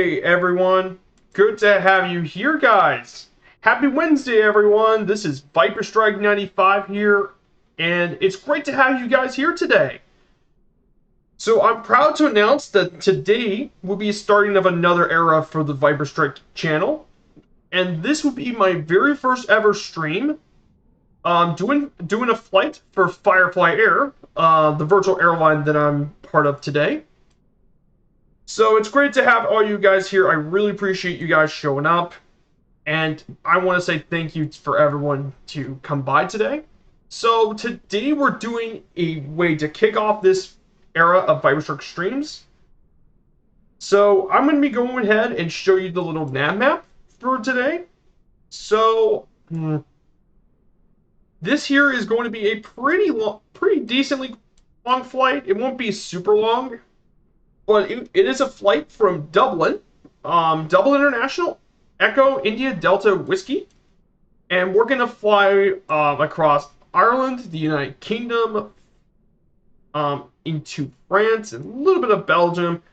Hey everyone, good to have you here, guys. Happy Wednesday, everyone. This is Viper Strike 95 here, and it's great to have you guys here today. So I'm proud to announce that today will be a starting of another era for the Viper Strike channel, and this will be my very first ever stream. Doing a flight for Firefly Air, the virtual airline that I'm part of today. So it's great to have all you guys here. I really appreciate you guys showing up. And I want to say thank you for everyone to come by today. So today we're doing a way to kick off this era of Viper Strike streams. So I'm going to be going ahead and show you the little nav map for today. So this here is going to be a pretty decently long flight. It won't be super long. But it is a flight from Dublin, Dublin International, Echo India Delta Whiskey, and we're going to fly across Ireland, the United Kingdom, into France, and a little bit of Belgium,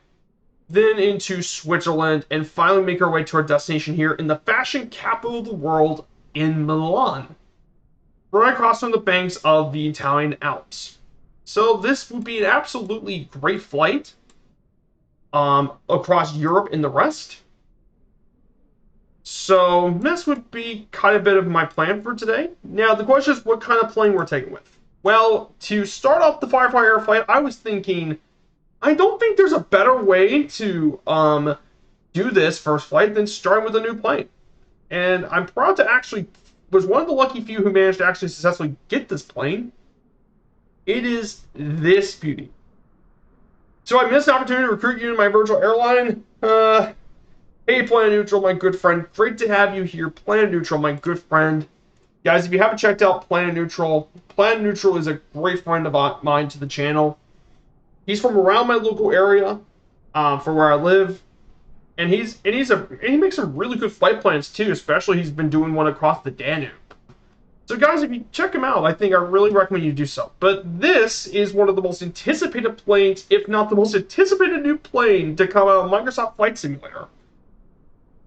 then into Switzerland, and finally make our way to our destination here in the fashion capital of the world in Milan, right across from the banks of the Italian Alps. So this will be an absolutely great flight. Across Europe and the rest. So this would be kind of a bit of my plan for today. Now the question is what kind of plane we're taking with. Well, to start off the Firefly Air flight, I was thinking, I don't think there's a better way to do this first flight than starting with a new plane. And I'm proud to actually was one of the lucky few who managed to actually successfully get this plane. It is this beauty. So I missed the opportunity to recruit you in my virtual airline. Hey, Planet Neutral, my good friend. Great to have you here. Planet Neutral, my good friend. Guys, if you haven't checked out Planet Neutral is a great friend of mine to the channel. He's from around my local area, for where I live. And he makes some really good flight plans too, especially he's been doing one across the Danube. So guys, if you check him out, I think I really recommend you do so. But this is one of the most anticipated planes, if not the most anticipated new plane to come out of Microsoft Flight Simulator.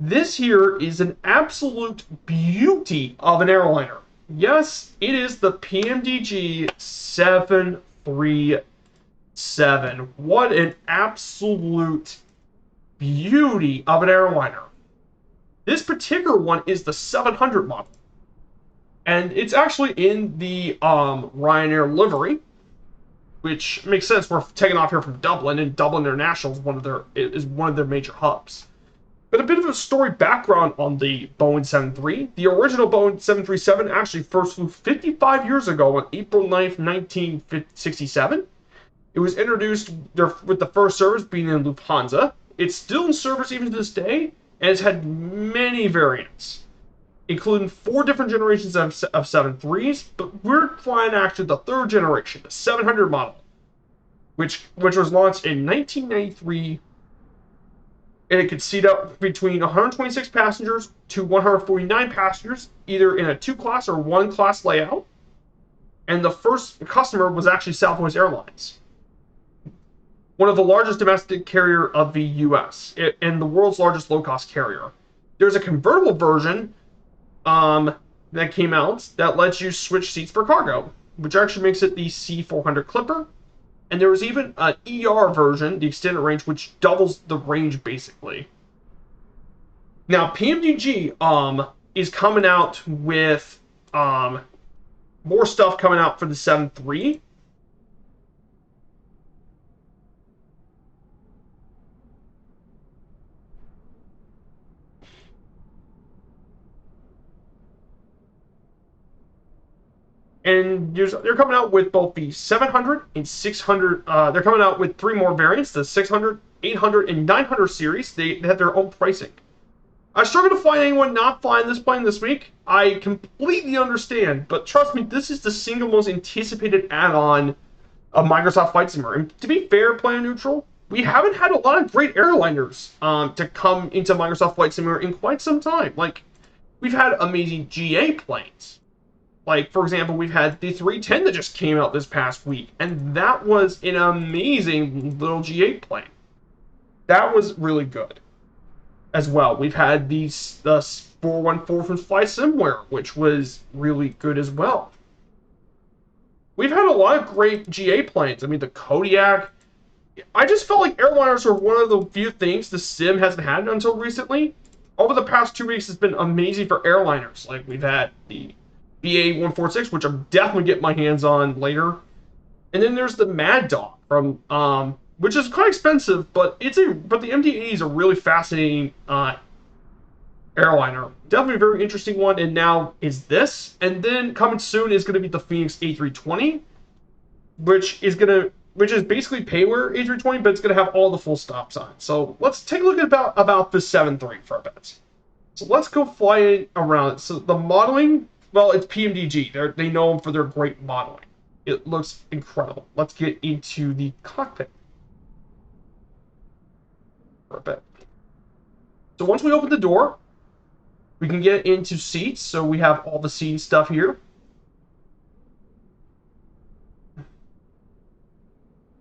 This here is an absolute beauty of an airliner. Yes, it is the PMDG 737. What an absolute beauty of an airliner. This particular one is the 700 model. And it's actually in the Ryanair livery, which makes sense. We're taking off here from Dublin, and Dublin International is one of their major hubs. But a bit of a story background on the Boeing 73. The original Boeing 737 actually first flew 55 years ago on April 9th, 1967. It was introduced with the first service being in Lufthansa. It's still in service even to this day, and it's had many variants, including 4 different generations of 73s, but we're flying actually the 3rd generation, the 700 model, which was launched in 1993, and it could seat up between 126 passengers to 149 passengers, either in a 2-class or 1-class layout, and the first customer was actually Southwest Airlines, one of the largest domestic carrier of the U.S., and the world's largest low-cost carrier. There's a convertible version that came out that lets you switch seats for cargo, which actually makes it the C400 Clipper. And there was even an ER version, the extended range, which doubles the range basically. Now PMDG is coming out with more stuff coming out for the 7.3. And they're coming out with both the 700 and 600. They're coming out with 3 more variants, the 600, 800, and 900 series. They have their own pricing. I struggle to find anyone not flying this plane this week. I completely understand, but trust me, this is the single most anticipated add-on of Microsoft Flight Simulator. And to be fair, Planet Neutral, we haven't had a lot of great airliners to come into Microsoft Flight Simulator in quite some time. Like, we've had amazing GA planes. Like, for example, we've had the 310 that just came out this past week, and that was an amazing little G8 plane. That was really good. as well. We've had the 414 from Fly Somewhere, which was really good as well. We've had a lot of great GA planes. I mean, the Kodiak. I just felt like airliners were one of the few things the sim hasn't had until recently. Over the past 2 weeks, it's been amazing for airliners. Like, we've had the BA-146, which I'm definitely getting my hands on later. And then there's the Mad Dog from, which is quite expensive, but the MD-80 is a really fascinating airliner. Definitely a very interesting one. And now is this. And then coming soon is going to be the Phoenix A320, which is basically payware A320, but it's going to have all the full stops on. So let's take a look at about the 7.3 for a bit. So let's go flying around. So the modeling, well, it's PMDG. They know them for their great modeling. It looks incredible. Let's get into the cockpit for a bit. So once we open the door, we can get into seats. So we have all the seating stuff here,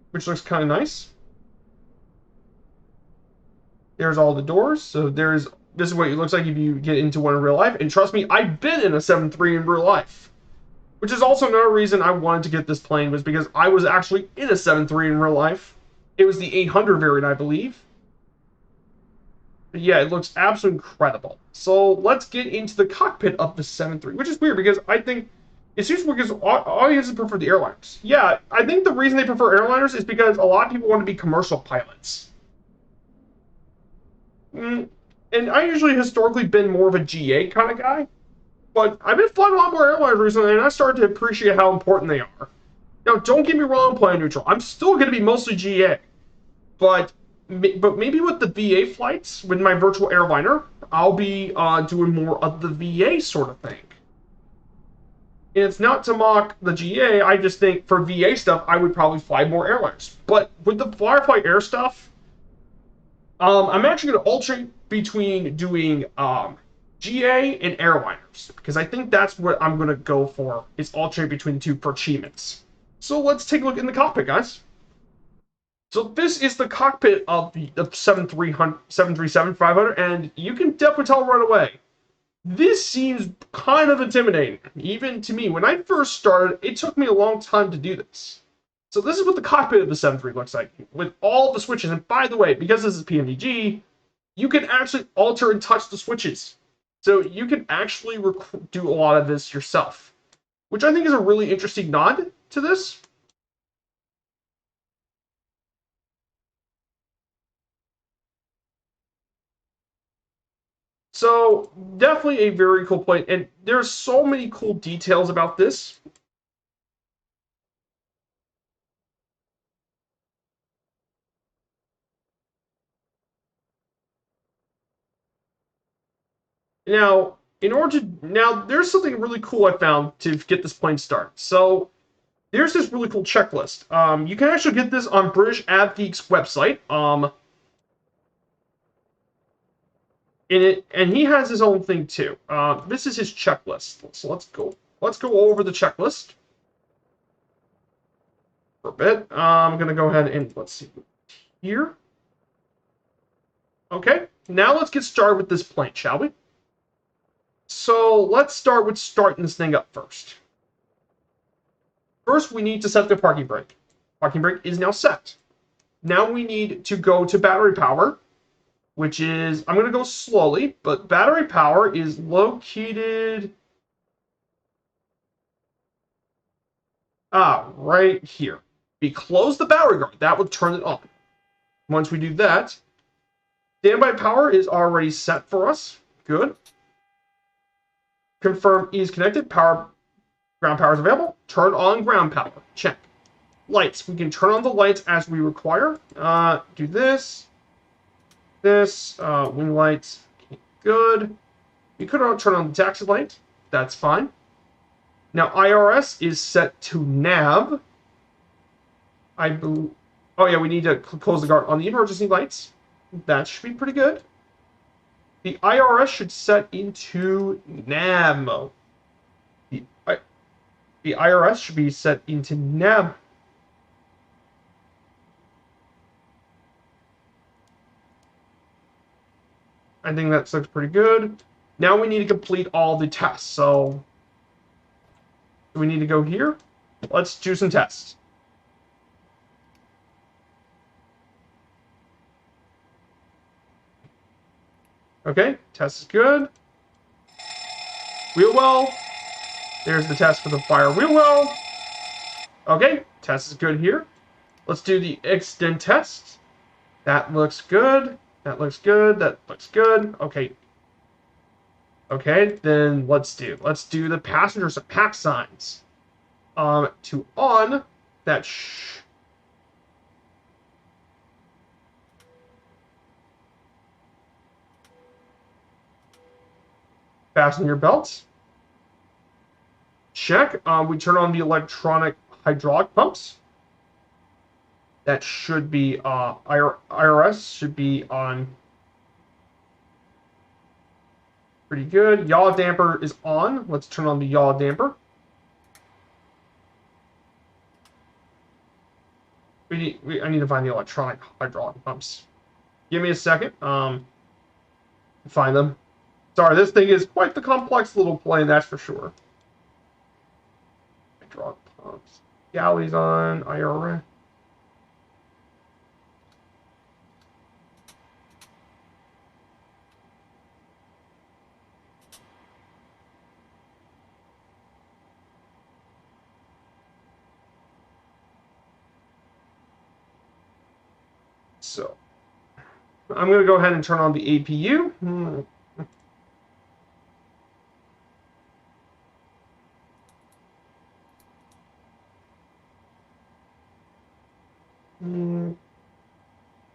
which looks kind of nice. There's all the doors. So this is what it looks like if you get into one in real life. And trust me, I've been in a 7.3 in real life, which is also another reason I wanted to get this plane, was because I was actually in a 7.3 in real life. It was the 800 variant, I believe. But yeah, it looks absolutely incredible. So let's get into the cockpit of the 7.3, which is weird because I think it's usually because audiences prefer the airliners. Yeah, I think the reason they prefer airliners is because a lot of people want to be commercial pilots. And I usually historically been more of a GA kind of guy, but I've been flying a lot more airliners recently, and I started to appreciate how important they are. Now, don't get me wrong, plan neutral. I'm still going to be mostly GA, but maybe with the VA flights, with my virtual airliner, I'll be doing more of the VA sort of thing. And it's not to mock the GA, I just think for VA stuff, I would probably fly more airliners. But with the Firefly Air stuff, I'm actually going to alternate between doing GA and airliners, because I think that's what I'm going to go for, is alternate between the two for achievements. So let's take a look in the cockpit, guys. So this is the cockpit of the 737-500, and you can definitely tell right away, this seems kind of intimidating, even to me. When I first started, it took me a long time to do this. So this is what the cockpit of the 7.3 looks like, with all the switches. And by the way, because this is PMDG, you can actually alter and touch the switches. So you can actually do a lot of this yourself, which I think is a really interesting nod to this. So definitely a very cool plane, and there's so many cool details about this. Now, there's something really cool I found to get this plane started. So there's this really cool checklist. You can actually get this on British Av Geek's website. And he has his own thing too. This is his checklist. So let's go over the checklist for a bit. I'm gonna go ahead and let's see here. Okay, now let's get started with this plane, shall we? So let's start with starting this thing up first. First, we need to set the parking brake. Parking brake is now set. Now we need to go to battery power, which is, I'm going to go slowly, but battery power is located right here. We close the battery guard. That will turn it on. Once we do that, standby power is already set for us. Good. Confirm is connected. Ground power is available. Turn on ground power. Check. Lights. We can turn on the lights as we require. Do this. Wing lights. Okay, good. We could turn on the taxi light. That's fine. Now, IRS is set to nav. I believe. Oh, yeah, we need to close the guard on the emergency lights. That should be pretty good. The IRS should set into nav mode. The IRS should be set into nav. I think that looks pretty good. Now we need to complete all the tests. So we need to go here. Let's do some tests. Okay, test is good. Wheel well. There's the test for the fire wheel well. Okay, test is good here. Let's do the extend test. That looks good. That looks good. That looks good. Okay. Okay, then let's do the passengers and pack signs. To on that fasten your belts. Check. We turn on the electronic hydraulic pumps. That should be IRS should be on. Pretty good. Yaw damper is on. Let's turn on the yaw damper. I need to find the electronic hydraulic pumps. Give me a second. Find them. Sorry, this thing is quite the complex little plane, that's for sure. Hydraulic pumps. Galleys on. IRS. So, I'm going to go ahead and turn on the APU.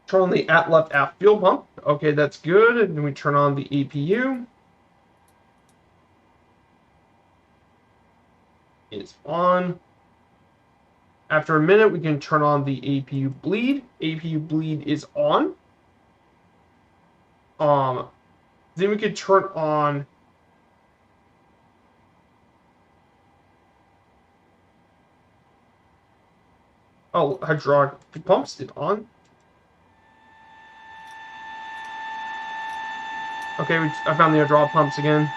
Turn on the left aft fuel pump. Okay, that's good. And then we turn on the APU. It's on. After a minute, we can turn on the APU bleed. APU bleed is on. Then we could turn on hydraulic pumps is on. Okay, I found the hydraulic pumps again.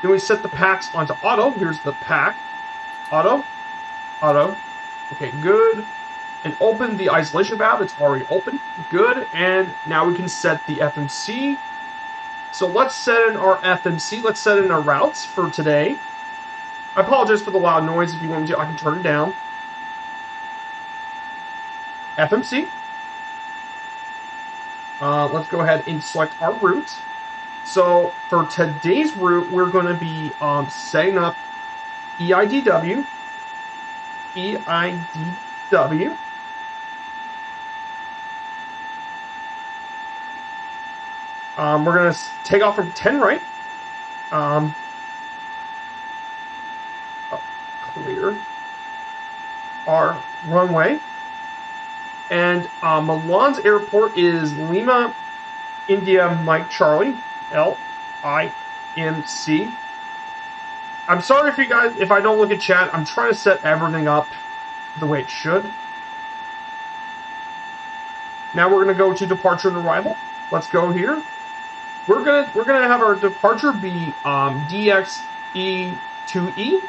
Then we set the packs onto auto. Here's the pack. Auto. Auto. Okay, good. And open the isolation valve. It's already open. Good. And now we can set the FMC. So let's set in our FMC. Let's set in our routes for today. I apologize for the loud noise. If you want me to, I can turn it down. FMC. Let's go ahead and select our route. So for today's route, we're going to be setting up EIDW. EIDW. We're going to take off from 10 right. Clear our runway. And Milan's airport is Lima, India, Mike, Charlie. LIMC. I'm sorry if I don't look at chat. I'm trying to set everything up the way it should. Now we're gonna go to departure and arrival. Let's go here. We're gonna have our departure be DXE2E.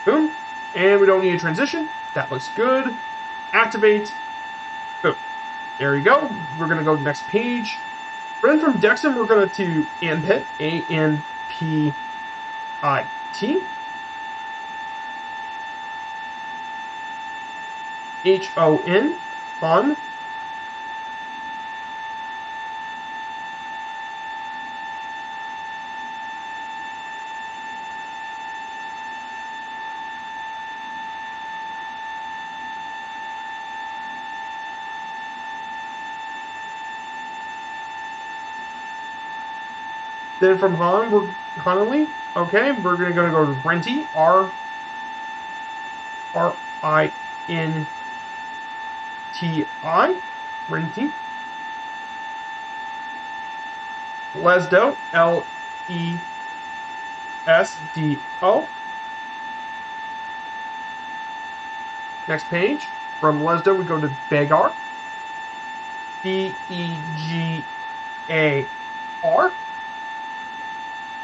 Boom. And we don't need a transition. That looks good. Activate. Boom. There we go. We're going to go to the next page. Then from Dexon, we're going to ANPIT. ANPIT. HON. On. Then from Han, we're Hanley. Okay, we're gonna go to Renty. RINTI. Renty. Lesdo. LESDO. Next page. From Lesdo, we go to Begar. Begar.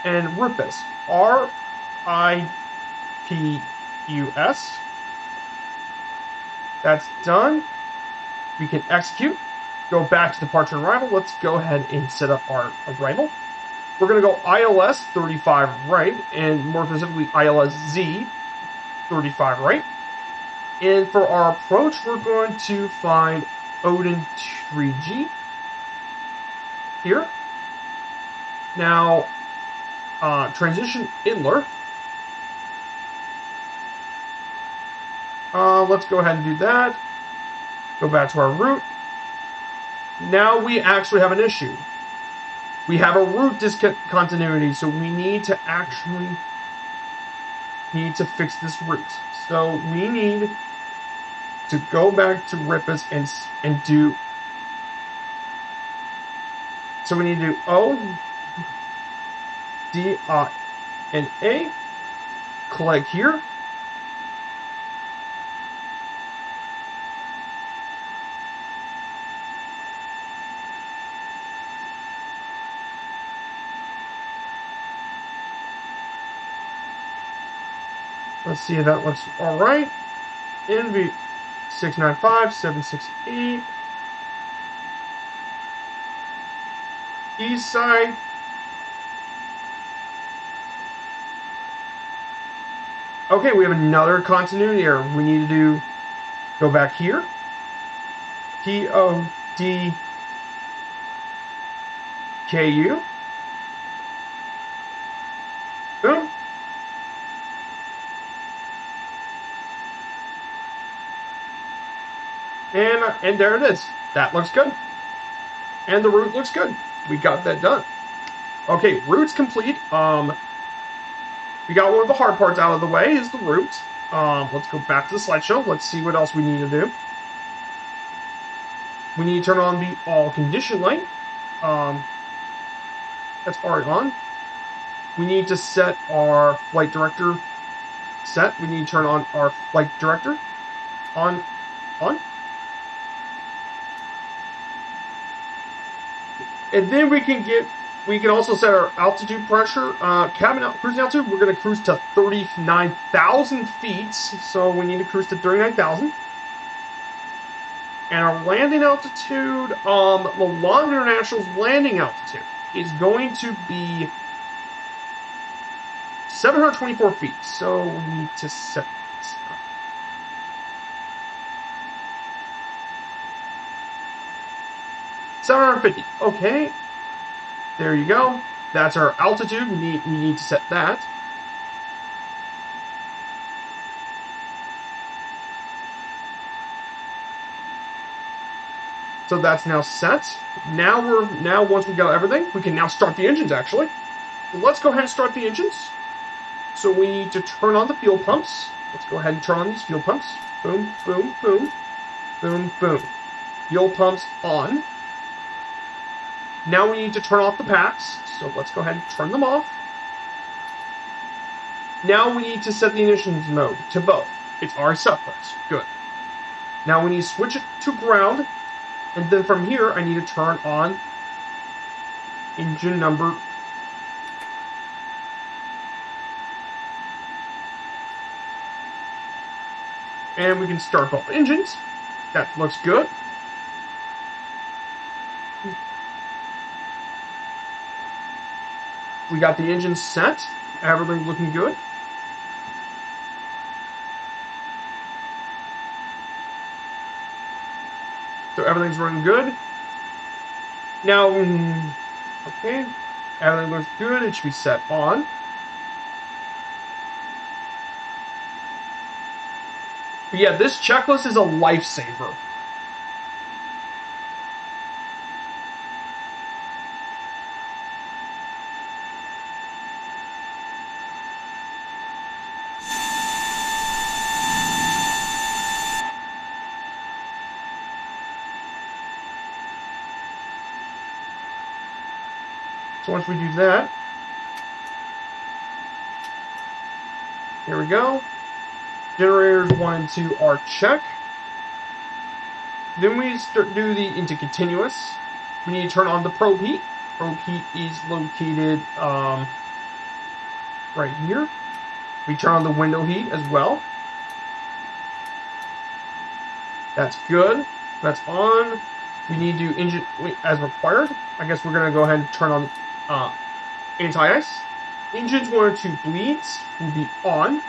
And Ripus. RIPUS. That's done. We can execute. Go back to departure and arrival. Let's go ahead and set up our arrival. We're going to go ILS 35 right, and more specifically ILS Z 35 right. And for our approach, we're going to find Odin 3G here. Now, transition Idler. Let's go ahead and do that. Go back to our route. Now we actually have an issue. We have a route discontinuity, so we need to fix this route. So we need to go back to Ripus and do. So we need to do O D I N A. Click here. Let's see if that looks all right. NV 695 768. East side. Okay, we have another continuity error. We need to go back here. PODKU. Boom. And there it is. That looks good. And the route looks good. We got that done. Okay, route's complete. We got one of the hard parts out of the way, is the route. Let's go back to the slideshow. Let's see what else we need to do. We need to turn on the all condition light. That's already on. We need to set our flight director set. We need to turn on our flight director. On. And then we can also set our altitude pressure, cabin cruising altitude. We're going to cruise to 39,000 feet. So we need to cruise to 39,000. And our landing altitude, Milan International's landing altitude is going to be 724 feet. So we need to set this up. $750. Okay. There you go. That's our altitude. We need to set that. So that's now set. Now once we got everything, we can now start the engines actually. Let's go ahead and start the engines. So we need to turn on the fuel pumps. Let's go ahead and turn on these fuel pumps. Boom, boom, boom. Boom, boom. Fuel pumps on. Now we need to turn off the packs, so let's go ahead and turn them off. Now we need to set the ignition mode to both. It's already set for us. Good. Now we need to switch it to ground, and then from here I need to turn on engine number. And we can start both engines. That looks good. We got the engine set. Everything looking good. So everything's running good. Now, okay. Everything looks good. It should be set on. But yeah, this checklist is a lifesaver. So once we do that, here we go. Generators 1 and 2 are check. Then we do the into continuous. We need to turn on the probe heat. Probe heat is located right here. We turn on the window heat as well. That's good. That's on. We need to engine as required. I guess we're gonna go ahead and turn on anti-ice. Engines 1 and 2 bleeds will be on.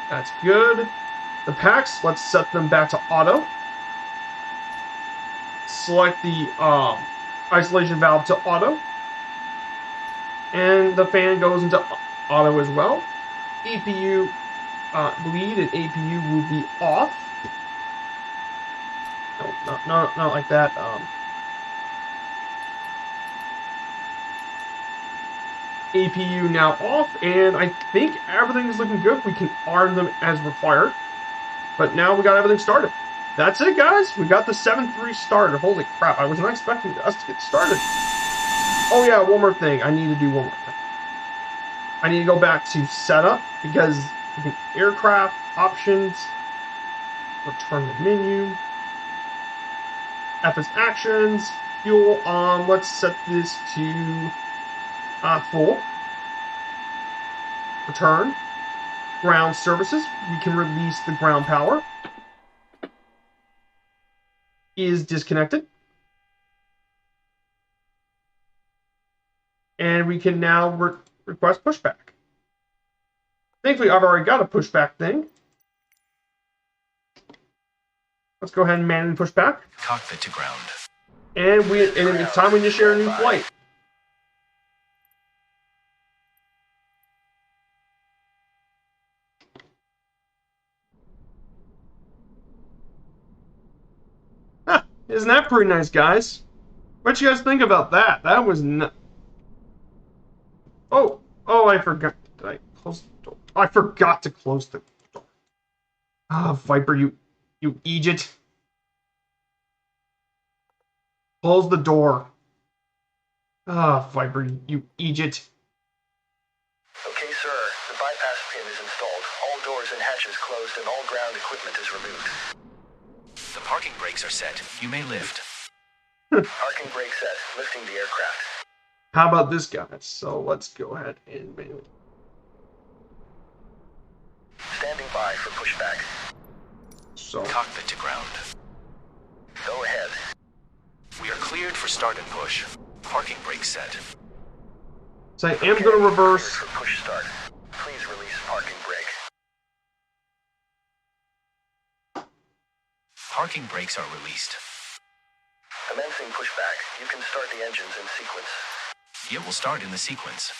That's good. The packs, let's set them back to auto. Select the isolation valve to auto. And the fan goes into auto as well. APU bleed and APU will be off. No, not like that. APU now off, and I think everything is looking good. We can arm them as required. But now we got everything started. That's it, guys. We got the 7-3 started. Holy crap, I was not expecting us to get started. Oh yeah, one more thing. I need to do one more thing. I need to go back to setup, because aircraft, options, return the menu, FS actions, fuel, let's set this to full. Return. Ground services. We can release the ground power. Is disconnected. And we can now request pushback. Thankfully, I've already got a pushback thing. Let's go ahead and manually push back. Cockpit to ground. And it's time we initiate a new flight. Huh, isn't that pretty nice, guys? What you guys think about that? That was Oh, I forgot. Did I close the door? I forgot to close the door. Ah, Viper, you idiot. Close the door. Ah, Viper, you idiot. Okay, sir. The bypass pin is installed. All doors and hatches closed and all ground equipment is removed. The parking brakes are set. You may lift. Parking brake set. Lifting the aircraft. How about this, guys? So let's go ahead and manually. Standing by for pushback. So Cockpit to ground. Go ahead. We are cleared for start and push. Parking brake set. So I am going to reverse. For push start. Please release parking brake. Parking brakes are released. Commencing pushback. You can start the engines in sequence. It will start in the sequence.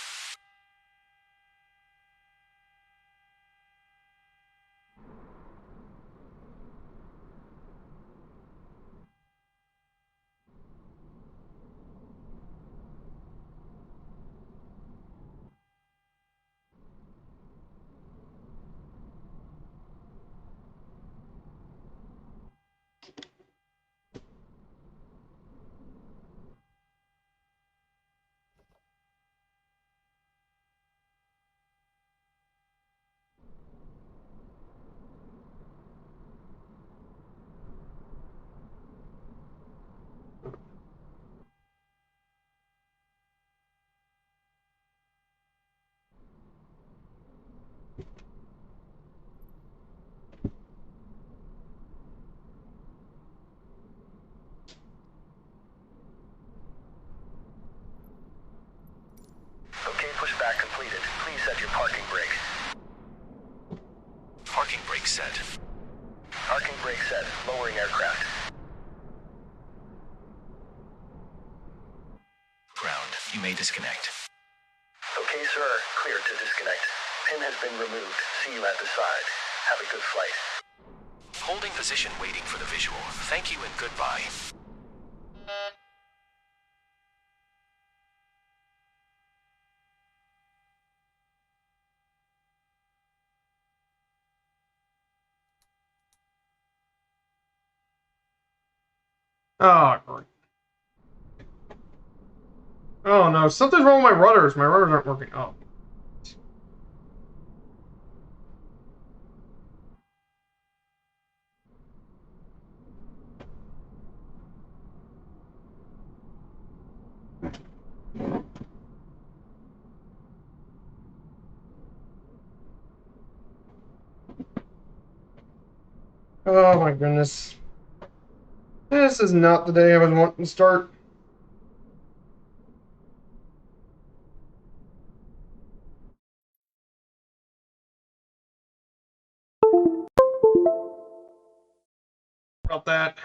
Okay, pushback completed. Please set your parking brake. Parking brake set. Parking brake set. Lowering aircraft. Ground. You may disconnect. Okay, sir. Clear to disconnect. Pin has been removed. See you at the side. Have a good flight. Holding position waiting for the visual. Thank you and goodbye. Oh, great. Oh no, something's wrong with my rudders. My rudders aren't working. Oh. Oh my goodness. This is not the day I was wanting to start. About that.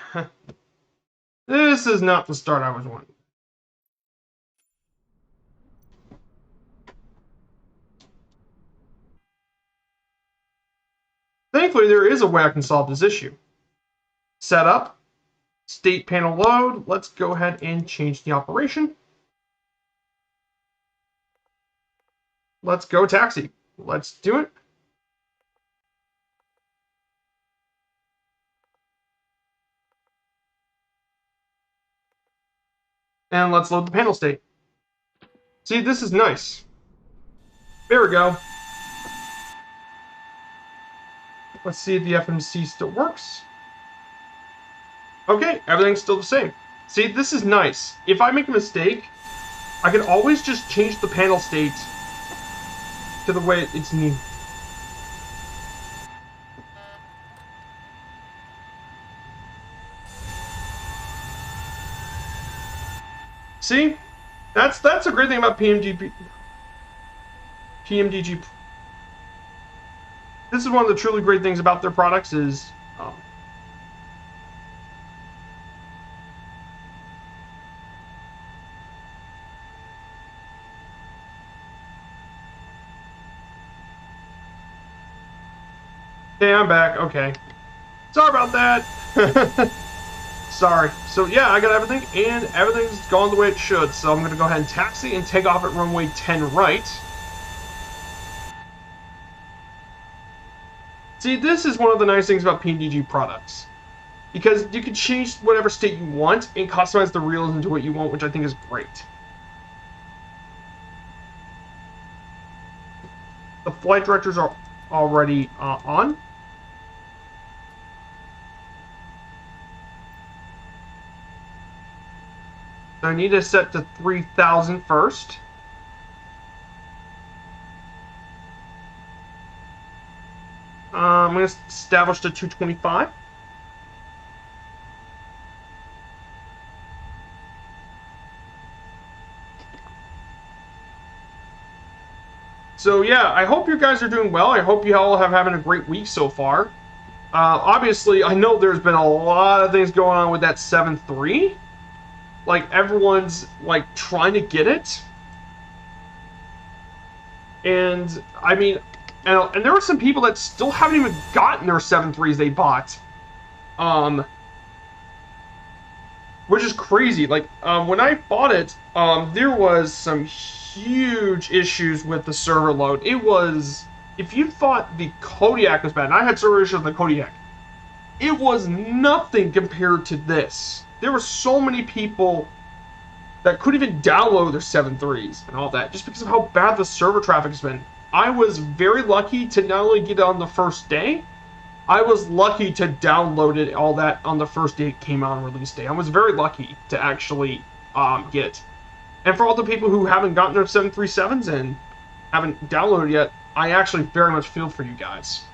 This is not the start I was wanting. Thankfully, there is a way I can solve this issue. Setup, state panel load. Let's go ahead and change the operation. Let's go taxi. Let's do it. And let's load the panel state. See, this is nice. There we go. Let's see if the FMC still works. Okay, everything's still the same. See, this is nice. If I make a mistake, I can always just change the panel state to the way it's needed. See? That's a great thing about PMDG. This is one of the truly great things about their products is hey, I'm back. Okay. Sorry about that. Sorry. So yeah, I got everything, and everything's gone the way it should. So I'm going to go ahead and taxi and take off at runway 10 right. See, this is one of the nice things about PMDG products. Because you can change whatever state you want and customize the reels into what you want, which I think is great. The flight directors are already on. So I need to set to 3,000 first. I'm going to establish to 225. So yeah, I hope you guys are doing well. I hope you all have having a great week so far. Obviously, I know there's been a lot of things going on with that 7.3. Like, everyone's, like, trying to get it. And, I mean, and there are some people that still haven't even gotten their 7.3s they bought. Which is crazy. Like, when I bought it, there was some huge issues with the server load. It was, if you thought the Kodiak was bad, and I had server issues with the Kodiak, it was nothing compared to this. There were so many people that couldn't even download their 7.3s and all that, just because of how bad the server traffic has been. I was very lucky to not only get it on the first day, I was lucky to download it, all that, on the first day it came out on release day. I was very lucky to actually get it. And for all the people who haven't gotten their 737s and haven't downloaded yet, I actually very much feel for you guys.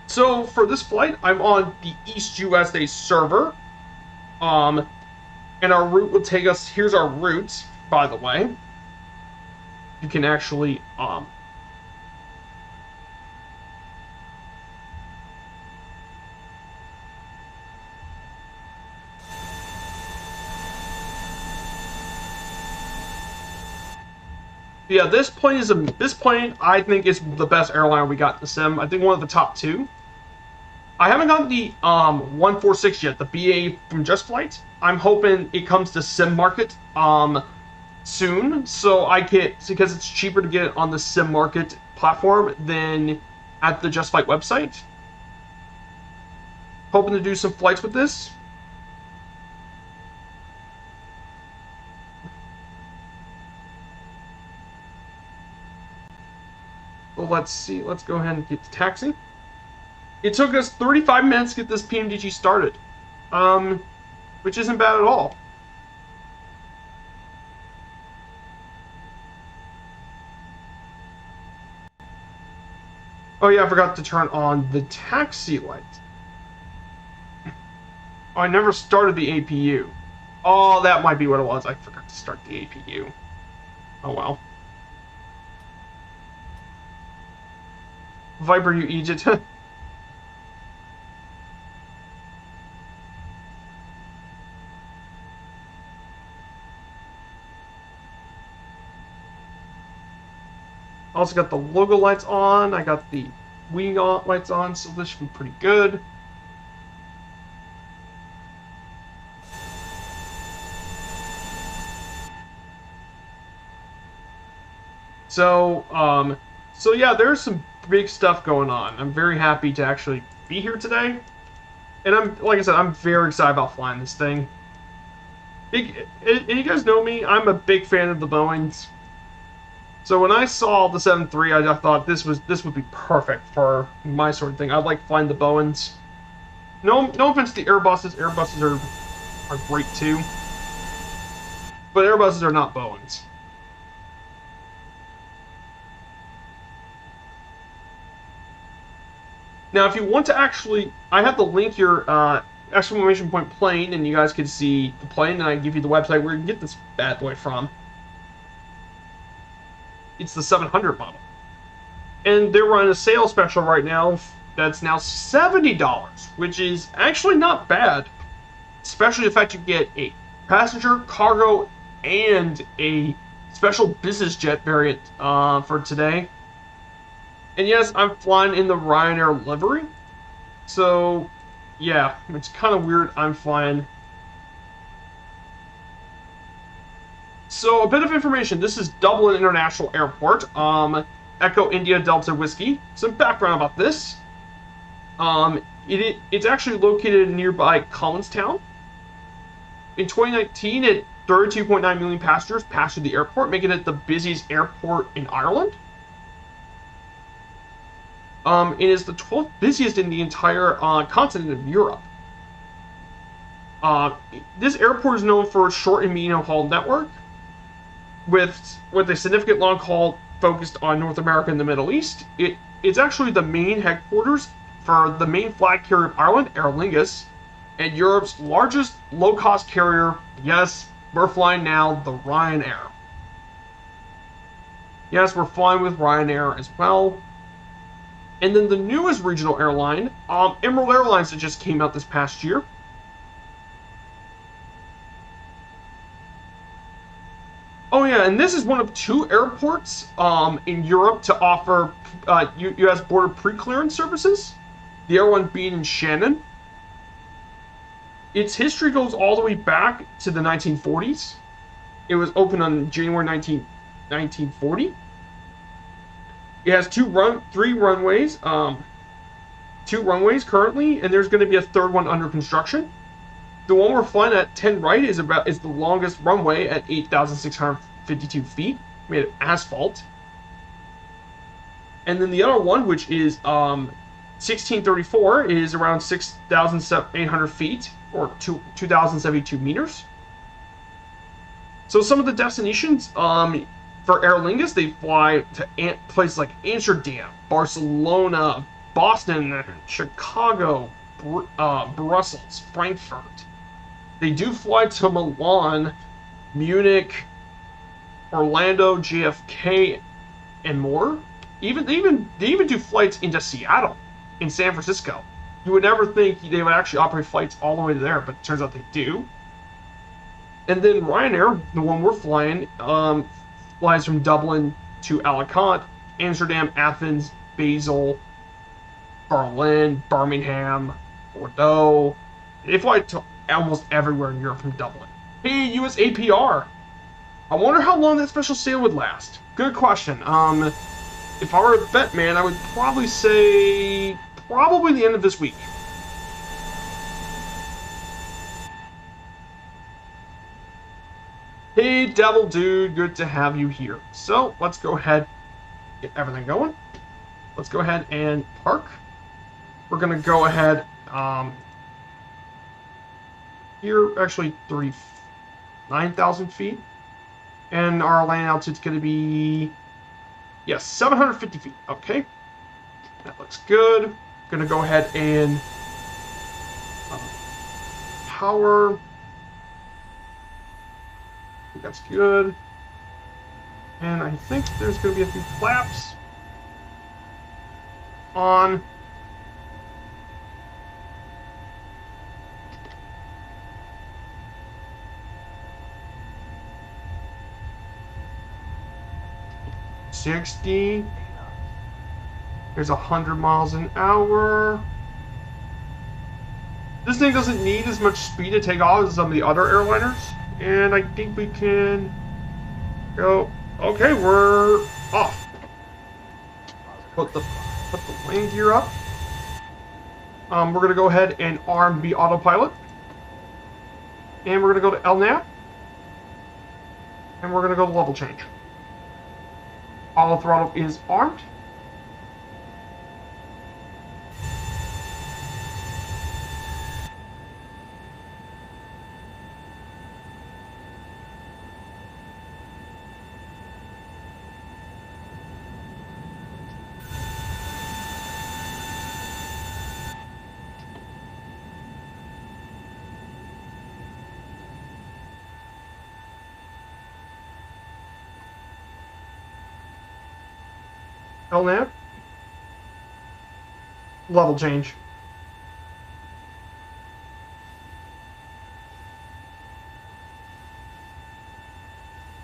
So for this flight, I'm on the East USA server. And our route will take us, here's our route, by the way. You can actually, yeah, this plane I think is the best airline we got in the sim. I think one of the top two. I haven't gotten the 146 yet, the BA from Just Flight. I'm hoping it comes to Sim Market soon, so I get, because it's cheaper to get it on the Sim Market platform than at the Just Flight website. Hoping to do some flights with this. Well, let's see. Let's go ahead and get the taxi. It took us 35 minutes to get this PMDG started, which isn't bad at all. Oh yeah, I forgot to turn on the taxi light. Oh, I never started the APU. Oh, that might be what it was. I forgot to start the APU. Oh well. Viper, you Egypt. Also got the logo lights on. I got the wing lights on, so this should be pretty good. So yeah, there's some big stuff going on. I'm very happy to actually be here today, and like I said, I'm very excited about flying this thing. And you guys know me. I'm a big fan of the Boeings. So when I saw the 7.3, I thought this would be perfect for my sort of thing. I like flying the Boeings. No offense to the Airbuses. Airbuses are great too, but Airbuses are not Boeings. Now, if you want to actually, I have the link here, exclamation point plane, and you guys can see the plane, and I give you the website where you can get this bad boy from. It's the 700 model. And they're running a sales special right now that's now $70, which is actually not bad. Especially the fact you get a passenger, cargo, and a special business jet variant for today. And yes, I'm flying in the Ryanair livery. So, yeah, it's kind of weird I'm flying. So, a bit of information. This is Dublin International Airport. Echo India Delta Whiskey. Some background about this. It's actually located nearby Collinstown. In 2019, it 32.9 million passengers passed through the airport, making it the busiest airport in Ireland. It is the 12th busiest in the entire continent of Europe. This airport is known for its short and medium haul network, with a significant long haul focused on North America and the Middle East. It's actually the main headquarters for the main flag carrier of Ireland, Aer Lingus, and Europe's largest low-cost carrier. Yes, we're flying now, the Ryanair. Yes, we're flying with Ryanair as well. And then the newest regional airline, Emerald Airlines, that just came out this past year. Oh yeah, and this is one of 2 airports in Europe to offer U.S. border pre-clearance services. The other one being in Shannon. Its history goes all the way back to the 1940s. It was opened on January 1940. It has 3 runways, 2 runways currently, and there's going to be a 3rd one under construction. The one we're flying at 10 right is the longest runway at 8,652 feet, made of asphalt. And then the other one, which is 1634, is around 6,800 feet, or 2,072 meters. So some of the destinations, for Aer Lingus, they fly to places like Amsterdam, Barcelona, Boston, Chicago, Brussels, Frankfurt. They do fly to Milan, Munich, Orlando, JFK, and more. They even do flights into Seattle, in San Francisco. You would never think they would actually operate flights all the way there, but it turns out they do. And then Ryanair, the one we're flying, flies from Dublin to Alicante, Amsterdam, Athens, Basel, Berlin, Birmingham, Bordeaux. They fly to almost everywhere in Europe from Dublin. Hey, US APR. I wonder how long that special sale would last. Good question. If I were a bet man, I would probably say the end of this week. Hey, Devil Dude, good to have you here. So, let's go ahead, get everything going. Let's go ahead and park. We're going to go ahead, here, actually, 9,000 feet. And our landing altitude's going to be, yes, 750 feet, okay. That looks good. Gonna go ahead and power. That's good. And I think there's going to be a few flaps on. $60. There's 100 miles an hour. This thing doesn't need as much speed to take off as some of the other airliners. And I think we can go. Okay, we're off. Put the landing gear up. We're gonna go ahead and arm the autopilot. And we're gonna go to LNAV. And we're gonna go to level change. Auto throttle is armed. LNAV. Level change.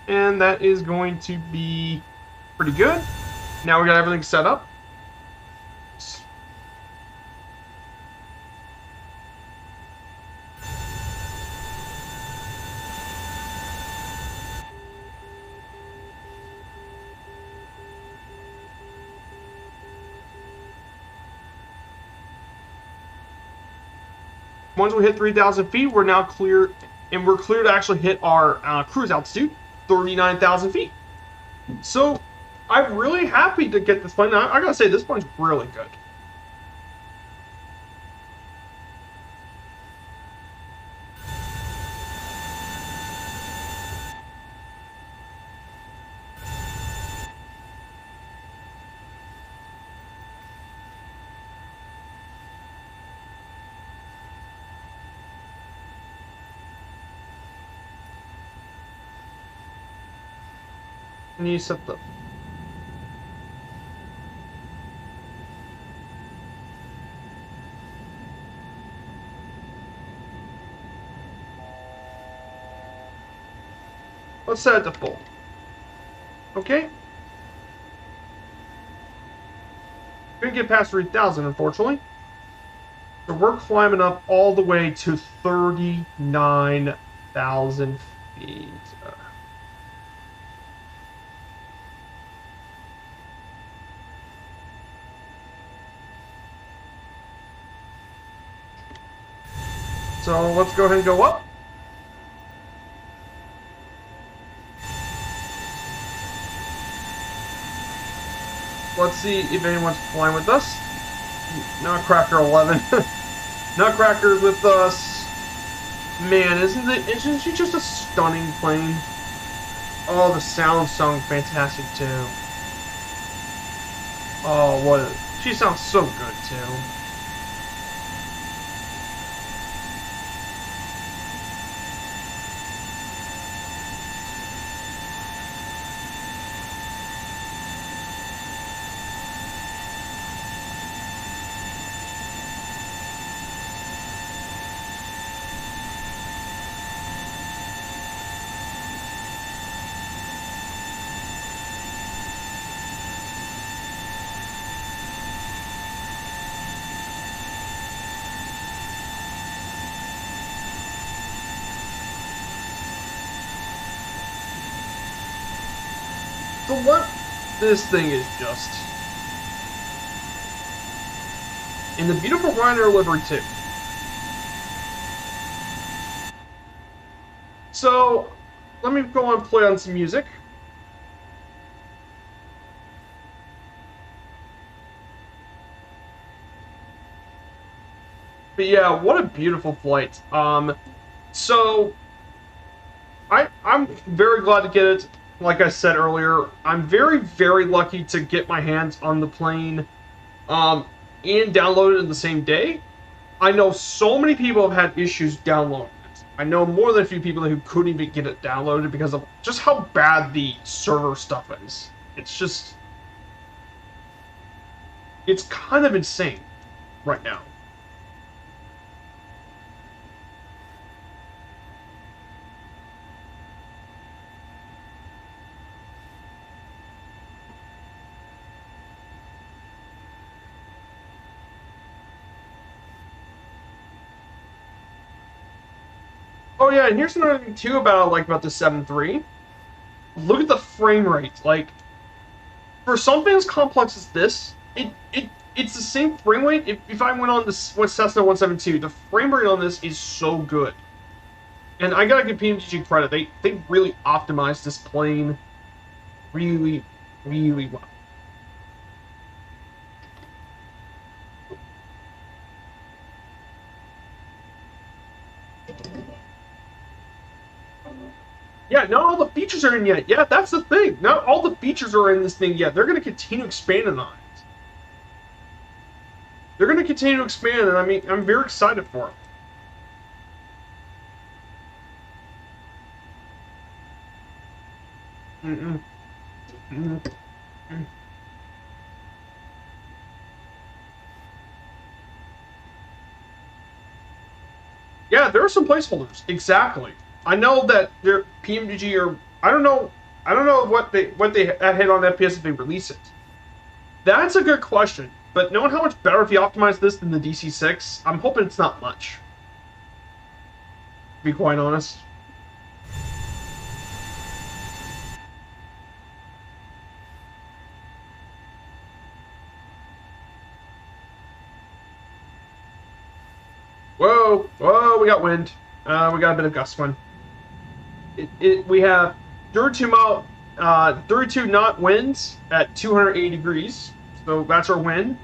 And that is going to be pretty good. Now we got everything set up. Once we hit 3,000 feet, we're now clear, and we're clear to actually hit our cruise altitude, 39,000 feet. So, I'm really happy to get this plane. I gotta say, this plane's really good. And you set the let's set it to full. Okay. Couldn't get past 3,000, unfortunately. So we're climbing up all the way to 39,000 feet. So let's go ahead and go up. Let's see if anyone's flying with us. Nutcracker 11. Nutcracker's with us. Man, isn't she just a stunning plane? Oh, the sound sung fantastic too. Oh, she sounds so good too. So what this thing is just. In the beautiful Ryanair livery too. So, let me go on and play on some music. But yeah, what a beautiful flight. So I'm very glad to get it. Like I said earlier, I'm very, very lucky to get my hands on the plane um, and download it in the same day. I know so many people have had issues downloading it. I know more than a few people who couldn't even get it downloaded because of just how bad the server stuff is. It's just... It's kind of insane right now. Oh yeah, and here's another thing too about the 7.3. Look at the frame rate. Like, for something as complex as this, it's the same frame rate. If I went on this Cessna 172, the frame rate on this is so good. And I gotta give PMG credit. They really optimized this plane really, really well. Yeah, not all the features are in yet. Yeah, that's the thing. Not all the features are in this thing yet. They're going to continue expanding on it. They're going to continue to expand, and I mean, I'm very excited for it. Yeah, there are some placeholders. Exactly. I know that their PMDG are. I don't know what they hit on FPS if they release it. That's a good question. But knowing how much better if you optimize this than the DC6, I'm hoping it's not much. To be quite honest. Whoa, whoa, we got wind. We got a bit of gust wind. We have 32 knot winds at 280 degrees. So that's our wind.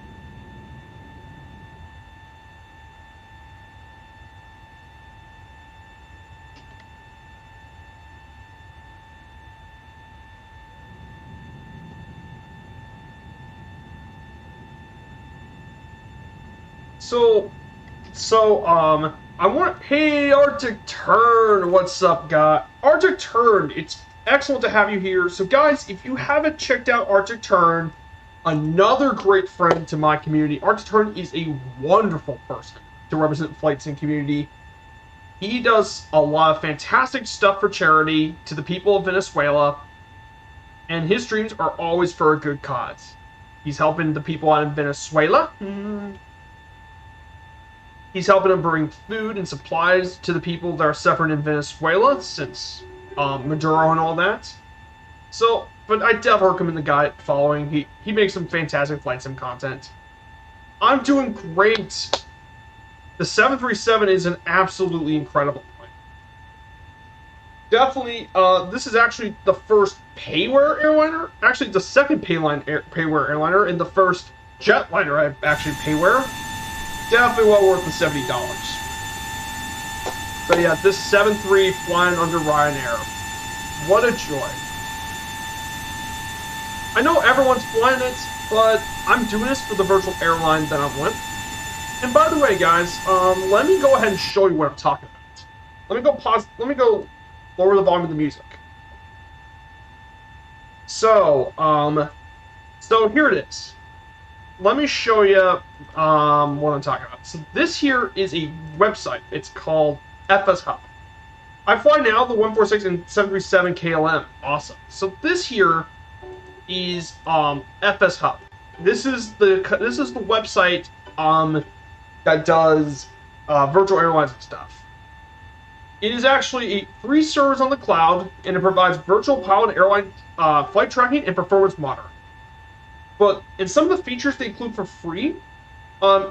Hey, Arctic Turn, what's up, guy? Arctic Turn, it's excellent to have you here. So, guys, if you haven't checked out Arctic Turn, another great friend to my community. Arctic Turn is a wonderful person to represent the flight sim community. He does a lot of fantastic stuff for charity to the people of Venezuela, and his streams are always for a good cause. He's helping the people out in Venezuela. He's helping them bring food and supplies to the people that are suffering in Venezuela since Maduro and all that. So, but I definitely recommend the guy following. He makes some fantastic flight sim content. I'm doing great. The 737 is an absolutely incredible plane. Definitely, this is actually the first payware airliner. Actually, the second payware airliner, and the first jetliner I've actually payware. Definitely well worth the $70. But yeah, this 7.3 flying under Ryanair. What a joy. I know everyone's flying it, but I'm doing this for the virtual airline that I'm with. And by the way, guys, let me go ahead and show you what I'm talking about. Let me go lower the volume of the music. So here it is. Let me show you what I'm talking about. So this here is a website. It's called FS Hub. I fly now the 146 and 737 KLM. Awesome. So this here is FS Hub. This is the website that does virtual airlines and stuff. It is actually 3 servers on the cloud, and it provides virtual pilot airline flight tracking and performance monitoring. But in some of the features they include for free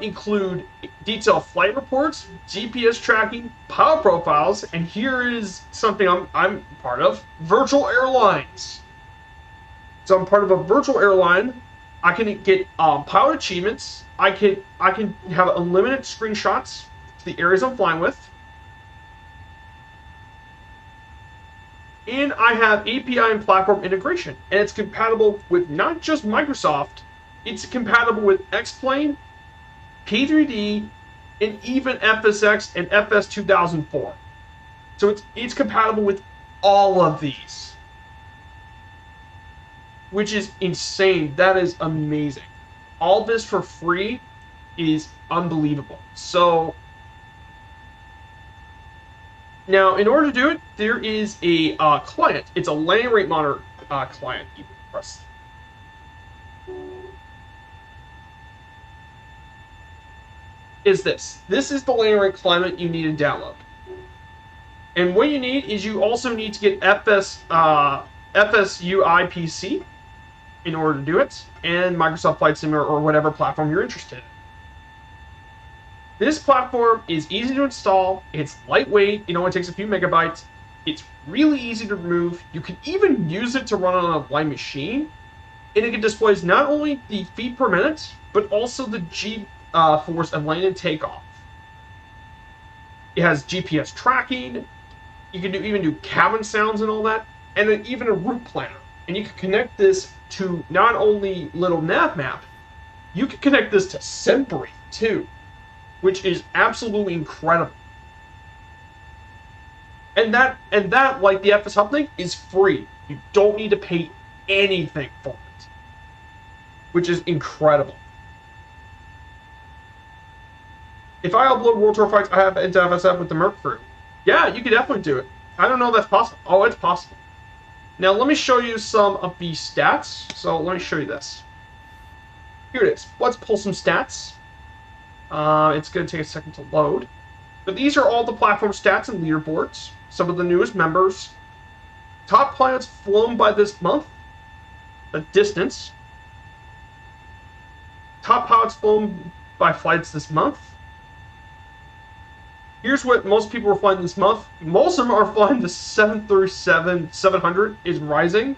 include detailed flight reports, GPS tracking, pilot profiles, and here is something I'm part of: virtual airlines. So I'm part of a virtual airline. I can get pilot achievements. I can have unlimited screenshots to the areas I'm flying with. And I have API and platform integration, and it's compatible with not just Microsoft, It's compatible with X-Plane, P3D, and even FSX and FS 2004. So it's compatible with all of these, which is insane. That is amazing. All this for free is unbelievable. So now, in order to do it, there is a client. It's a landing rate monitor client. You press. Is this? This is the landing rate client you need to download. And what you need is you also need to get FSUI PC in order to do it, and Microsoft Flight Simulator or whatever platform you're interested in. This platform is easy to install, it's lightweight, it only takes a few megabytes, it's really easy to remove, you can even use it to run on a live machine, and it displays not only the feet per minute, but also the G-force of landing and takeoff. It has GPS tracking, you can even do cabin sounds and all that, and then even a route planner. And you can connect this to not only little nav map, you can connect this to SimBrief too, which is absolutely incredible. And that, like the FS Hub thing, is free. You don't need to pay anything for it, which is incredible. If I upload World Tour flights I have into FSF with the Merc crew, yeah, you could definitely do it. I don't know if that's possible. Oh, it's possible. Now, let me show you some of the stats. So, let me show you this. Here it is. Let's pull some stats. It's going to take a second to load. But these are all the platform stats and leaderboards. Some of the newest members. Top pilots flown by this month. The distance. Top pilots flown by flights this month. Here's what most people are flying this month. Most of them are flying the 737-700 is rising.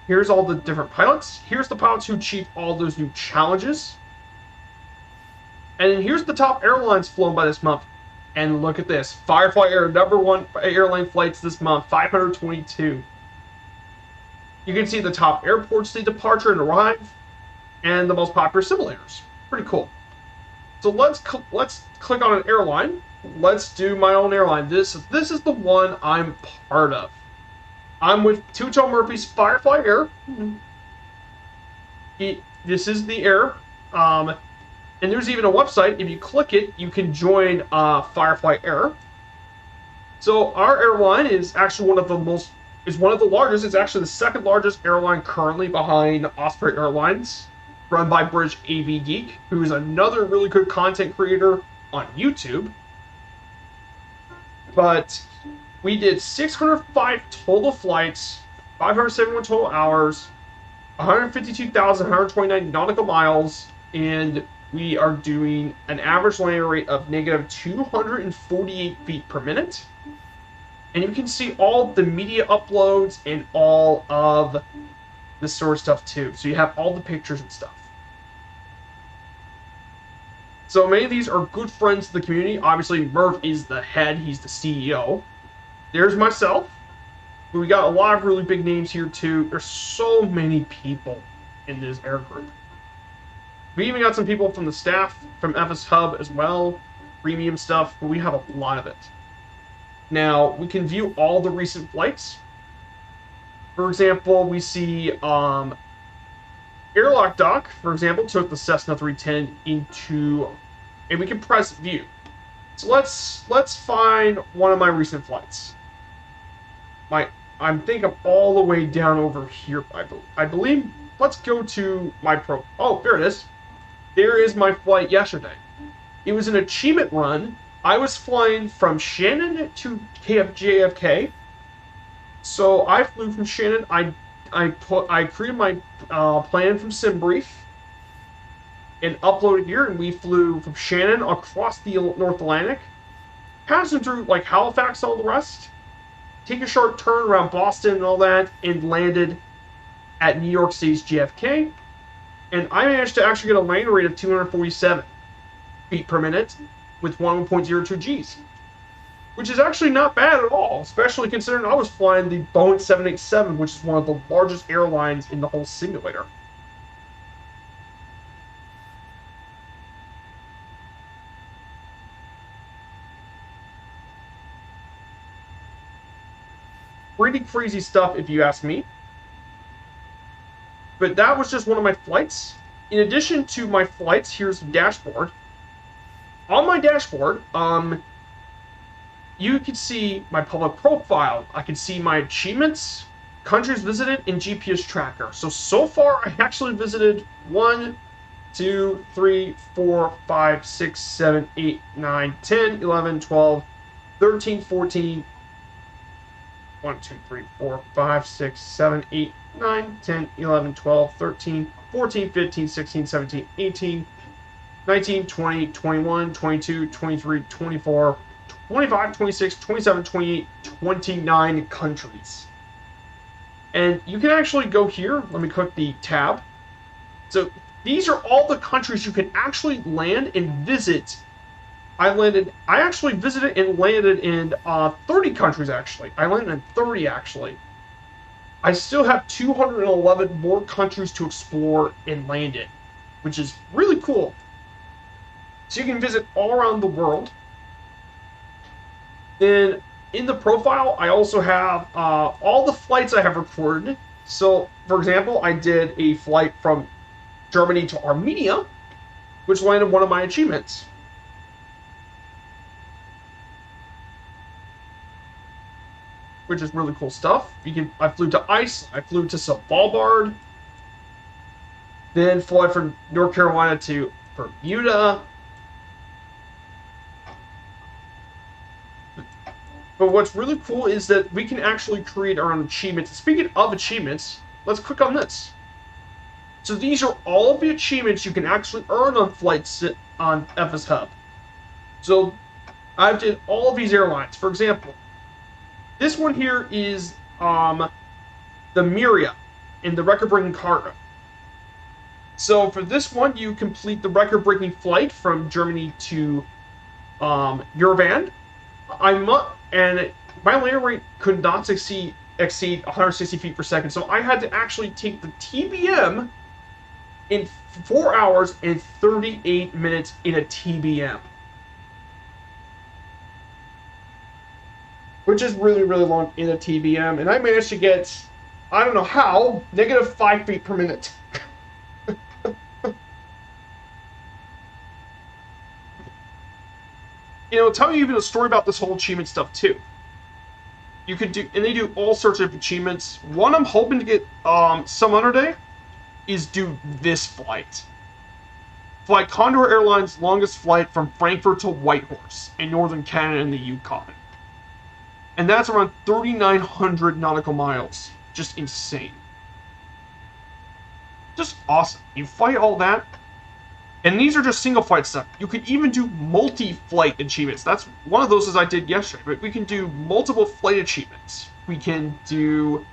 Here's all the different pilots. Here's the pilots who achieved all those new challenges. And then here's the top airlines flown by this month. And look at this. Firefly Air, #1 airline flights this month, 522. You can see the top airports they departure and arrive, and the most popular simulators. Pretty cool. So let's click on an airline. Let's do my own airline. This is the one I'm part of. I'm with Tuto Murphy's Firefly Air. This is the air. And there's even a website. If you click it, you can join Firefly Air. So our airline is actually one of the largest. It's actually the second largest airline currently behind Osprey Airlines, run by British AV Geek, who is another really good content creator on YouTube. But we did 605 total flights, 571 total hours, 152,129 nautical miles, and we are doing an average landing rate of negative 248 feet per minute. And you can see all the media uploads and all of this sort of stuff too. So you have all the pictures and stuff. So many of these are good friends to the community. Obviously, Murph is the head. He's the CEO. There's myself. We got a lot of really big names here too. There's so many people in this air group. We even got some people from the staff, from FS Hub as well. Premium stuff, but we have a lot of it. Now, we can view all the recent flights. For example, we see Airlock Dock, for example, took the Cessna 310 into, and we can press view. So let's find one of my recent flights. I think I'm all the way down over here. I believe. Let's go to my pro. Oh, there it is. There is my flight yesterday. It was an achievement run. I was flying from Shannon to JFK. So I flew from Shannon. I created my plan from SimBrief and uploaded here, and we flew from Shannon across the North Atlantic, passing through like Halifax and all the rest, take a short turn around Boston and all that, and landed at New York City's JFK. And I managed to actually get a landing rate of 247 feet per minute with 1.02 Gs, which is actually not bad at all, especially considering I was flying the Boeing 787, which is one of the largest airlines in the whole simulator. Pretty crazy stuff, if you ask me. But that was just one of my flights. In addition to my flights, here's the dashboard. On my dashboard, you can see my public profile. I can see my achievements, countries visited, and GPS tracker. So far, I actually visited 1, 2, 3, 4, 5, 6, 7, 8, 9, 10, 11, 12, 13, 14, 1, 2, 3, 4, 5, 6, 7, 8, 9, 10, 11, 12, 13, 14, 15, 16, 17, 18, 19, 20, 21, 22, 23, 24, 25, 26, 27, 28, 29 countries. And you can actually go here. Let me click the tab. So these are all the countries you can actually land and visit. I actually visited and landed in 30 countries, actually. I landed in 30, actually. I still have 211 more countries to explore and land in, which is really cool. So you can visit all around the world. Then in the profile, I also have all the flights I have recorded. So, for example, I did a flight from Germany to Armenia, which landed one of my achievements. Which is really cool stuff. I flew to Iceland, I flew to Svalbard, then flew from North Carolina to Bermuda. But what's really cool is that we can actually create our own achievements. Speaking of achievements, let's click on this. So these are all of the achievements you can actually earn on flights on FS Hub. So I've did all of these airlines. For example, this one here is the Miria in the record-breaking cargo. So for this one, you complete the record-breaking flight from Germany to Yerevan. And my landing rate could not exceed 160 feet per second, so I had to actually take the TBM in 4 hours and 38 minutes in a TBM. Which is really, really long in a TBM, and I managed to get, I don't know how, negative 5 feet per minute. Tell you even a story about this whole achievement stuff too. You could do, and they do all sorts of achievements. One I'm hoping to get some other day is do this flight. Fly Condor Airlines' longest flight from Frankfurt to Whitehorse in northern Canada and the Yukon. And that's around 3,900 nautical miles. Just insane. Just awesome. You fly all that. And these are just single flight stuff. You can even do multi-flight achievements. That's one of those as I did yesterday. But we can do multiple flight achievements. We can do,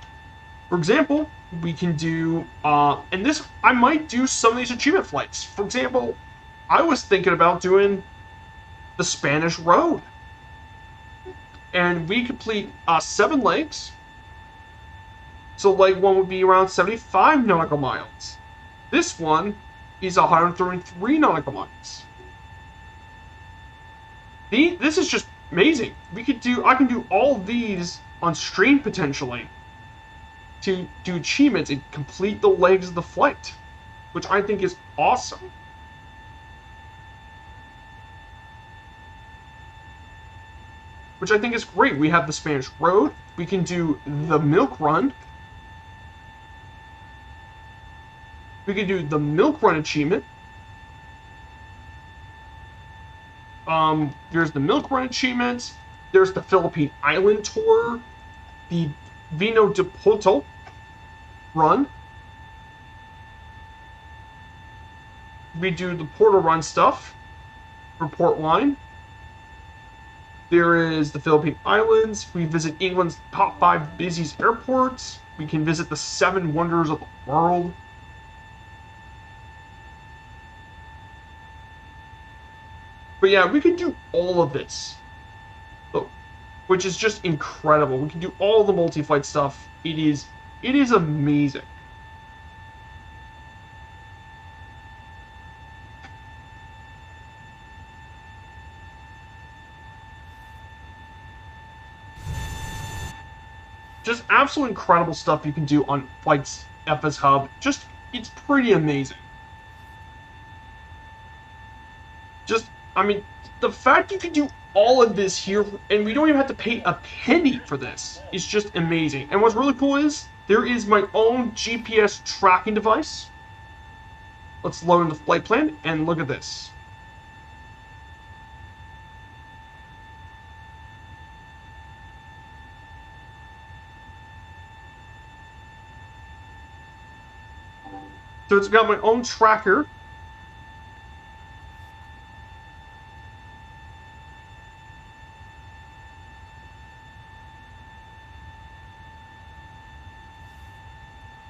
for example, we can do, and this, I might do some of these achievement flights. For example, I was thinking about doing the Spanish Road. And we complete 7 legs. So leg 1 would be around 75 nautical miles. This one is 133 nautical miles. This is just amazing. I can do all of these on stream potentially to do achievements and complete the legs of the flight, which I think is awesome. Which I think is great. We have the Spanish Road. We can do the Milk Run. We can do the Milk Run achievement. There's the Milk Run achievement. There's the Philippine Island Tour. The Vino de Porto Run. We do the Porto Run stuff for Port Line. There is the Philippine Islands. We visit England's top 5 busiest airports. We can visit the 7 wonders of the world. But yeah, we can do all of this, which is just incredible. We can do all the multi-flight stuff. It is amazing. just absolute incredible stuff you can do on Flight's FS Hub. Just, it's pretty amazing. Just, I mean, the fact you can do all of this here, and we don't even have to pay a penny for this, is just amazing. And what's really cool is, there is my own GPS tracking device. Let's load in the flight plan, and look at this. So it's got my own tracker.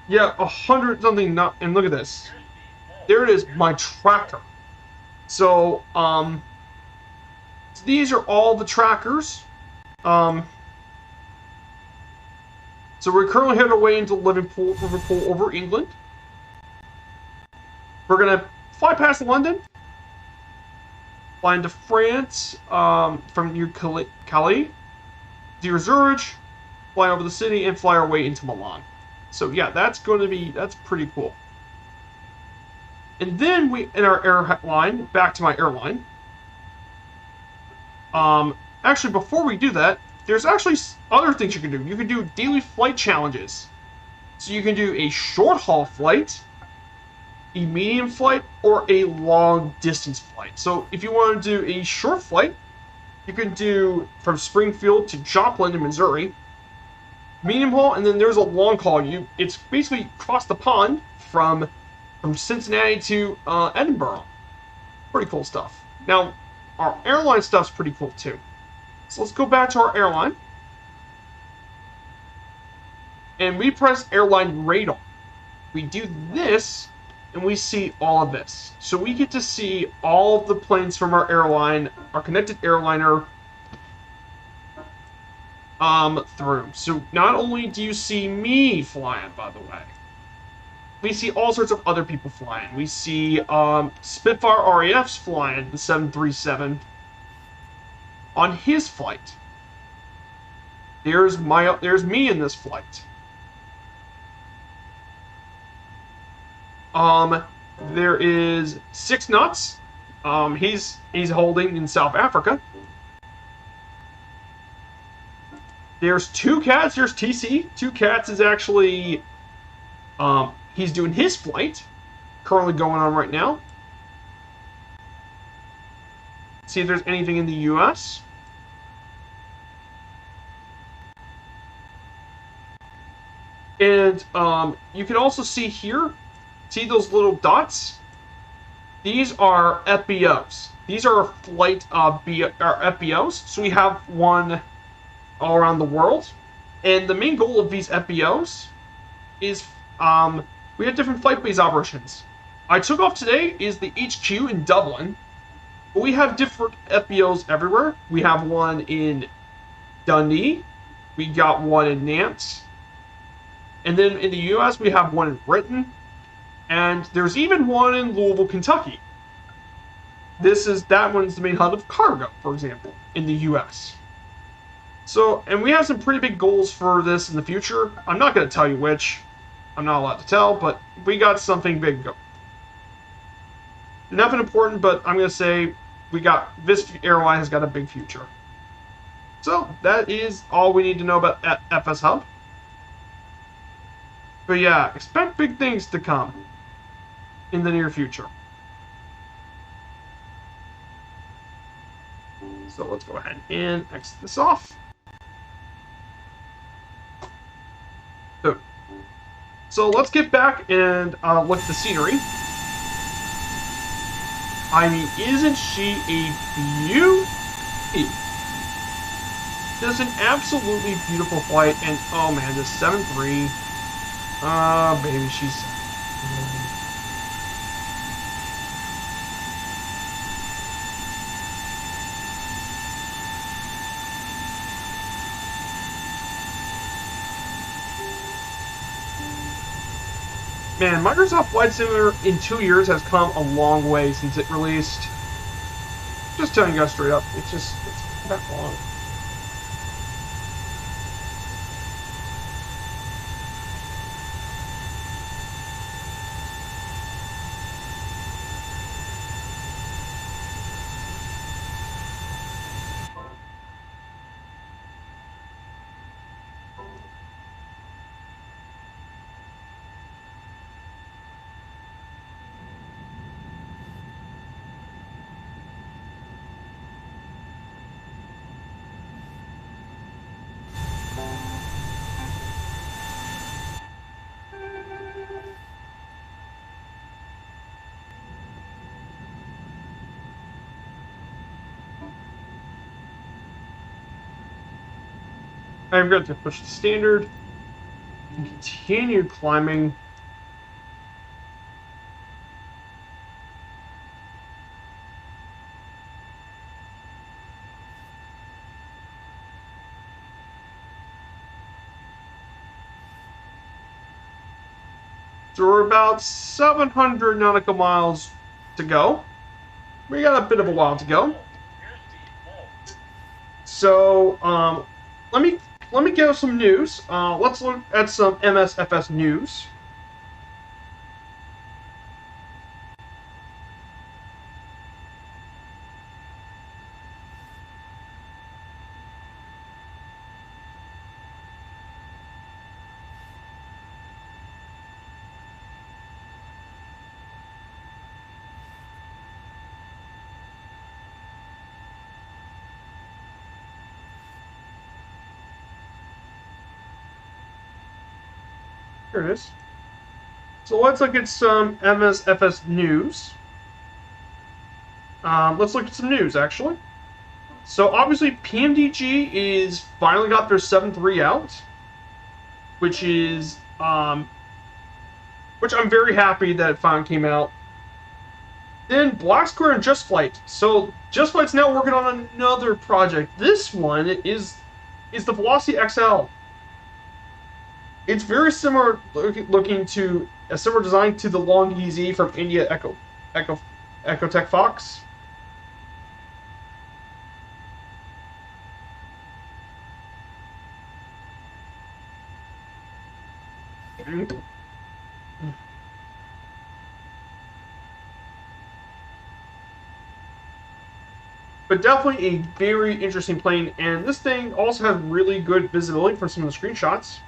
Yeah, 100 something, not, and look at this. There it is, my tracker. So, these are all the trackers. So we're currently headed away into Liverpool over England. We're gonna fly past London, fly into France, from near Calais, to Zurich, fly over the city, and fly our way into Milan. So yeah, that's pretty cool. And then in our airline, back to my airline. Actually, before we do that, there's actually other things you can do. You can do daily flight challenges. So you can do a short haul flight, a medium flight, or a long distance flight. So if you want to do a short flight, you can do from Springfield to Joplin in Missouri. Medium haul, and then there's a long haul. It's basically across the pond from Cincinnati to Edinburgh. Pretty cool stuff. Now, our airline stuff's pretty cool too. So let's go back to our airline. And we press airline radar. We do this, and we see all of this. So we get to see all of the planes from our airline, our connected airliner, through. So not only do you see me flying, by the way, we see all sorts of other people flying. We see Spitfire RAFs flying the 737 on his flight. There's me in this flight. There is 6 knots. He's holding in South Africa. There's 2 cats. There's TC. 2 cats is actually, he's doing his flight, currently going on right now. See if there's anything in the U.S. And you can also see here, see those little dots? These are FBOs. These are flight FBOs. So we have one all around the world, and the main goal of these FBOs is we have different flight-based operations. I took off today is the HQ in Dublin, but we have different FBOs everywhere. We have one in Dundee, we got one in Nantes, and then in the US we have one in Britain, and there's even one in Louisville, Kentucky. That one's the main hub of cargo, for example, in the US. So, and we have some pretty big goals for this in the future. I'm not going to tell you which. I'm not allowed to tell, but we got something big going. Nothing important, but I'm going to say this airline has got a big future. So, that is all we need to know about FS Hub. But yeah, expect big things to come in the near future. So let's go ahead and exit this off. So let's get back and look at the scenery. I mean, isn't she a beauty? Just an absolutely beautiful flight, and oh man, this 7.3. Baby, she's... Man, Microsoft Flight Simulator in 2 years has come a long way since it released. Just telling you guys straight up, it's that long. I'm going to push the standard and continue climbing. So we're about 700 nautical miles to go. We got a bit of a while to go. So let me get some news. Let's look at some MSFS news. Here it is. So let's look at some MSFS news. Let's look at some news, actually. So obviously, PMDG is finally got their 7.3 out, which is which I'm very happy that it finally came out. Then Black Square and Just Flight. So Just Flight's now working on another project. This one is the Velocity XL. It's very similar looking to a similar design to the Long EZ from India Ecotech Fox. But definitely a very interesting plane, and this thing also has really good visibility from some of the screenshots.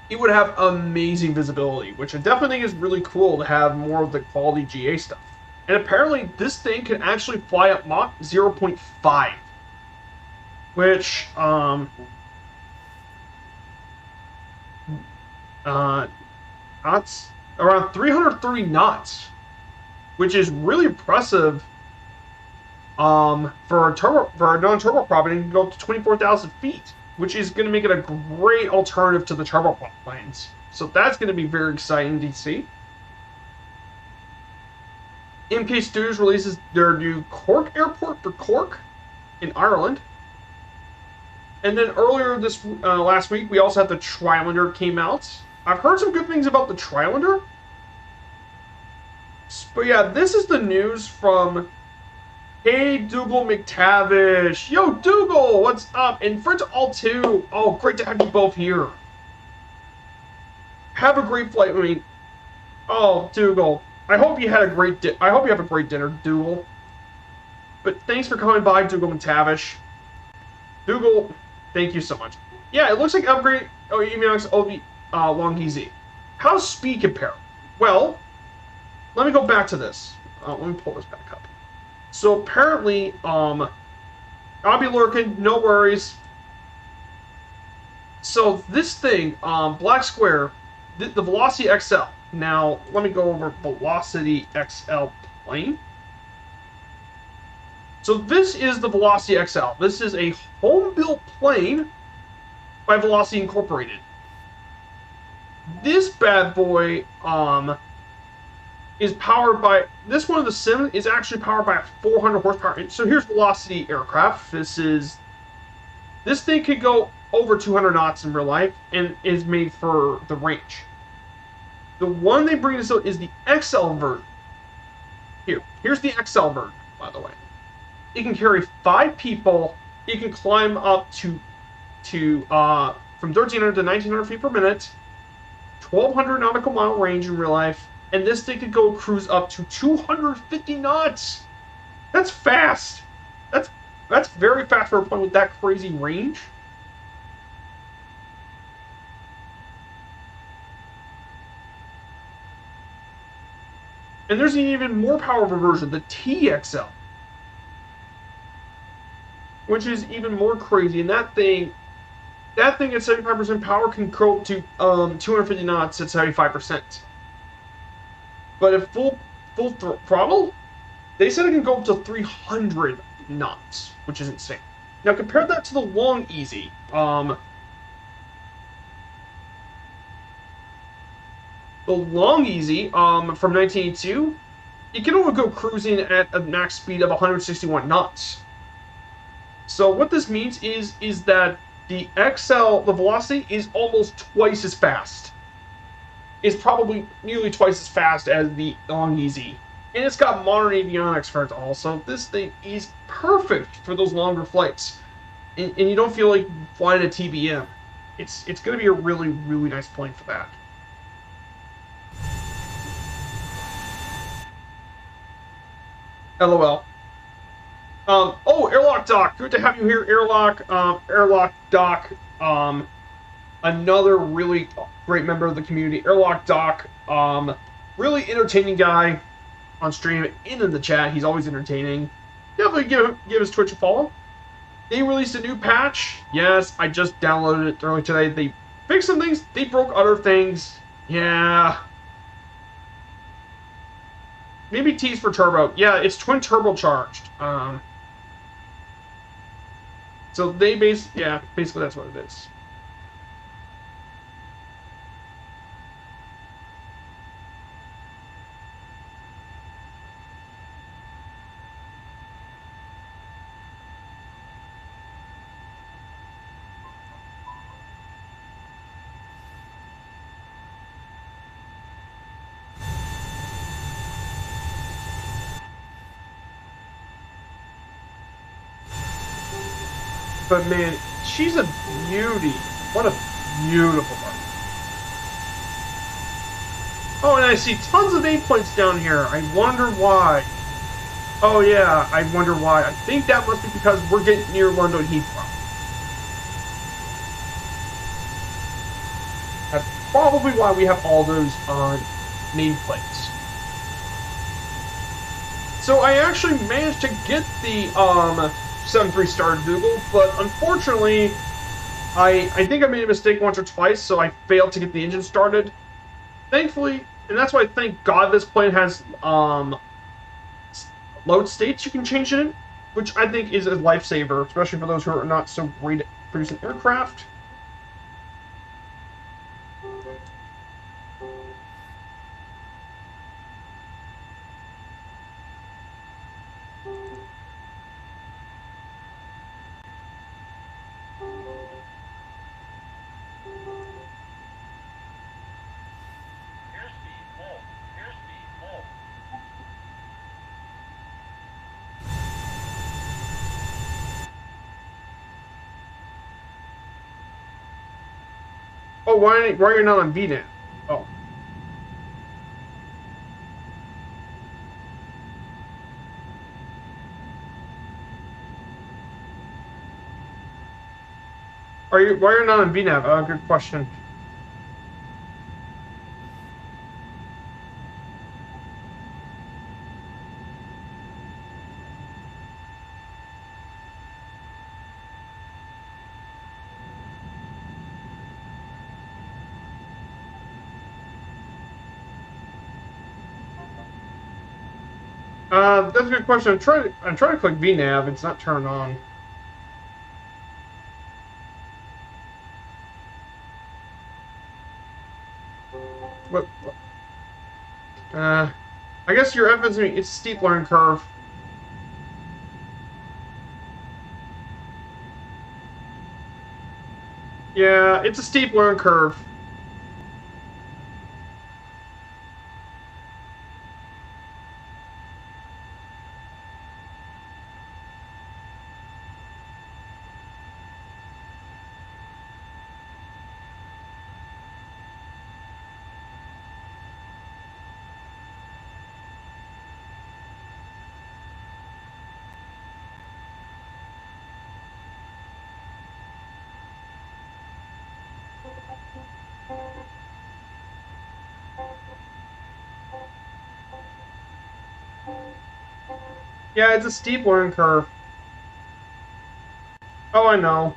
It would have amazing visibility, which I definitely think is really cool to have more of the quality GA stuff. And apparently this thing can actually fly up Mach 0.5, which knots, around 330 knots, which is really impressive. For a non-turboprop, it can go up to 24,000 feet, which is going to make it a great alternative to the turboprop planes. So that's going to be very exciting to see. MK Studios releases their new Cork airport for Cork in Ireland. And then earlier this last week, we also had the Trilander came out. I've heard some good things about the Trilander. But yeah, this is the news from Hey Dougal McTavish. Yo, Dougal, what's up? And friends all too. Oh, great to have you both here. Have a great flight. I mean, oh, Dougal. I hope you had a great I hope you have a great dinner, Dougal. But thanks for coming by, Dougal McTavish. Dougal, thank you so much. Yeah, it looks like upgrade OV Long EZ. How's speed compare? Well, let me go back to this. Let me pull this back up. So apparently, I'll be lurking, no worries. So this thing, Black Square, the Velocity XL. Now, let me go over Velocity XL plane. So this is the Velocity XL. This is a home-built plane by Velocity Incorporated. This bad boy, is powered by, this one of the sim is actually powered by a 400 horsepower. So here's Velocity aircraft. This thing could go over 200 knots in real life and is made for the range. The one they bring this out is the XL version. Here's the XL version, by the way. It can carry 5 people. It can climb up to from 1,300 to 1,900 feet per minute, 1,200 nautical mile range in real life. And this thing could go cruise up to 250 knots. That's fast. That's very fast for a plane with that crazy range. And there's an even more powerful version, the TXL, which is even more crazy. And that thing at 75% power can go up to 250 knots at 75%. But at full throttle, they said it can go up to 300 knots, which is insane. Now compare that to the Long Easy. The Long Easy from 1982, you can only go cruising at a max speed of 161 knots. So what this means is that the XL, the velocity is almost twice as fast. It's probably nearly twice as fast as the Long Easy. And it's got modern avionics for it also. This thing is perfect for those longer flights. And you don't feel like flying a TBM. It's going to be a really, really nice plane for that. LOL. Oh, Airlock Doc. Good to have you here, Airlock Doc. Another really great member of the community, Airlock Doc. Really entertaining guy on stream and in the chat. He's always entertaining. Definitely give his Twitch a follow. They released a new patch. Yes, I just downloaded it earlier today. They fixed some things. They broke other things. Yeah. Maybe T's for turbo. Yeah, it's twin turbocharged. So they basically that's what it is. But man, she's a beauty. What a beautiful bird. Oh, and I see tons of nameplates down here. I wonder why. Oh yeah, I wonder why. I think that must be because we're getting near London Heathrow. That's probably why we have all those nameplates. So I actually managed to get the 7.3 star Dougal, but unfortunately, I think I made a mistake once or twice, so I failed to get the engine started. Thankfully, and that's why I thank God this plane has load states you can change in it, which I think is a lifesaver, especially for those who are not so great at producing aircraft. Oh, why are you not on VNAV? Oh. Why are you not on VNAV? Oh, good question. That's a good question. I'm trying to click VNAV. It's not turned on. What? I guess your F is it's a steep learning curve. Yeah, it's a steep learning curve. Yeah, it's a steep learning curve. Oh, I know.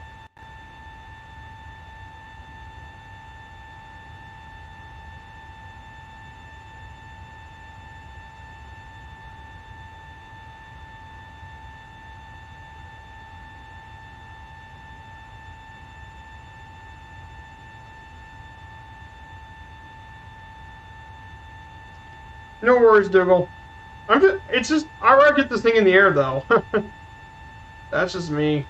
No worries, Dougal. It's just, I want to get this thing in the air, though. That's just me.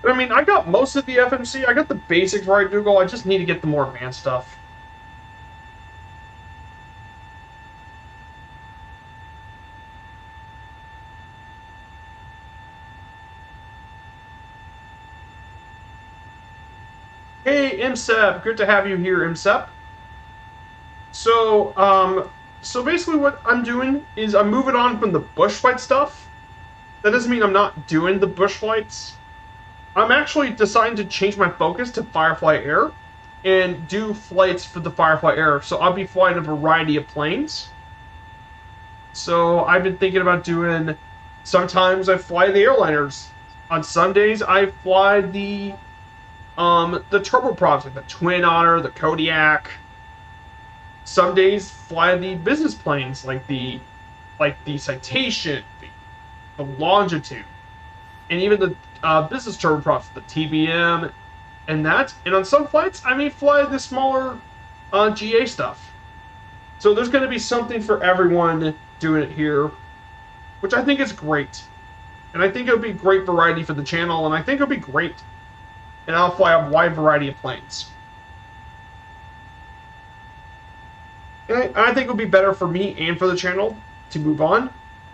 I mean, I got most of the FMC. I got the basics right, Dougal. I just need to get the more advanced stuff. Hey, Imsep. Good to have you here, Imsep. So basically what I'm doing is I'm moving on from the bush flight stuff. That doesn't mean I'm not doing the bush flights. I'm actually deciding to change my focus to Firefly Air and do flights for the Firefly Air. So I'll be flying a variety of planes. So I've been thinking about doing, sometimes I fly the airliners. On Sundays I fly the turboprops, like the Twin Otter, the Kodiak. Some days fly the business planes, like the Citation, the Longitude, and even the business turboprops, the TBM, and that. And on some flights, I may fly the smaller GA stuff. So there's going to be something for everyone doing it here, which I think is great. And I think it'll be great variety for the channel, and I think it'll be great. And I'll fly a wide variety of planes. And I think it'll be better for me and for the channel to move on.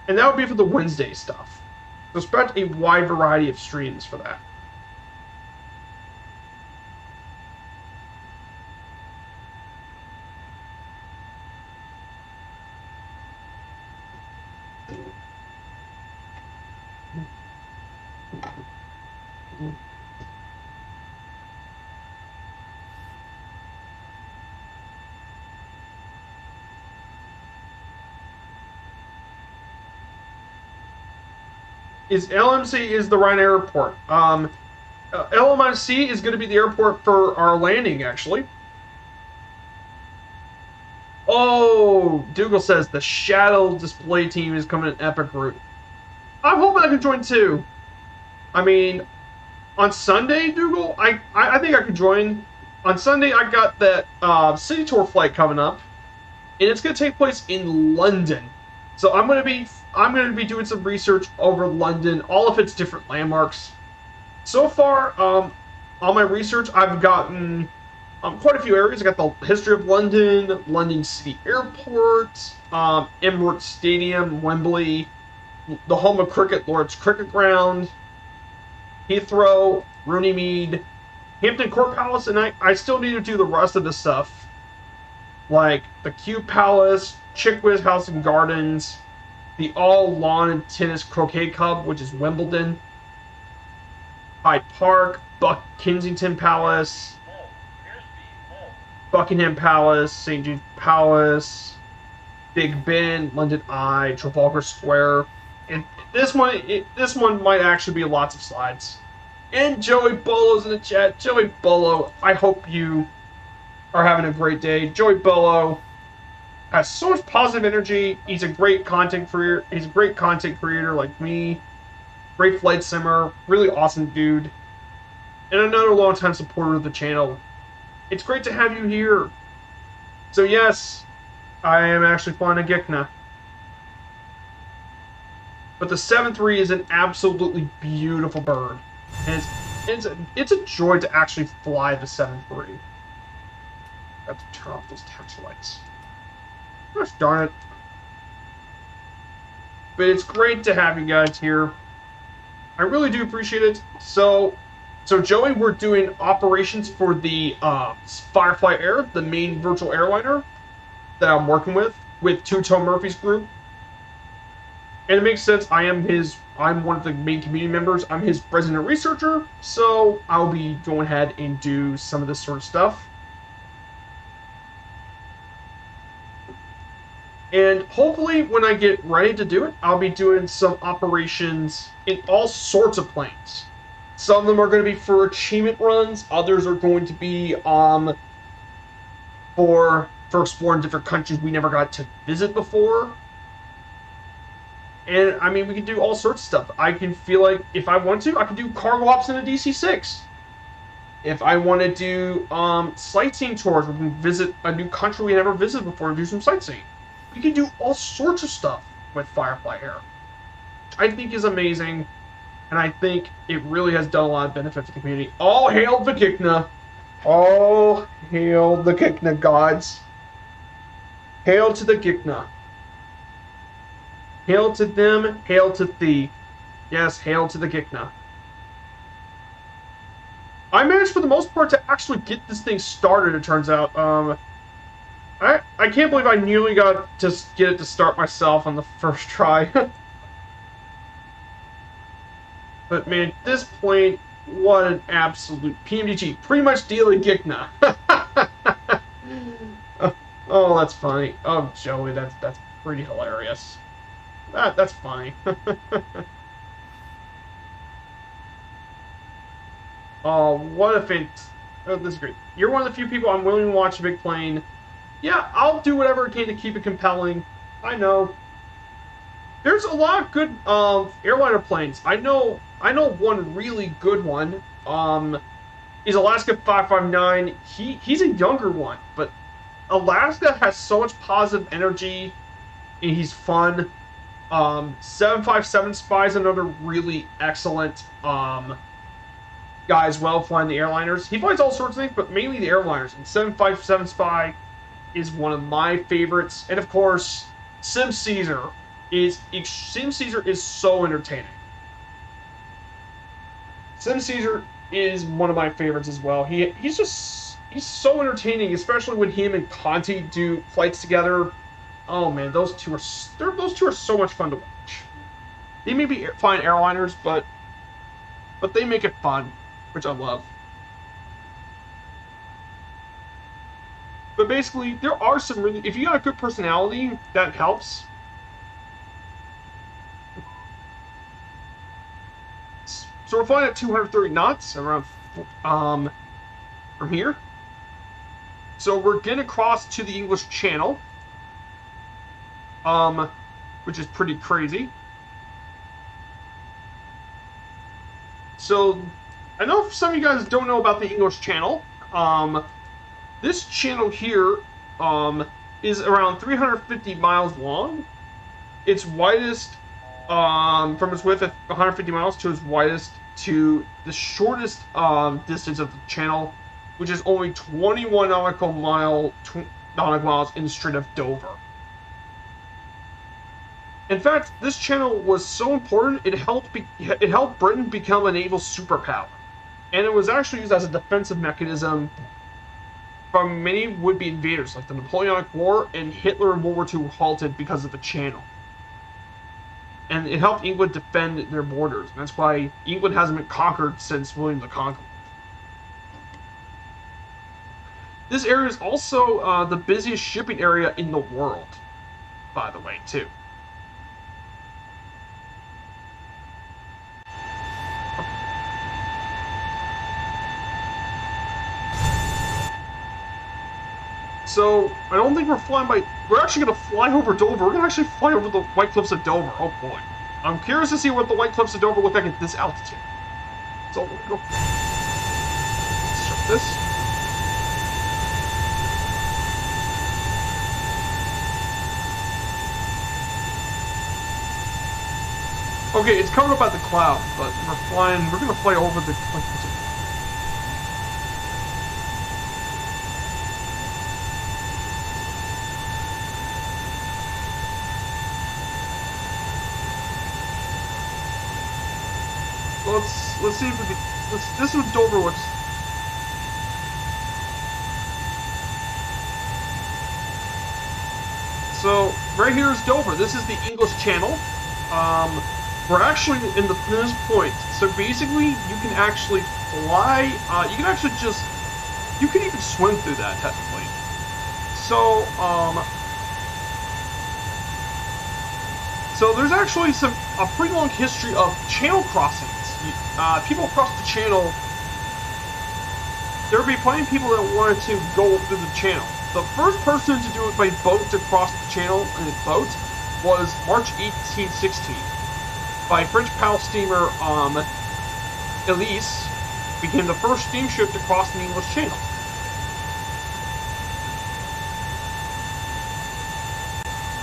And that would be for the Wednesday stuff. So expect a wide variety of streams for that. LMC is the Ryanair airport. LMIC is going to be the airport for our landing, actually. Oh, Dougal says the Shadow Display team is coming in epic route. I'm hoping I can join too. I mean, on Sunday, Dougal, I think I could join. On Sunday, I got that city tour flight coming up, and it's going to take place in London. So I'm going to be doing some research over London, all of its different landmarks. So far, on my research, I've gotten quite a few areas. I got the history of London, London City Airport, Emirates Stadium, Wembley, the home of cricket, Lord's Cricket Ground, Heathrow, Runnymede, Hampton Court Palace, and I still need to do the rest of the stuff, like the Kew Palace, Chickwitz House and Gardens, the all lawn and tennis croquet club, which is Wimbledon, Hyde Park, Kensington Palace, Buckingham Palace, St. Jude's Palace, Big Ben, London Eye, Trafalgar Square, and this one might actually be lots of slides. And Joey Bolo's in the chat. Joey Bolo, I hope you are having a great day. Joey Bolo has so much positive energy. He's a great content creator. He's a great content creator like me. Great flight simmer. Really awesome dude. And another long-time supporter of the channel. It's great to have you here. So yes, I am actually flying a Gikna. But the 7.3 is an absolutely beautiful bird. And it's a joy to actually fly the 7.3. Got to turn off those taxi lights. Gosh darn it. But it's great to have you guys here. I really do appreciate it. So Joey, we're doing operations for the Firefly Air, the main virtual airliner. that I'm working with Two-Tone Murphy's group. And it makes sense. I'm one of the main community members. I'm his resident researcher, so I'll be going ahead and do some of this sort of stuff. And hopefully when I get ready to do it, I'll be doing some operations in all sorts of planes. Some of them are going to be for achievement runs. Others are going to be for exploring different countries we never got to visit before. And, I mean, we can do all sorts of stuff. I can feel like, if I want to, I can do cargo ops in a DC-6. If I want to do sightseeing tours, we can visit a new country we never visited before and do some sightseeing. We can do all sorts of stuff with Firefly Air. I think is amazing, and I think it really has done a lot of benefit for the community. All hail the Gikna. All hail the Gikna gods. Hail to the Gikna. Hail to them, hail to thee. Yes, hail to the Gikna. I managed for the most part to actually get this thing started, it turns out. I can't believe I nearly got to get it to start myself on the first try. But man, this plane, what an absolute PMDG. Pretty much dealing Gikna. Oh, that's funny. Oh, Joey, that's pretty hilarious. That's funny. Oh, what a oh, this is great. You're one of the few people I'm willing to watch a big plane. Yeah, I'll do whatever I can to keep it compelling. I know. There's a lot of good airliner planes. I know one really good one. Is Alaska 559. He's a younger one, but Alaska has so much positive energy, and he's fun. 757 Spy is another really excellent guy as well, flying the airliners. He flies all sorts of things, but mainly the airliners. And 757 Spy is one of my favorites. And of course, Sim Caesar is so entertaining. Sim Caesar is one of my favorites as well. He's so entertaining, especially when him and Conti do flights together. Oh man, those two are so much fun to watch. They may be flying airliners, but they make it fun, which I love. But basically, there are some really, if you got a good personality, that helps. So we're flying at 230 knots around from here. So we're getting across to the English Channel, which is pretty crazy. So I know some of you guys don't know about the English Channel. This channel here is around 350 miles long. Its widest, from its width at 150 miles to its widest to the shortest distance of the channel, which is only 21 nautical miles in the Strait of Dover. In fact, this channel was so important, it helped Britain become a naval superpower. And it was actually used as a defensive mechanism from many would-be invaders, like the Napoleonic War, and Hitler in World War II were halted because of the channel. And it helped England defend their borders. And that's why England hasn't been conquered since William the Conqueror. This area is also the busiest shipping area in the world, by the way, too. So, I don't think we're flying by... We're actually going to fly over Dover. We're going to actually fly over the White Cliffs of Dover. Oh, boy. I'm curious to see what the White Cliffs of Dover look like at this altitude. So, we're going to start this. Okay, it's coming up at the cloud, but we're going to fly over the White Cliffs of Dover. Let's see if we can. This is what Dover looks. So right here is Dover. This is the English Channel. We're actually in this point. So basically, you can actually fly. You can actually just. You can even swim through that technically. So So there's actually a pretty long history of channel crossings. People across the channel. There would be plenty of people that wanted to go through the channel. The first person to do it by boat to cross the channel in a boat was March 1816 by French paddle steamer Elise, became the first steamship to cross the English Channel.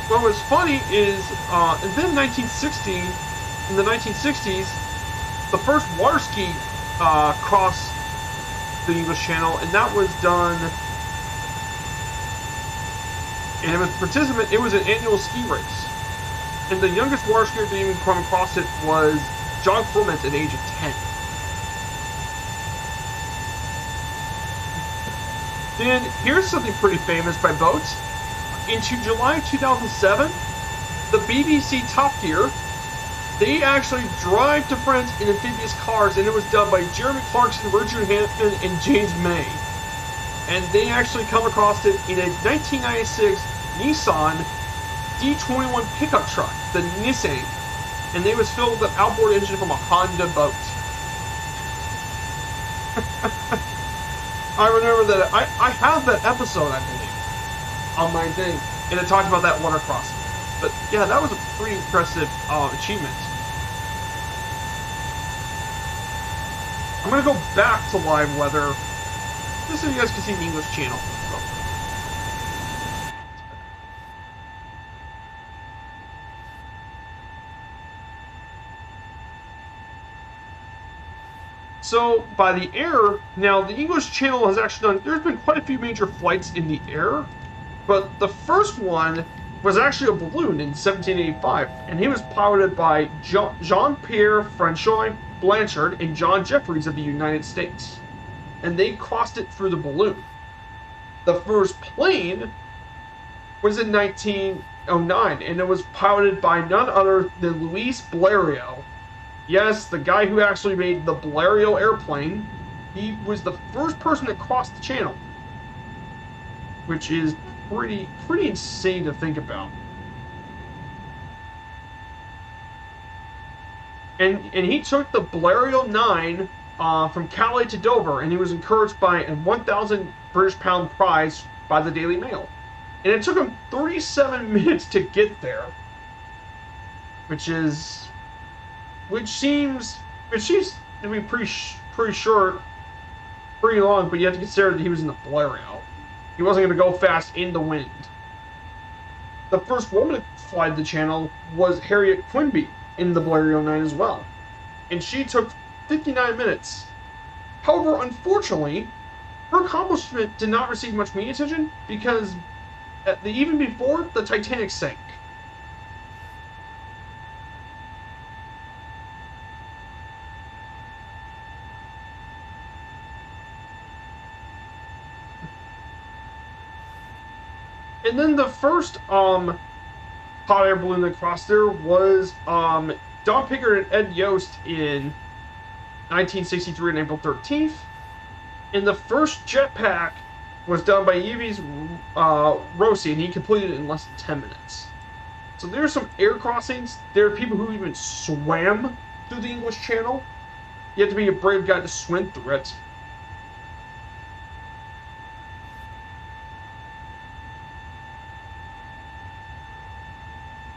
What was funny is, and then in the 1960s, the first water ski crossed the English Channel, and that was done. And it was an annual ski race. And the youngest water skier to even come across it was John Clement at the age of 10. Then here's something pretty famous by boat. In July 2007, the BBC Top Gear, they actually drive to France in amphibious cars, and it was done by Jeremy Clarkson, Richard Hampton, and James May. And they actually come across it in a 1996 Nissan D21 pickup truck, the Nissan, and they was filled with an outboard engine from a Honda boat. I remember that. I have that episode, I believe, on my thing, and it talked about that water crossing. But yeah, that was a pretty impressive achievement. I'm gonna go back to live weather, just so you guys can see the English Channel. So, by the air, now the English Channel has actually done, there's been quite a few major flights in the air, but the first one was actually a balloon in 1785, and he was piloted by Jean-Pierre Francois Blanchard and John Jeffries of the United States, and they crossed it through the balloon. The first plane was in 1909, and it was piloted by none other than Luis Blériot. Yes, the guy who actually made the Blériot airplane. He was the first person that crossed the channel, which is pretty insane to think about. And he took the Blériot 9 from Calais to Dover, and he was encouraged by a 1,000 British pound prize by the Daily Mail. And it took him 37 minutes to get there, which seems to be pretty short, pretty long, but you have to consider that he was in the Blériot. He wasn't going to go fast in the wind. The first woman to fly the channel was Harriet Quimby in the Blériot 9 as well, and she took 59 minutes. However, unfortunately, her accomplishment did not receive much media attention because even before the Titanic sank. And then the first hot air balloon that crossed there was Don Pickard and Ed Yost in 1963 on April 13th. And the first jetpack was done by Yves Rossi, and he completed it in less than 10 minutes. So there's some air crossings. There are people who even swam through the English Channel. You have to be a brave guy to swim through it.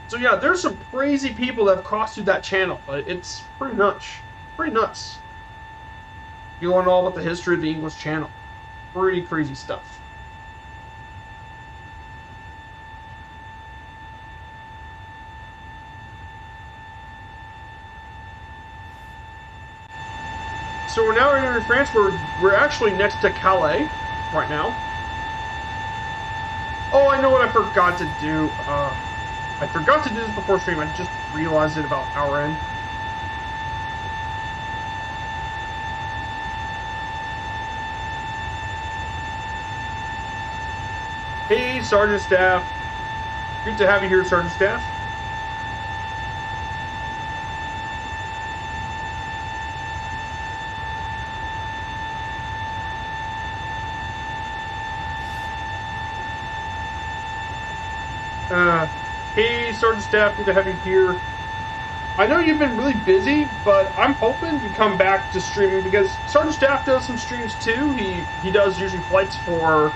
So yeah, there's some crazy people that have crossed through that channel, but it's pretty nuts. Pretty nuts. You want to know about the history of the English Channel. Pretty crazy stuff. So we're now in France. We're actually next to Calais right now. Oh, I know what I forgot to do. I forgot to do this before stream. I just realized it about our end. Hey, Sergeant Staff. Good to have you here, Sergeant Staff. Hey, Sergeant Staff, good to have you here. I know you've been really busy, but I'm hoping you come back to streaming because Sergeant Staff does some streams too. He does usually flights for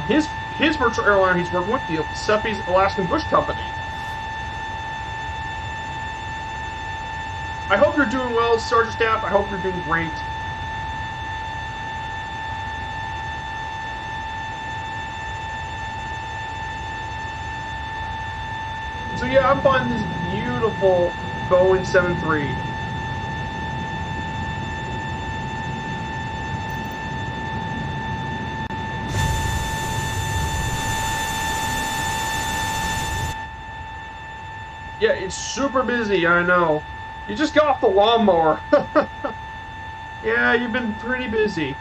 his virtual airline he's working with, the Seppi's Alaskan Bush Company. I hope you're doing well, Sergeant Staff. I hope you're doing great. So yeah, I'm flying this beautiful Boeing 737. Yeah, it's super busy, I know. You just got off the lawnmower. Yeah, you've been pretty busy.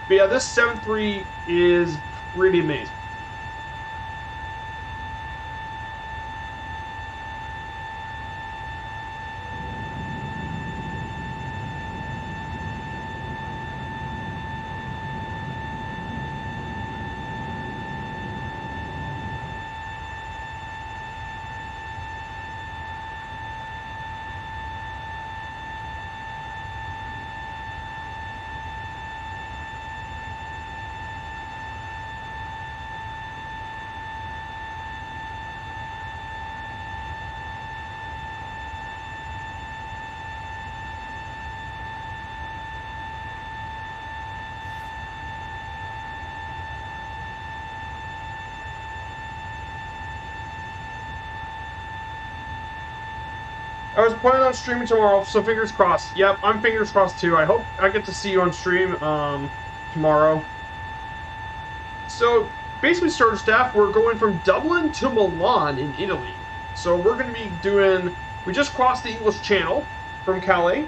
But yeah, this 737 is pretty amazing. I was planning on streaming tomorrow, so fingers crossed. Yep, I'm fingers crossed too. I hope I get to see you on stream tomorrow. So basically, Sergeant Staff, we're going from Dublin to Milan in Italy. So we're going to be doing. We just crossed the English Channel from Calais.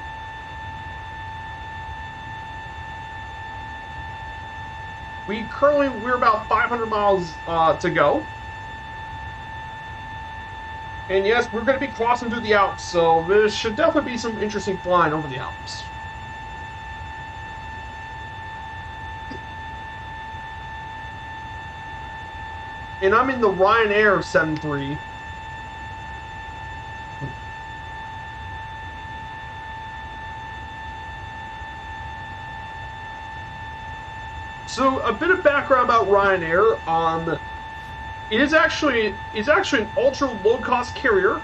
We're about 500 miles to go. And yes, we're going to be crossing through the Alps, so there should definitely be some interesting flying over the Alps. And I'm in the Ryanair 737. So a bit of background about Ryanair. It's actually an ultra low cost carrier,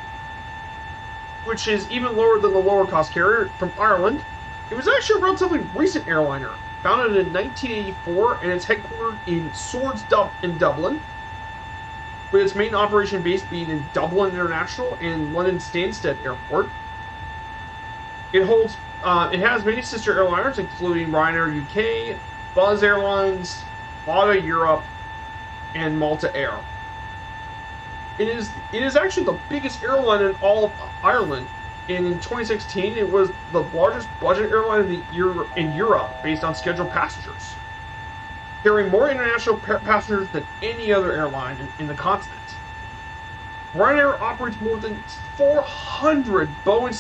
which is even lower than the lower cost carrier from Ireland. It was actually a relatively recent airliner, founded in 1984, and it's headquartered in Swords in Dublin, with its main operation base being in Dublin International and London Stansted Airport. It has many sister airliners, including Ryanair UK, Buzz Airlines, Lauda Europe, and Malta Air. It is actually the biggest airline in all of Ireland, and in 2016 it was the largest budget airline in Europe based on scheduled passengers, carrying more international passengers than any other airline in the continent. Ryanair operates more than 400 Boeing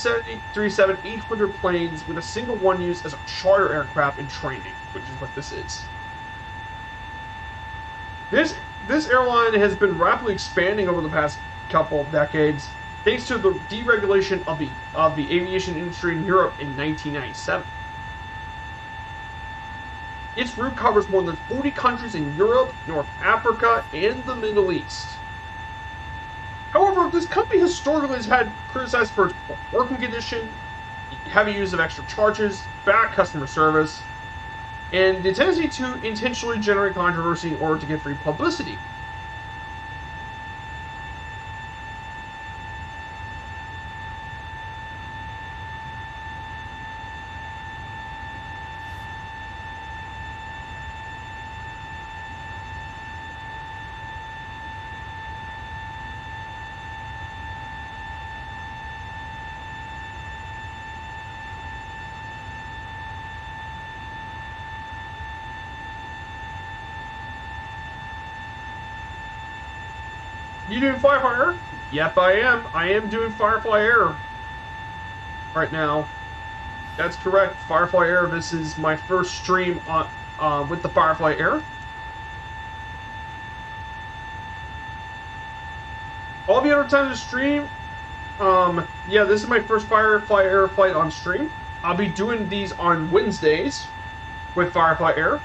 737-800 planes, with a single one used as a charter aircraft in training, which is what this is. This airline has been rapidly expanding over the past couple of decades, thanks to the deregulation of the aviation industry in Europe in 1997. Its route covers more than 40 countries in Europe, North Africa, and the Middle East. However, this company historically has had criticized for its working condition, heavy use of extra charges, bad customer service, and the tendency to intentionally generate controversy in order to get free publicity. You doing Firefly Air? Yep, I am. I am doing Firefly Air right now. That's correct. Firefly Air. This is my first stream on with the Firefly Air. All the other times to stream, yeah, this is my first Firefly Air flight on stream. I'll be doing these on Wednesdays with Firefly Air.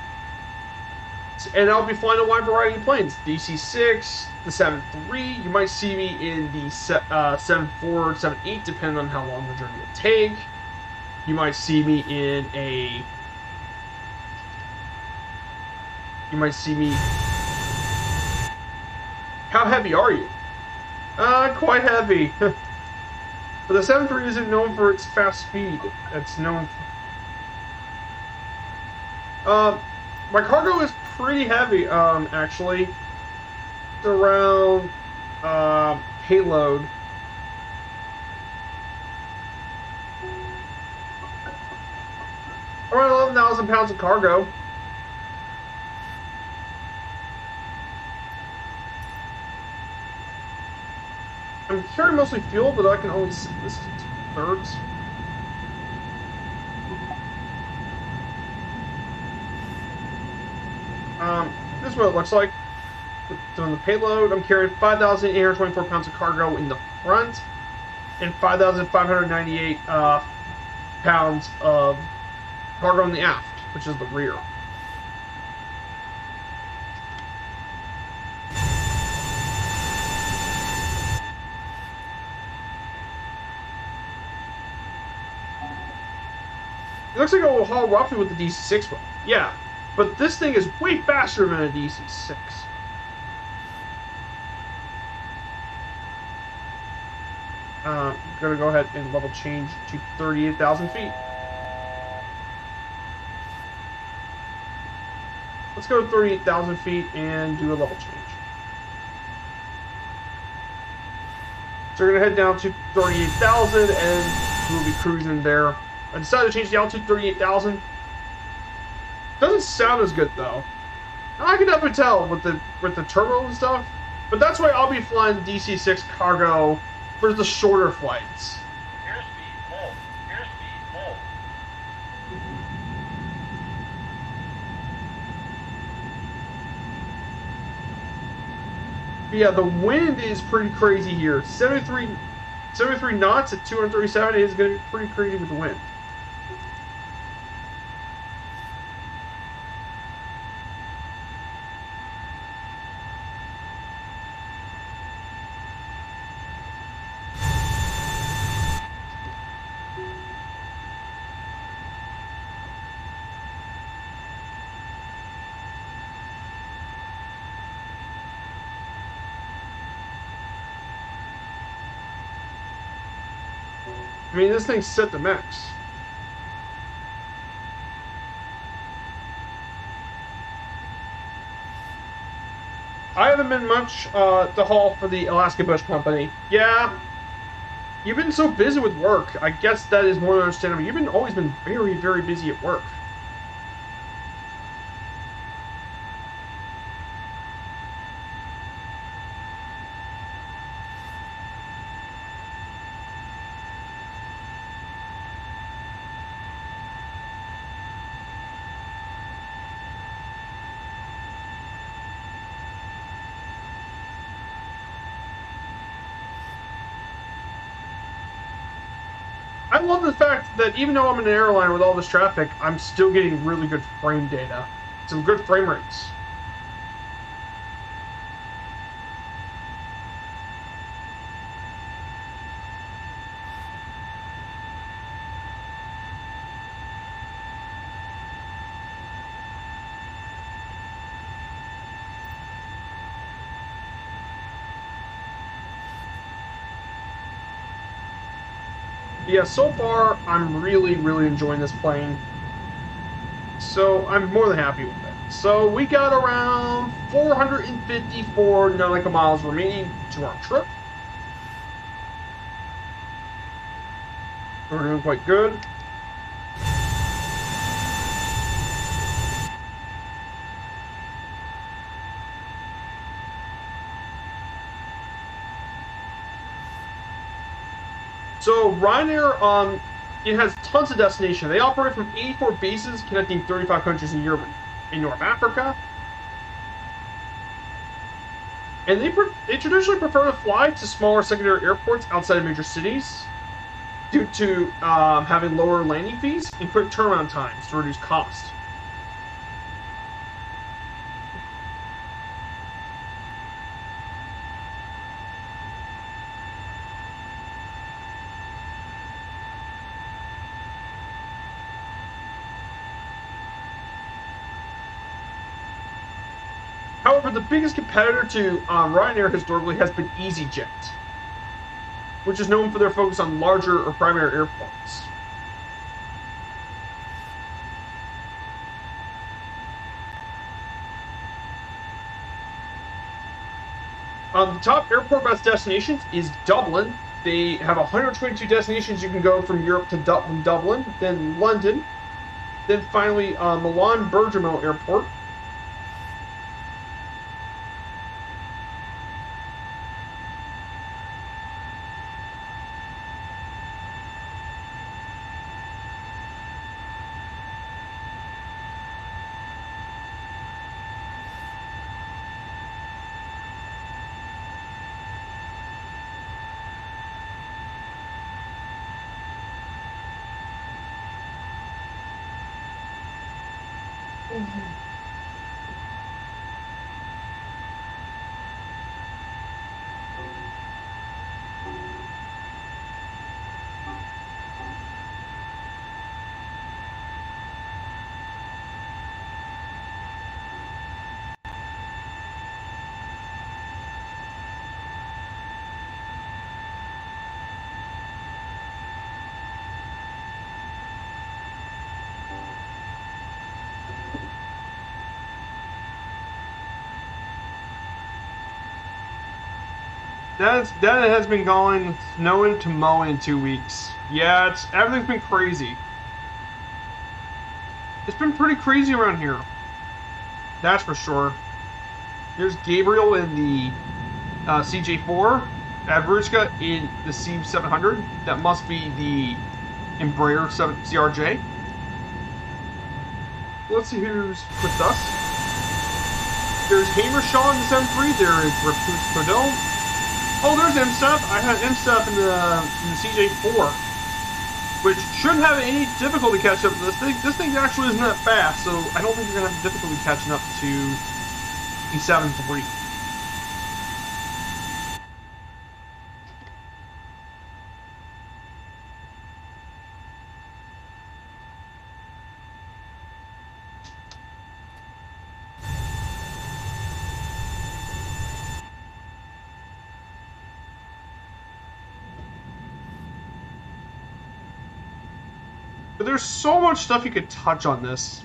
And I'll be flying a wide variety of planes. DC-6, the 7-3. You might see me in the 7-4, 7-8, depending on how long the journey will take. You might see me in a... You might see me... How heavy are you? Quite heavy. But the 7-3 isn't known for its fast speed. It's known for... my cargo is pretty heavy, actually. It's around, payload. Around 11,000 pounds of cargo. I'm carrying mostly fuel, but I can only see this to 2/3. This is what it looks like. Doing the payload, I'm carrying 5,824 pounds of cargo in the front and 5,598 pounds of cargo in the aft, which is the rear. It looks like it will haul roughly with the DC-6 one. Yeah. But this thing is way faster than a DC-6. I'm going to go ahead and level change to 38,000 feet. Let's go to 38,000 feet and do a level change. So we're going to head down to 38,000 and we'll be cruising there. I decided to change the altitude to 38,000. Doesn't sound as good though. I can definitely tell with the turbo and stuff, but that's why I'll be flying DC-6 cargo for the shorter flights. Airspeed full. Airspeed full. But yeah, the wind is pretty crazy here. 73 knots at 237 is going to be pretty crazy with the wind. I mean, this thing's set to max. I haven't been much to haul for the Alaska Bush Company. Yeah, you've been so busy with work. I guess that is more than understandable. You've always been very, very busy at work. I love the fact that even though I'm in an airline with all this traffic, I'm still getting really good frame data. Some good frame rates. Yeah, so far, I'm really, really enjoying this plane. So, I'm more than happy with it. So, we got around 454 nautical miles remaining to our trip. We're doing quite good. So Ryanair, it has tons of destinations. They operate from 84 bases connecting 35 countries in Europe and North Africa. And they traditionally prefer to fly to smaller secondary airports outside of major cities due to having lower landing fees and quick turnaround times to reduce cost. However, the biggest competitor to Ryanair historically has been EasyJet, which is known for their focus on larger or primary airports. The top airport-based destinations is Dublin. They have 122 destinations you can go from Europe to Dublin, then London, then finally Milan Bergamo Airport. That has been going snowing to mowing in 2 weeks. Yeah, everything's been crazy. It's been pretty crazy around here. That's for sure. Here's Gabriel in the CJ4. Avrushka in the C700. That must be the Embraer CRJ. Let's see who's with us. There's Hamershaw in the 7.3. There is Rapus Cordell. Oh, there's M-Stuff. I had M-Stuff in the CJ4, which shouldn't have any difficulty catching up to this thing. This thing actually isn't that fast, so I don't think you're going to have difficulty catching up to the 7.3. But there's so much stuff you could touch on this.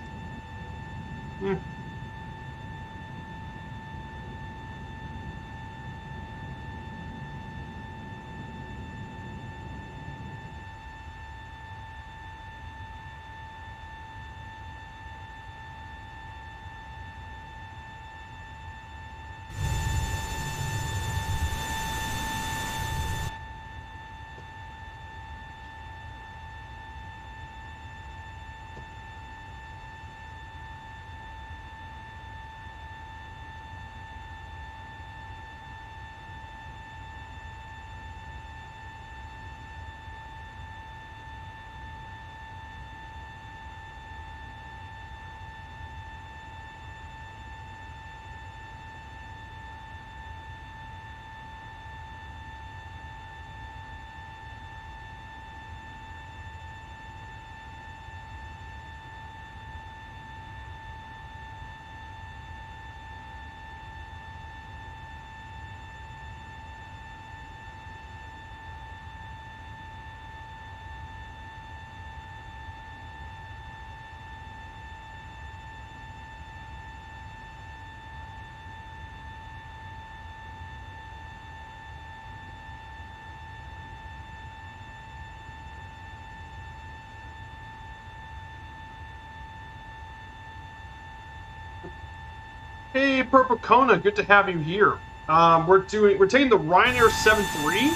Hey, Purple Kona, good to have you here. We're taking the Ryanair 7.3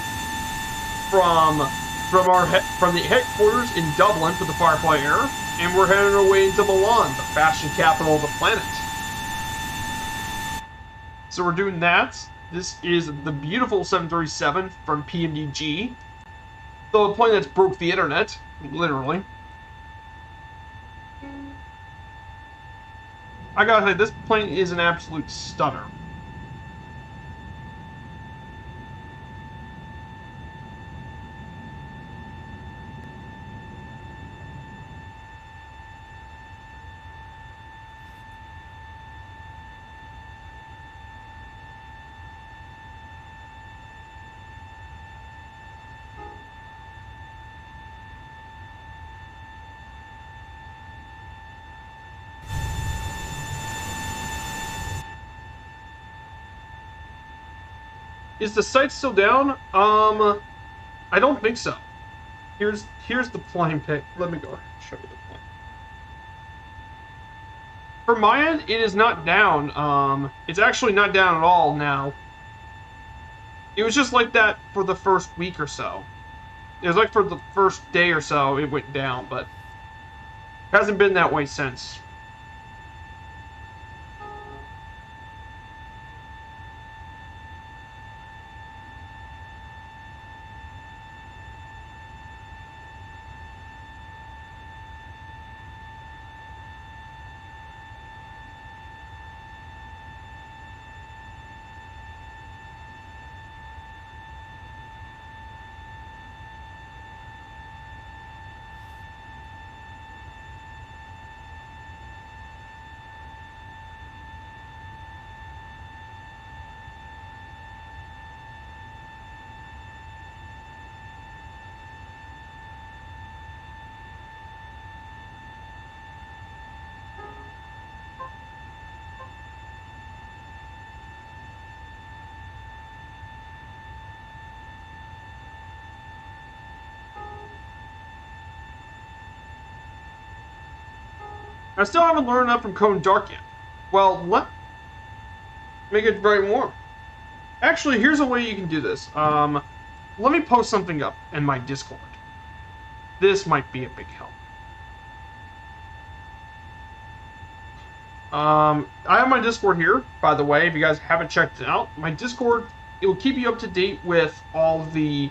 from from the headquarters in Dublin for the Firefly Air, and we're heading our way into Milan, the fashion capital of the planet. So we're doing that. This is the beautiful 737 from PMDG, the plane that's broke the internet, literally. I gotta say, this plane is an absolute stunner. Is the site still down? I don't think so. Here's the plane pic. Let me go ahead and show you the plane. From my end, it is not down. It's actually not down at all now. It was just like that for the first week or so. It was like for the first day or so, it went down, but it hasn't been that way since. I still haven't learned enough from Cone Dark yet. Well, let make it very warm. Actually, here's a way you can do this. Let me post something up in my Discord. This might be a big help. I have my Discord here, by the way, if you guys haven't checked it out. My Discord, it will keep you up to date with all the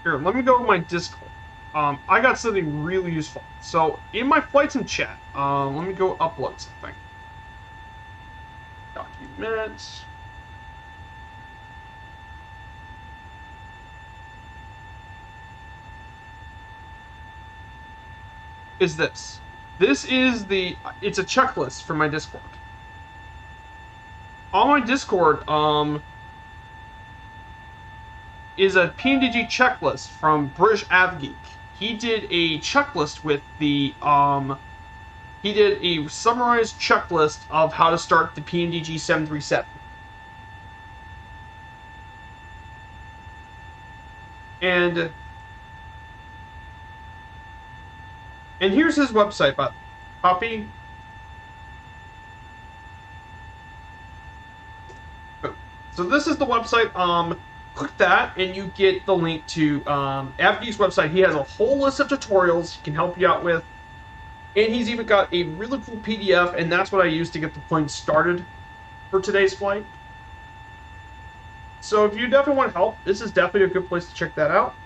Here, let me go to my Discord. I got something really useful. So, in my flights and chat, let me go upload something. Documents. Is this. This is it's a checklist for my Discord. On my Discord, is a PMDG checklist from British AvGeek. He did a checklist with the, he did a summarized checklist of how to start the PMDG 737. And here's his website, but copy. So this is the website, click that, and you get the link to AvGeek's website. He has a whole list of tutorials he can help you out with. And he's even got a really cool PDF, and that's what I used to get the plane started for today's flight. So if you definitely want help, this is definitely a good place to check that out.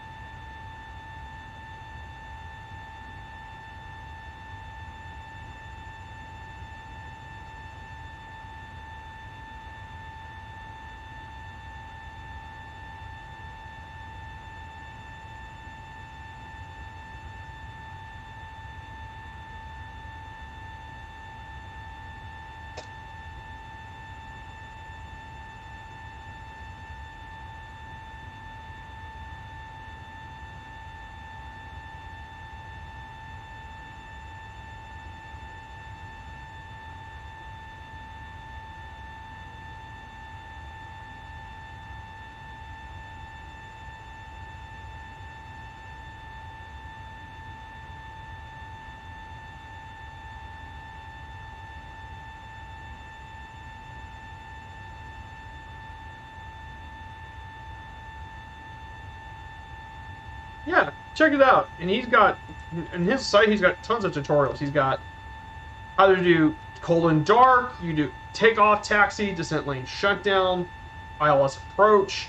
Yeah, check it out. And he's got, in his site, he's got tons of tutorials. He's got how to do cold and dark, you do takeoff taxi, descent lane shutdown, ILS approach,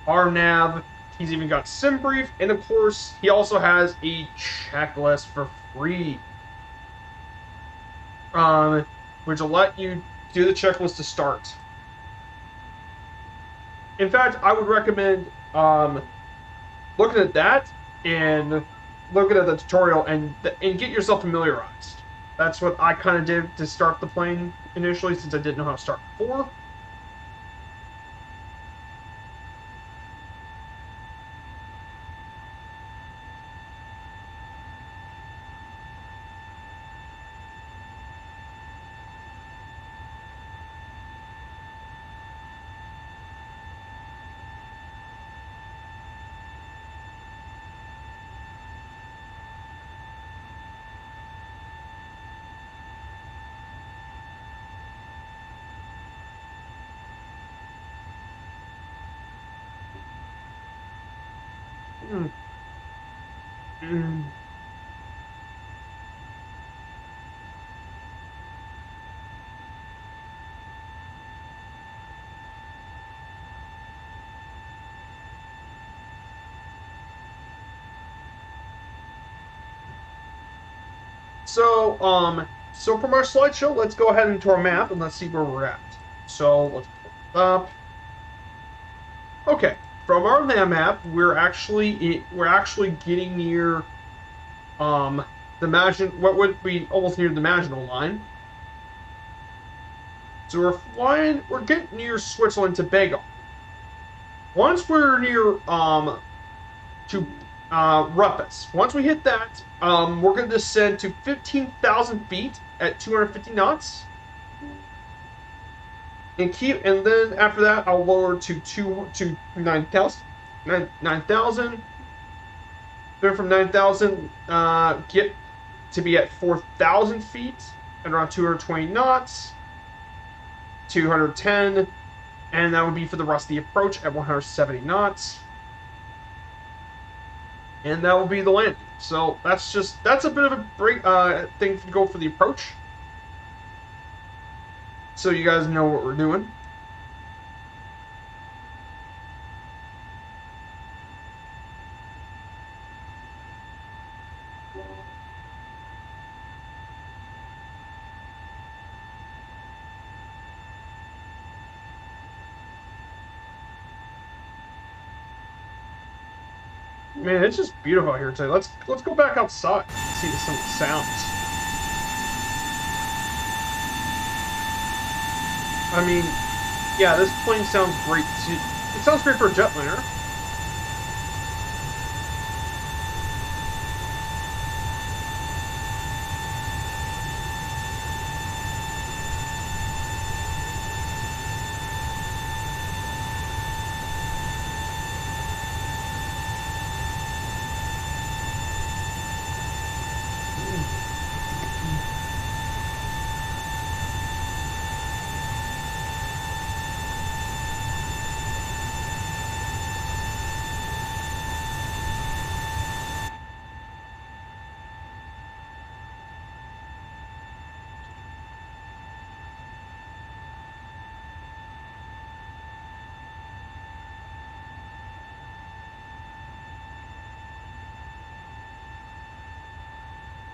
RNAV. He's even got SimBrief, and of course, he also has a checklist for free, which will let you do the checklist to start. In fact, I would recommend looking at that and looking at the tutorial and get yourself familiarized. That's what I kind of did to start the plane initially, since I didn't know how to start before. So from our slideshow, let's go ahead into our map and let's see where we're at. So let's pull it up. Okay, from our map, we're actually getting near what would be almost near the Maginot Line. So we're getting near Switzerland to Tobago. Once we're near to Ruppus. Once we hit that, we're going to descend to 15,000 feet at 250 knots. And then after that, I'll lower to 9,000. 9,000. Then from 9,000, get to be at 4,000 feet at around 220 knots. 210, and that would be for the rest of the approach at 170 knots. And that will be the landing. So that's a bit of a break thing to go for the approach. So you guys know what we're doing. Man, it's just beautiful out here today. Let's go back outside and see some sounds. I mean, yeah, this plane sounds great. It sounds great for a jetliner.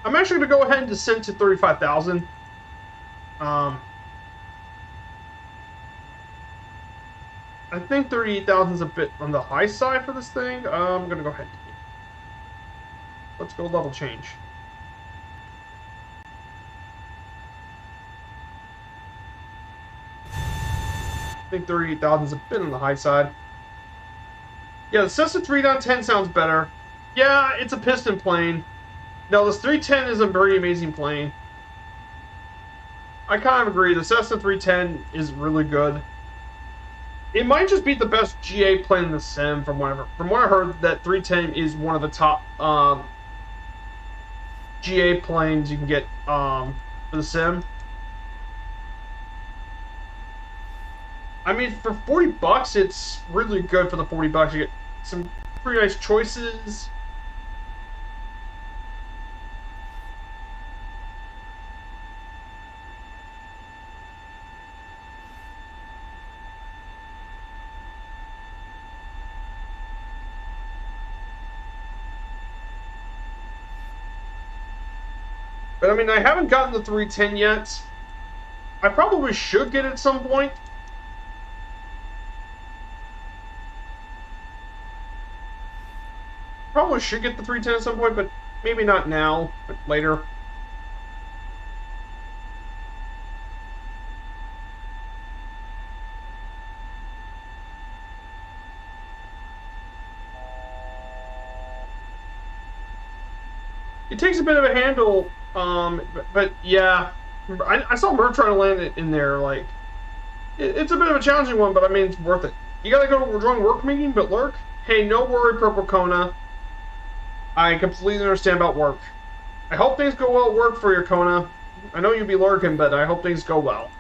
I'm actually going to go ahead and descend to 35,000. I think 38,000 is a bit on the high side for this thing. I'm going to go ahead. Let's go level change. I think 38,000 is a bit on the high side. Yeah, the Cessna 310 sounds better. Yeah, it's a piston plane. No, this 310 is a very amazing plane. I kind of agree. The Cessna 310 is really good. It might just be the best GA plane in the sim from what I heard. That 310 is one of the top GA planes you can get for the sim. I mean, for 40 bucks, it's really good for the 40 bucks. You get some pretty nice choices. But I mean, I haven't gotten the 310 yet. I probably should get it at some point. Probably should get the 310 at some point, but maybe not now, but later. It takes a bit of a handle, but yeah, I saw Merv trying to land it in there. Like, it's a bit of a challenging one, but I mean, it's worth it. You gotta go join work meeting, but lurk. Hey, no worry, Purple Kona. I completely understand about work. I hope things go well at work for you, Kona. I know you'll be lurking, but I hope things go well.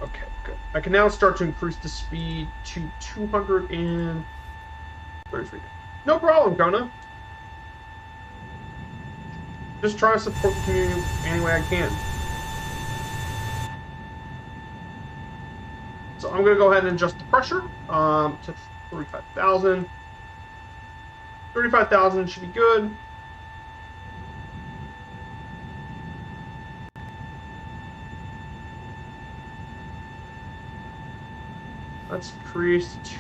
Okay, good. I can now start to increase the speed to 233. No problem, Kona. Just try to support the community any way I can. So I'm going to go ahead and adjust the pressure to 35,000. 35,000 should be good. Let's increase to...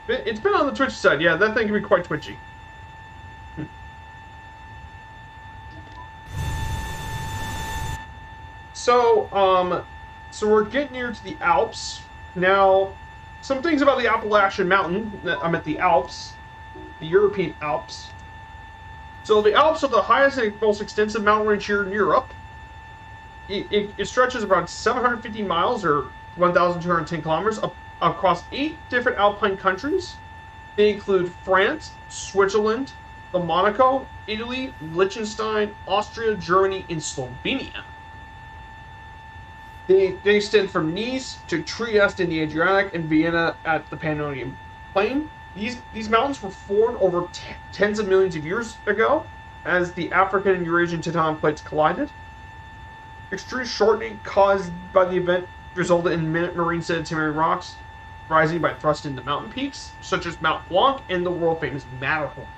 It's been on the Twitch side. Yeah, that thing can be quite twitchy. So we're getting near to the Alps. Now, some things about the Appalachian Mountain. I'm at the Alps, the European Alps. So the Alps are the highest and most extensive mountain range here in Europe. It stretches about 750 miles, or 1,210 kilometers, across 8 different alpine countries. They include France, Switzerland, Monaco, Italy, Liechtenstein, Austria, Germany, and Slovenia. They extend from Nice to Trieste in the Adriatic and Vienna at the Pannonian Plain. These mountains were formed over tens of millions of years ago as the African and Eurasian tectonic plates collided. Extreme shortening caused by the event resulted in marine sedimentary rocks rising by thrust into mountain peaks, such as Mount Blanc and the world-famous Matterhorn.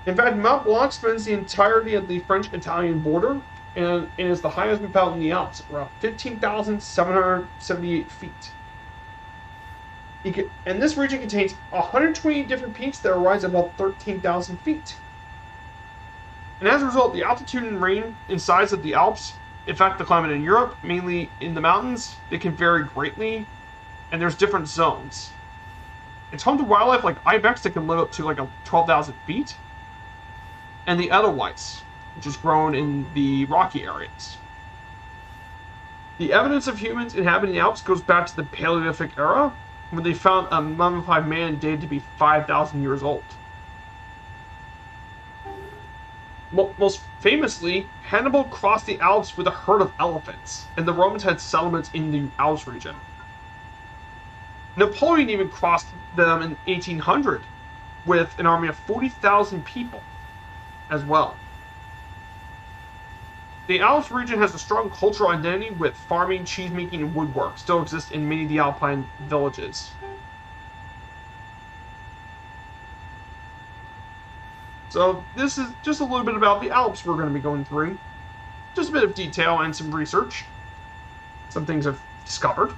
In fact, Mount Blanc spans the entirety of the French-Italian border and is the highest mountain in the Alps, around 15,778 feet. And this region contains 120 different peaks that rise above 13,000 feet. And as a result, the altitude and rain and size of the Alps affect the climate in Europe, mainly in the mountains. They can vary greatly, and there's different zones. It's home to wildlife like ibex that can live up to like 12,000 feet, and the Edelweiss, which is grown in the rocky areas. The evidence of humans inhabiting the Alps goes back to the Paleolithic era, when they found a mummified man dated to be 5,000 years old. Most famously, Hannibal crossed the Alps with a herd of elephants, and the Romans had settlements in the Alps region. Napoleon even crossed them in 1800 with an army of 40,000 people as well. The Alps region has a strong cultural identity with farming, cheesemaking, and woodwork still exist in many of the Alpine villages. So this is just a little bit about the Alps we're going to be going through. Just a bit of detail and some research. Some things I've discovered.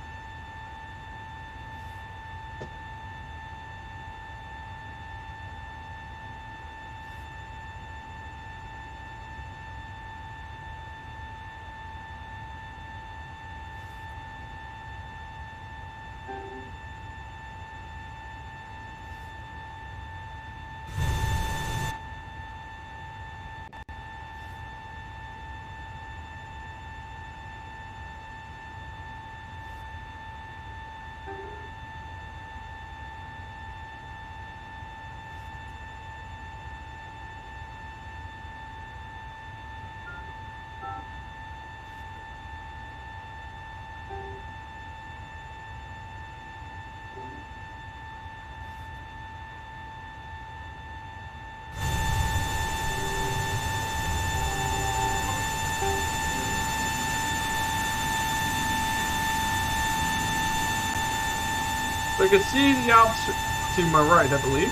So I can see the Alps to my right, I believe.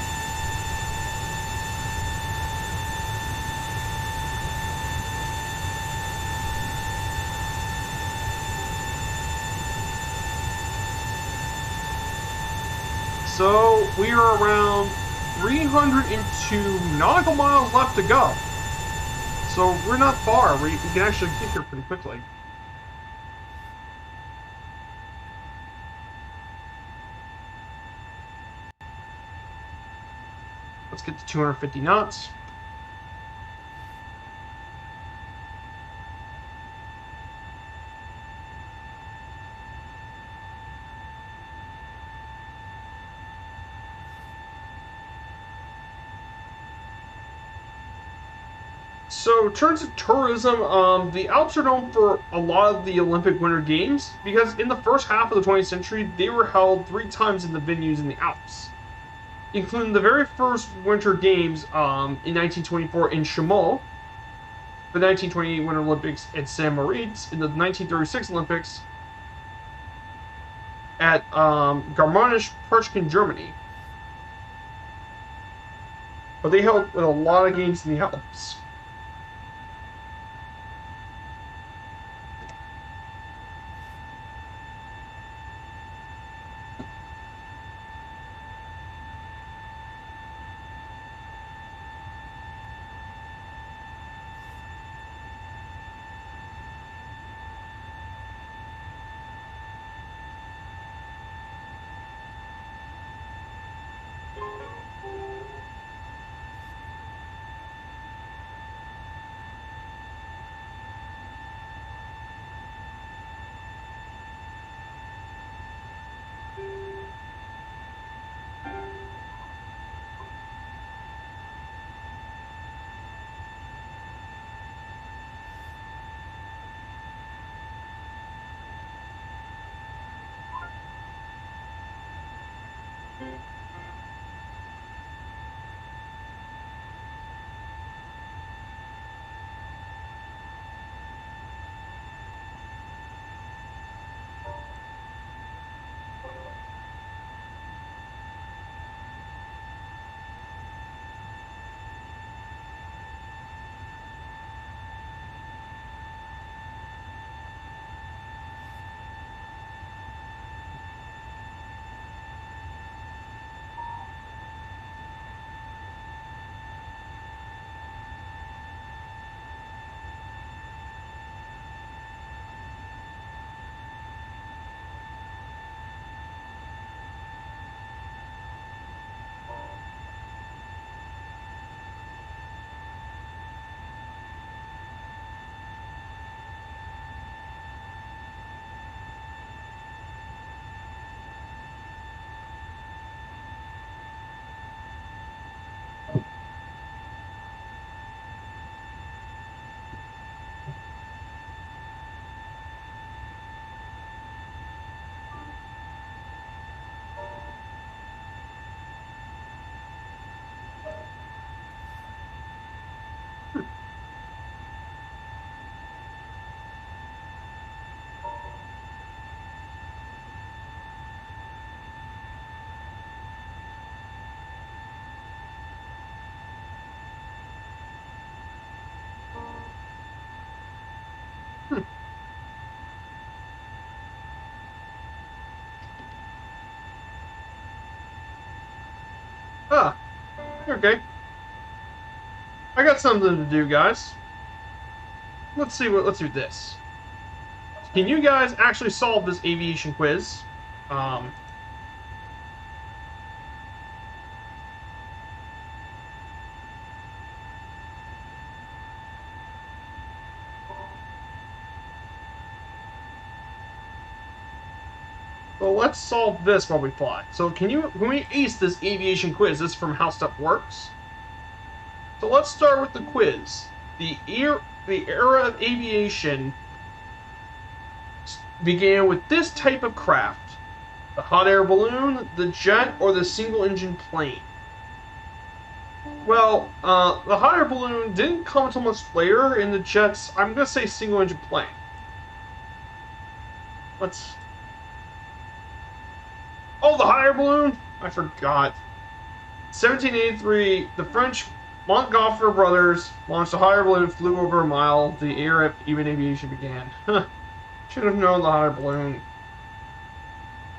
So we are around 302 nautical miles left to go. So we're not far. We can actually get here pretty quickly. Let's get to 250 knots. So, in terms of tourism, the Alps are known for a lot of the Olympic Winter Games because in the first half of the 20th century, they were held 3 times in the venues in the Alps, including the very first Winter Games in 1924 in Chaumont, the 1928 Winter Olympics at St. Moritz, and the 1936 Olympics at Garmisch-Partenkirchen, Germany. But they held a lot of games in the Alps. Ah, okay. I got something to do, guys. Let's do this. Can you guys actually solve this aviation quiz? So let's solve this while we fly. So can we ace this aviation quiz? This is from How Stuff Works. So let's start with the quiz. The era of aviation began with this type of craft: the hot air balloon, the jet, or the single-engine plane. Well, the hot air balloon didn't come until much later. In the jets, I'm gonna say single-engine plane. Oh, the higher balloon? I forgot. 1783, the French Montgolfier brothers launched a higher balloon, flew over a mile. The era of even aviation began. Huh. Should have known the higher balloon.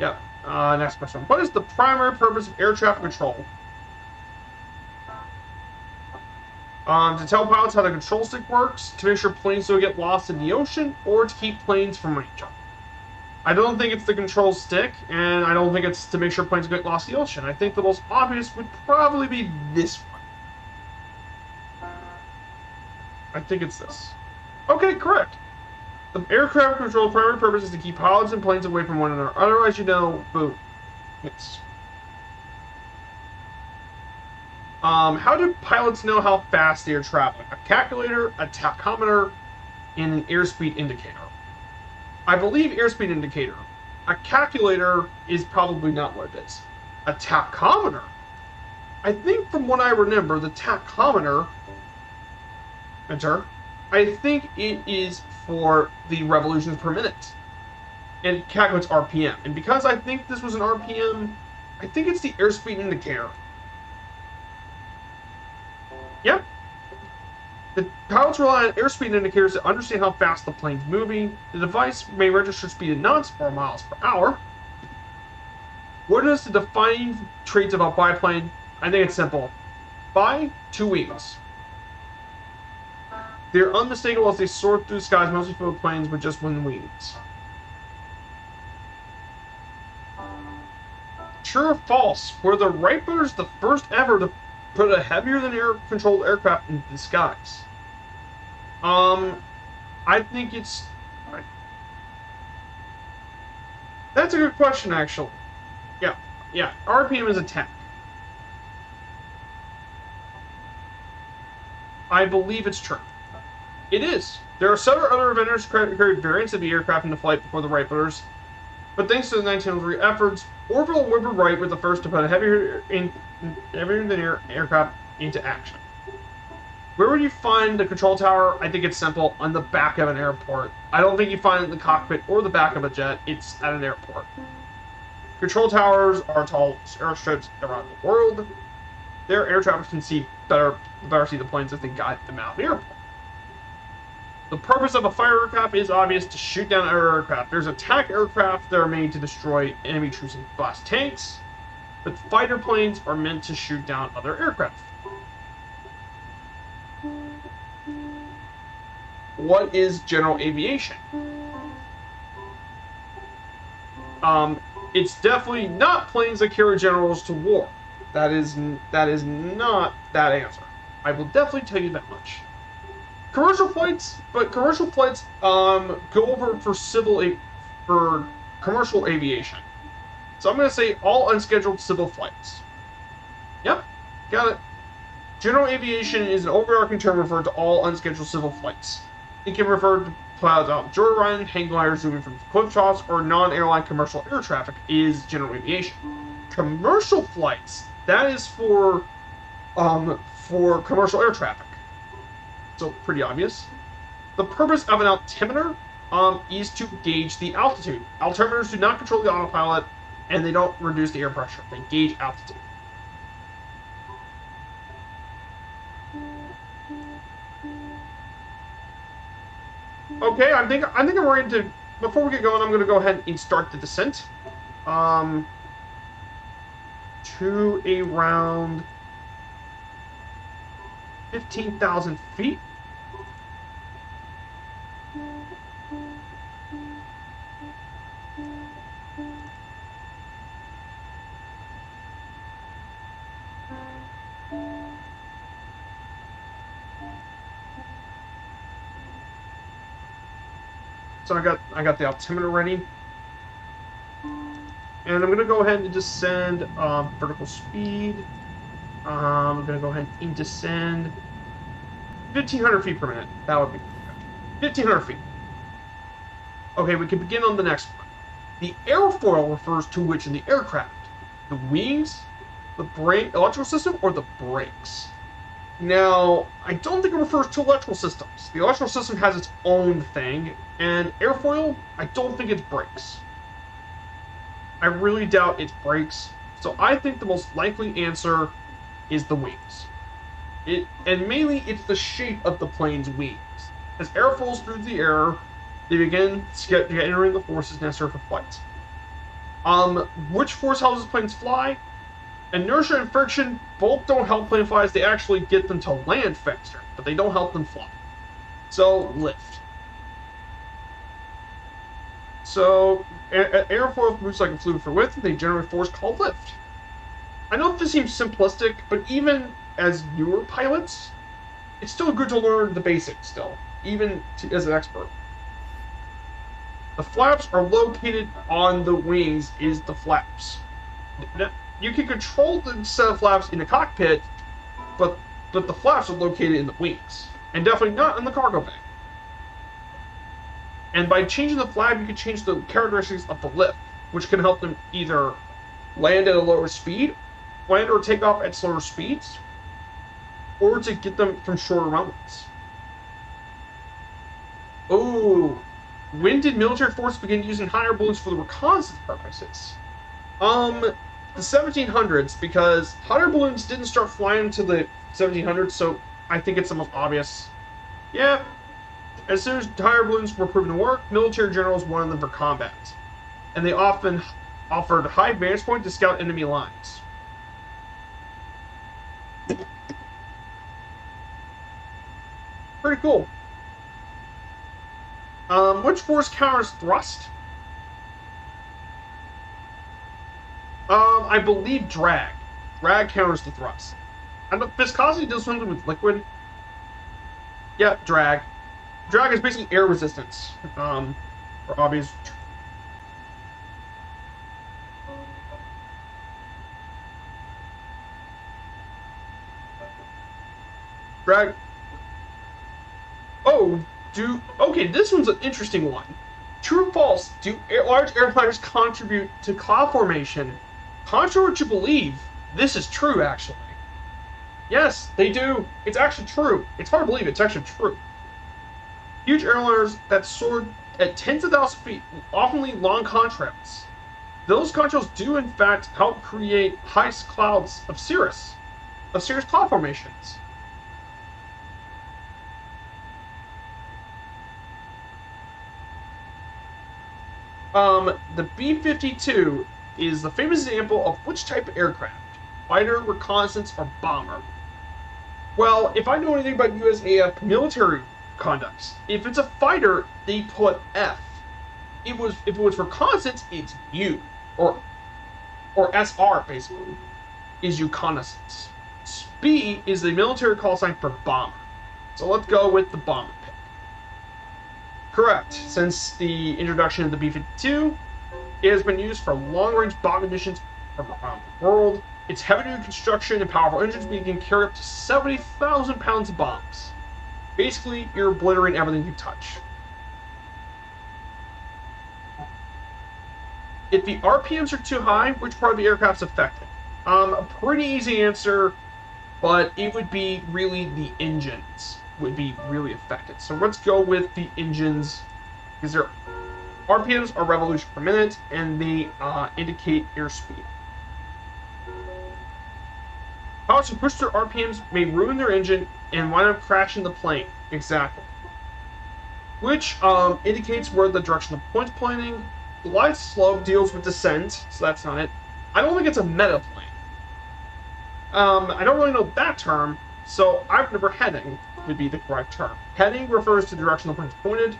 Yep. Next question. What is the primary purpose of air traffic control? To tell pilots how the control stick works, to make sure planes don't get lost in the ocean, or to keep planes from running each other. I don't think it's the control stick, and I don't think it's to make sure planes don't get lost in the ocean. I think the most obvious would probably be this one. I think it's this. Okay, correct. The aircraft control primary purpose is to keep pilots and planes away from one another. Otherwise, you know, boom. Yes. How do pilots know how fast they are traveling? A calculator, a tachometer, and an airspeed indicator. I believe airspeed indicator. A calculator is probably not what it is. A tachometer. I think from what I remember, the tachometer, enter, I think it is for the revolutions per minute. And it calculates RPM. And because I think this was an RPM, I think it's the airspeed indicator. Yep. The pilots rely on airspeed indicators to understand how fast the plane's moving. The device may register speed in knots or miles per hour. What is the defining traits of a biplane? I think it's simple. Bi, 2 wings. They're unmistakable as they soar through the skies, mostly filled with planes with just 1 wings. True or false? Were the Wright brothers the first ever to put a heavier-than-air controlled aircraft into the skies? I think it's... That's a good question, actually. Yeah. RPM is attack. I believe it's true. It is. There are several other inventors who carried variants of the aircraft into flight before the Wright brothers, but thanks to the 1903 efforts, Orville and Wilbur Wright were the first to put a heavier-than-air aircraft into action. Where would you find the control tower? I think it's simple. On the back of an airport. I don't think you find it in the cockpit or the back of a jet. It's at an airport. Control towers are tall airstrips around the world. Their air traffic can see better see the planes as they guide them out of the airport. The purpose of a fighter aircraft is obvious: to shoot down other aircraft. There's attack aircraft that are made to destroy enemy troops and blast tanks, but fighter planes are meant to shoot down other aircraft. What is general aviation? It's definitely not planes that carry generals to war. That is not that answer. I will definitely tell you that much. Commercial flights, but commercial flights go over for commercial aviation. So I'm going to say all unscheduled civil flights. Yep, got it. General aviation is an overarching term referred to all unscheduled civil flights. It can refer to pilots out joyriding, hang gliders zooming from cliff tops, or non-airline commercial air traffic is general aviation. Commercial flights, that is for commercial air traffic. So pretty obvious. The purpose of an altimeter is to gauge the altitude. Altimeters do not control the autopilot, and they don't reduce the air pressure. They gauge altitude. Okay, I think I'm ready to. Before we get going, I'm going to go ahead and start the descent. To around 15,000 feet. So I got the altimeter ready, and I'm gonna go ahead and descend vertical speed. I'm gonna go ahead and descend 1,500 feet per minute. That would be good. 1,500 feet. Okay, we can begin on the next one. The airfoil refers to which in the aircraft? The wings, the brake, electrical system, or the brakes? Now, I don't think it refers to electrical systems. The electrical system has its own thing, and airfoil, I don't think it's brakes. I really doubt it breaks. So I think the most likely answer is the wings. And mainly it's the shape of the plane's wings. As air flows through the air, they begin entering the forces necessary for flight. Which force helps planes fly? Inertia and friction both don't help planes fly, as they actually get them to land faster, but they don't help them fly. So, lift. So, airfoil moves like a fluid for width, and they generate force called lift. I know this seems simplistic, but even as newer pilots, it's still good to learn the basics still, even as an expert. The flaps are located on the wings is the flaps. Now, you can control the set of flaps in the cockpit, but the flaps are located in the wings, and definitely not in the cargo bay. And by changing the flap, you can change the characteristics of the lift, which can help them either land at a lower speed, land or take off at slower speeds, or to get them from shorter runways. Oh, when did military forces begin using hot air balloons for the reconnaissance purposes? The 1700s, because hot air balloons didn't start flying until the 1700s, so I think it's the most obvious. Yeah, as soon as hot air balloons were proven to work, military generals wanted them for combat, and they often offered high vantage point to scout enemy lines. Pretty cool. Which force counters thrust? I believe drag. Drag counters the thrust. I know viscosity does something with liquid. Yeah, drag. Drag is basically air resistance. For obvious. Drag. Oh, okay, this one's an interesting one. True or false, do large airliners contribute to cloud formation? Contrary to believe, this is true, actually. Yes, they do. It's actually true. It's hard to believe it's actually true. Huge airliners that soar at tens of thousands of feet often lead long contrails. Those contrails do, in fact, help create high clouds of cirrus cloud formations. The B-52 is the famous example of which type of aircraft? Fighter, reconnaissance, or bomber? Well, if I know anything about USAF military conducts, if it's a fighter, they put F. If it was reconnaissance, it's U, or SR basically, is reconnaissance. B is the military call sign for bomber. So let's go with the bomber pick. Correct. Since the introduction of the B-52, it has been used for long-range bomb missions around the world. Its heavy-duty construction and powerful engines can carry up to 70,000 pounds of bombs. Basically, you're obliterating everything you touch. If the RPMs are too high, which part of the aircraft's affected? A pretty easy answer, but it would be really the engines would be really affected. So let's go with the engines, because their RPMs are revolutions per minute, and they indicate airspeed. Pilots who push their RPMs may ruin their engine and wind up crashing the plane. Exactly. Which indicates where the direction of the point's pointing. Glide slope deals with descent, so that's not it. I don't think it's a meta plane. I don't really know that term, so I've never heading would be the correct term. Heading refers to the direction the plane is pointed.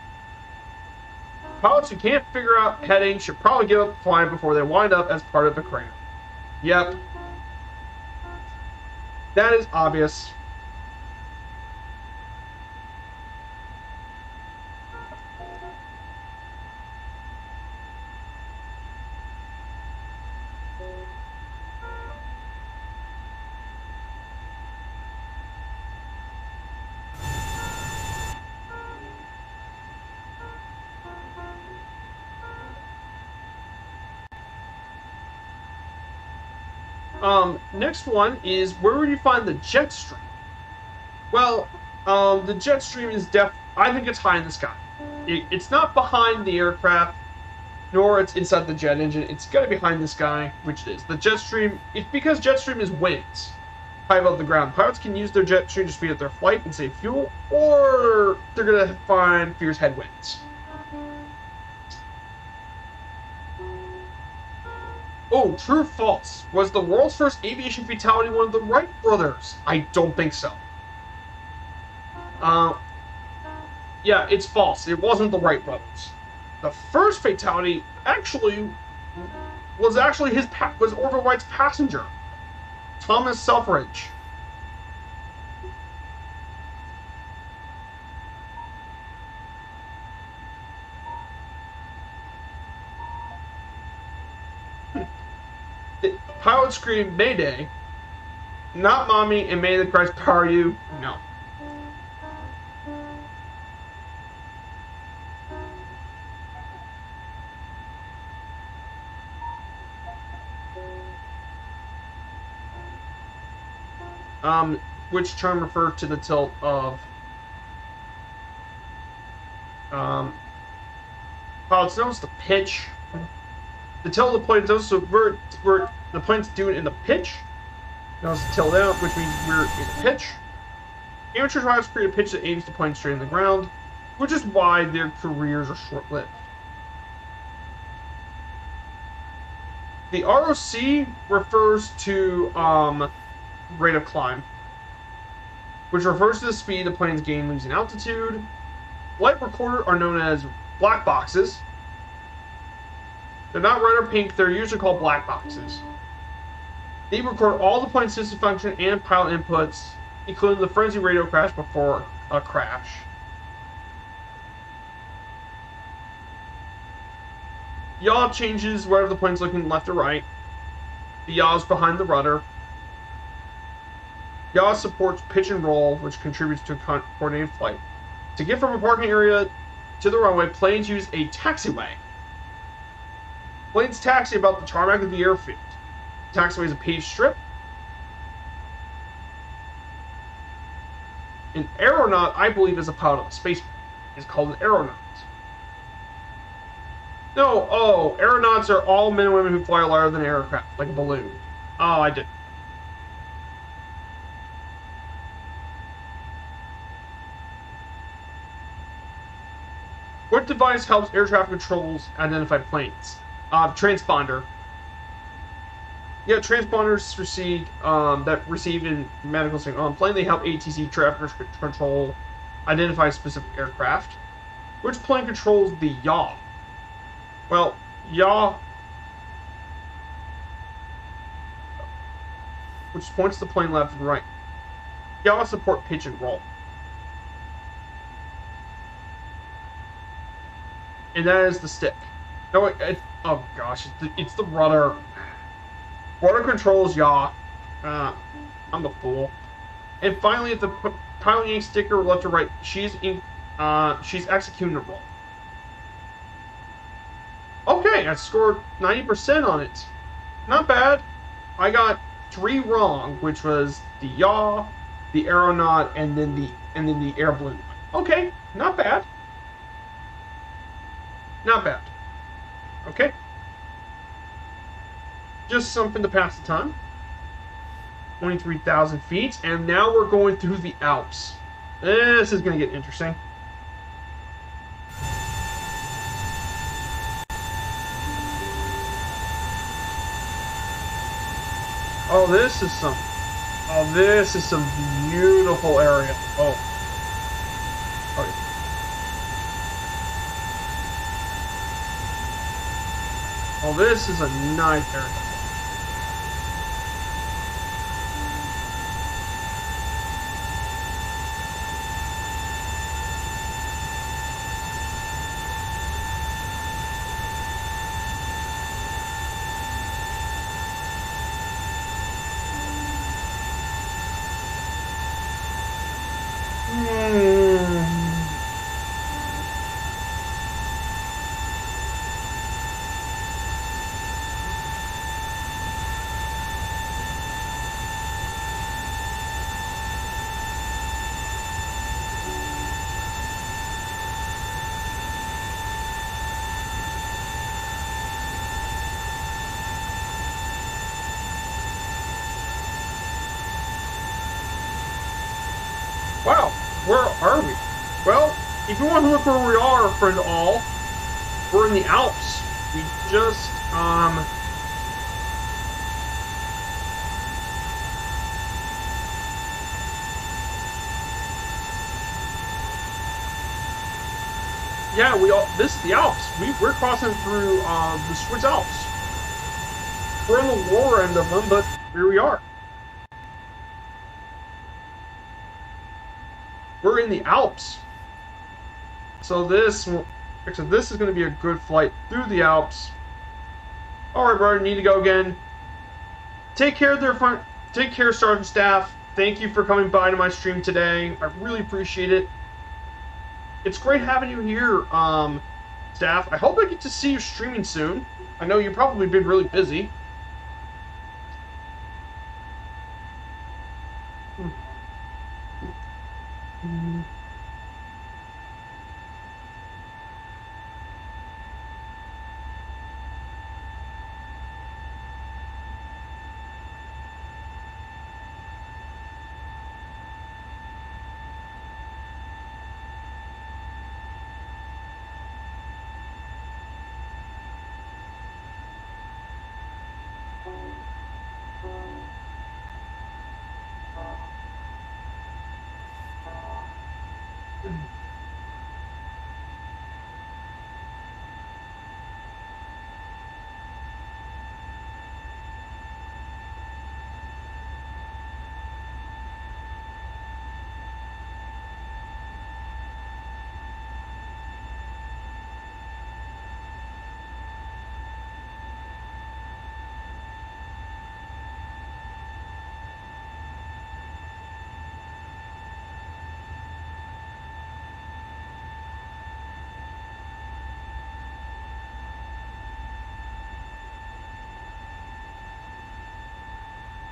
Pilots who can't figure out heading should probably give up flying before they wind up as part of a crater. Yep. That is obvious. Next one is, where would you find the jet stream? Well, the jet stream is I think it's high in the sky. It's not behind the aircraft. nor it's inside the jet engine. It's gonna be behind this guy, which it is. The jet stream, it's because jet stream is winds high above the ground. Pilots can use their jet stream to speed up their flight and save fuel, or they're gonna find fierce headwinds. Oh, true or false? Was the world's first aviation fatality one of the Wright brothers? I don't think so. Yeah, it's false. It wasn't the Wright brothers. The first fatality was Orville Wright's passenger, Thomas Selfridge. The pilot screamed "Mayday," not "Mommy," and "May the Christ power you." No. Which term refers to the tilt of pilots notice the pitch. The tilt of the plane notice, so we're the plane's doing in the pitch. Notice the tilt out, which means we're in the pitch. Amateur pilots create a pitch that aims the plane straight in the ground, which is why their careers are short-lived. The ROC refers to rate of climb, which refers to the speed the planes gain losing altitude. Flight recorder are known as black boxes. They're not red or pink, they're usually called black boxes. They record all the plane's system function and pilot inputs, including the frenzy radio crash before a crash. Yaw changes whether the plane's looking left or right. The yaw is behind the rudder. Yaw supports pitch and roll, which contributes to a coordinated flight. To get from a parking area to the runway, planes use a taxiway. Planes taxi about the tarmac of the airfield. The taxiway is a paved strip. An aeronaut, I believe, is a pilot of a spacecraft. It's called an aeronaut. No, aeronauts are all men and women who fly lighter than an aircraft, like a balloon. Oh, I did. What device helps air traffic controls identify planes? Transponder. Yeah, transponders receive in medical signal on plane. They help ATC traffic control identify specific aircraft. Which plane controls the yaw? Well, yaw, which points the plane left and right. Yaw support pitch and roll. And that is the stick. No, oh gosh, it's the rudder. Rudder controls yaw. I'm a fool. And finally, if the pilot yanks sticker left or right, she's executing a roll. Okay, I scored 90% on it. Not bad. I got 3 wrong, which was the yaw, the aeronaut, and then the air balloon. Okay, not bad. Not bad. Okay. Just something to pass the time. 23,000 feet, and now we're going through the Alps. This is going to get interesting. Oh, this is some beautiful area. Oh. Okay. Oh, this is a nice area. Are we? Well, if you want to look where we are, friend all, we're in the Alps. We just, yeah, this is the Alps. We're crossing through, the Swiss Alps. We're on the lower end of them, but here we are. We're in the Alps. So this is going to be a good flight through the Alps. All right, brother, need to go again. Take care, Take care, Sergeant Staff. Thank you for coming by to my stream today. I really appreciate it. It's great having you here, Staff. I hope I get to see you streaming soon. I know you've probably been really busy.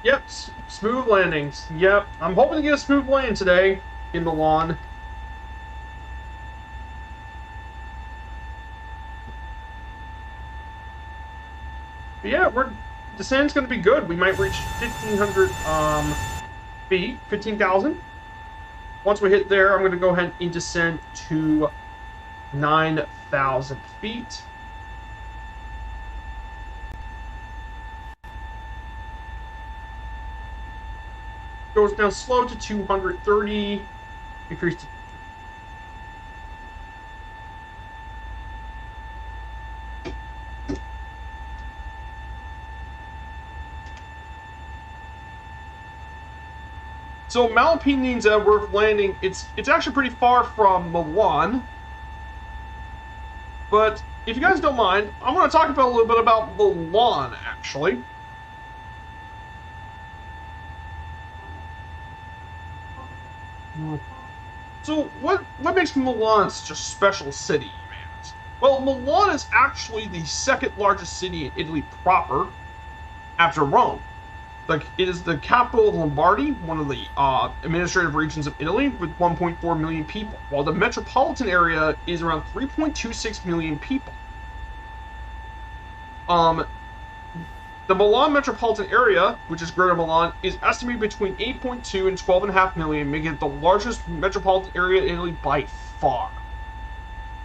Yep, smooth landings. Yep, I'm hoping to get a smooth landing today in Milan. But yeah, descent's going to be good. We might reach 1,500 feet, 15,000. Once we hit there, I'm going to go ahead and descend to 9,000 feet. Goes down slow to 230. Increase to so Malapini's worth landing. It's actually pretty far from Milan. But if you guys don't mind, I want to talk about a little bit about Milan actually. So, what makes Milan such a special city, you may ask? Well, Milan is actually the second largest city in Italy proper, after Rome. Like, it is the capital of Lombardy, one of the administrative regions of Italy, with 1.4 million people, while the metropolitan area is around 3.26 million people. The Milan metropolitan area, which is Greater Milan, is estimated between 8.2 and 12.5 million, making it the largest metropolitan area in Italy by far.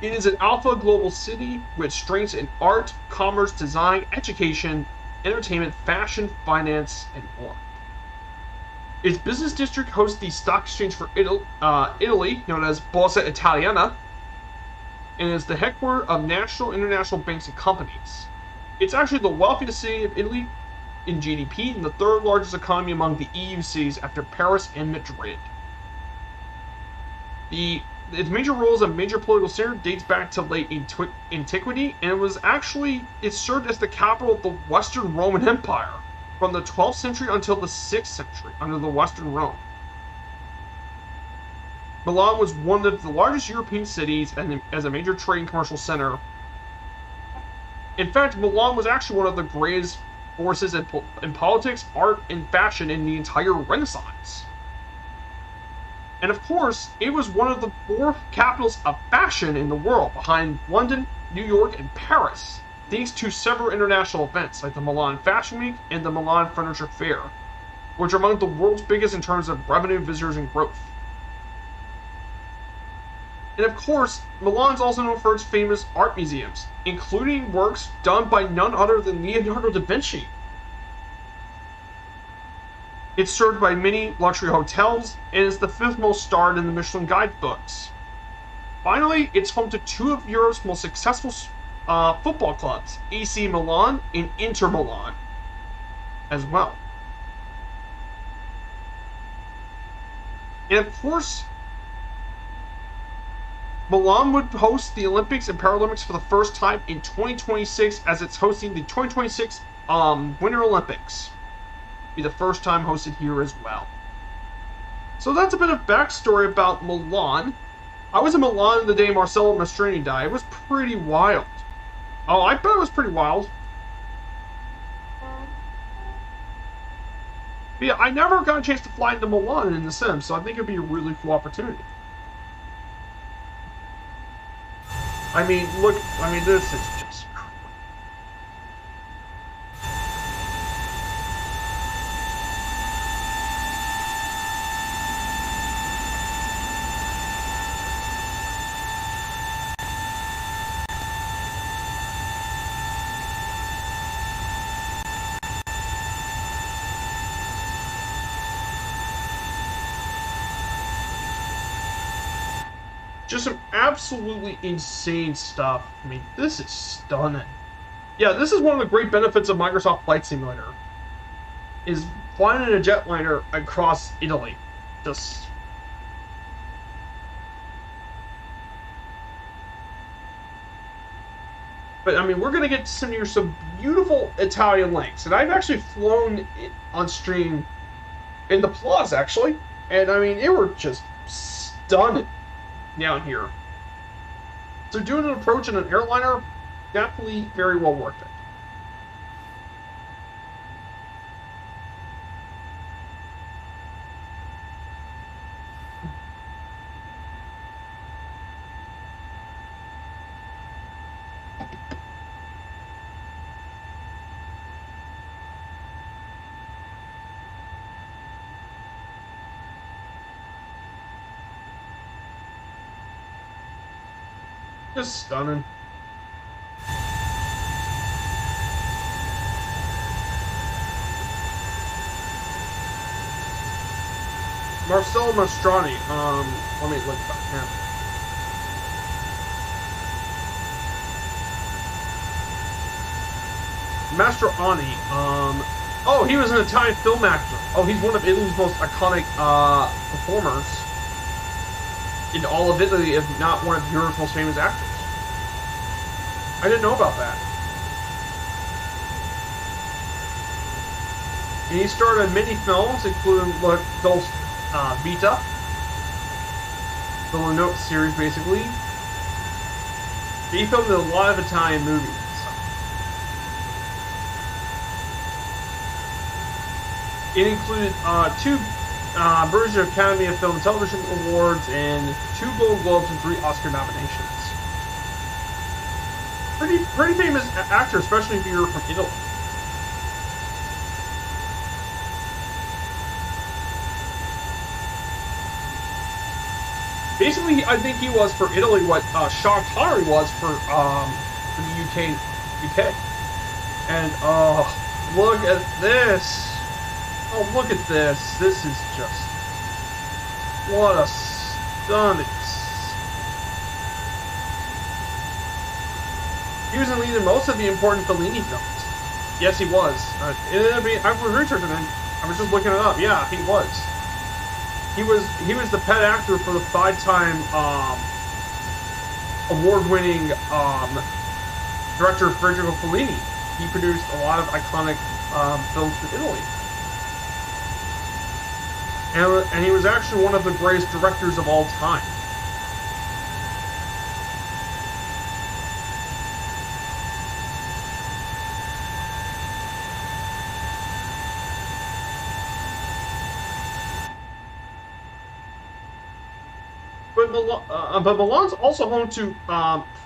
It is an alpha global city with strengths in art, commerce, design, education, entertainment, fashion, finance, and more. Its business district hosts the stock exchange for Italy, known as Borsa Italiana, and is the headquarters of national and international banks and companies. It's actually the wealthiest city of Italy in GDP and the third largest economy among the EU cities after Paris and Madrid. Its major role as a major political center dates back to late antiquity, and it served as the capital of the Western Roman Empire from the 12th century until the 6th century under the Western Rome. Milan was one of the largest European cities and as a major trade and commercial center. In fact, Milan was actually one of the greatest forces in politics, art, and fashion in the entire Renaissance. And of course, it was one of the 4 capitals of fashion in the world, behind London, New York, and Paris, thanks to several international events like the Milan Fashion Week and the Milan Furniture Fair, which are among the world's biggest in terms of revenue, visitors, and growth. And of course, Milan's also known for its famous art museums, including works done by none other than Leonardo da Vinci. It's served by many luxury hotels and is the 5th most starred in the Michelin guidebooks. Finally, it's home to 2 of Europe's most successful football clubs, AC Milan and Inter Milan, as well. And of course, Milan would host the Olympics and Paralympics for the first time in 2026, as it's hosting the 2026 Winter Olympics. Be the first time hosted here as well. So that's a bit of backstory about Milan. I was in Milan the day Marcello Mastroeni died. It was pretty wild. Oh, I bet it was pretty wild. But yeah, I never got a chance to fly into Milan in The Sims, so I think it'd be a really cool opportunity. I mean, look, this is just... Just some absolutely insane stuff. I mean, this is stunning. Yeah, this is one of the great benefits of Microsoft Flight Simulator, is flying in a jetliner across Italy. Just... But, I mean, we're going to get some beautiful Italian lakes. And I've actually flown on stream in the Plaza, actually. And, I mean, it were just stunning down here. So doing an approach in an airliner, definitely very well worth it. Just stunning. Marcello Mastroeni, let me look about him. Mastroeni, oh, he was an Italian film actor. Oh, he's one of Italy's most iconic, performers in all of Italy, if not one of Europe's most famous actors. I didn't know about that. And he starred in many films, including Dolce Vita, the Lenote series, basically. He filmed in a lot of Italian movies. It included 2 versions of Academy of Film and Television Awards and 2 Golden Globes and 3 Oscar nominations. Pretty famous actor, especially if you're from Italy. Basically, I think he was for Italy what Sean Connery was for the UK. And look at this. Oh, look at this. This is just... What a stunning... He was in lead in most of the important Fellini films. Yes, he was. I was researching it. I was just looking it up. Yeah, he was. He was the pet actor for the 5-time award-winning director Federico Fellini. He produced a lot of iconic films for Italy. And he was actually one of the greatest directors of all time. But Milan's also home to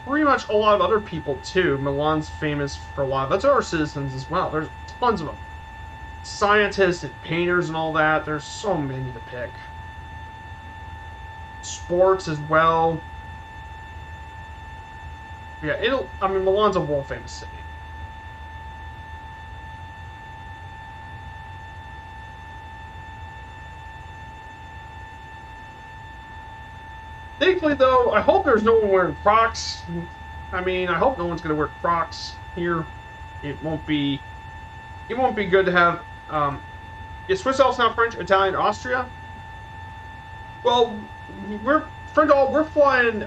pretty much a lot of other people too. Milan's famous for a lot of other citizens as well. There's tons of them. Scientists and painters and all that. There's so many to pick. Sports as well. Yeah, I mean, Milan's a world-famous city. Thankfully, though, I hope there's no one wearing Crocs. I mean, I hope no one's going to wear Crocs here. It won't be good to have. Is Swiss Alps not French, Italian, Austria? Well, we're flying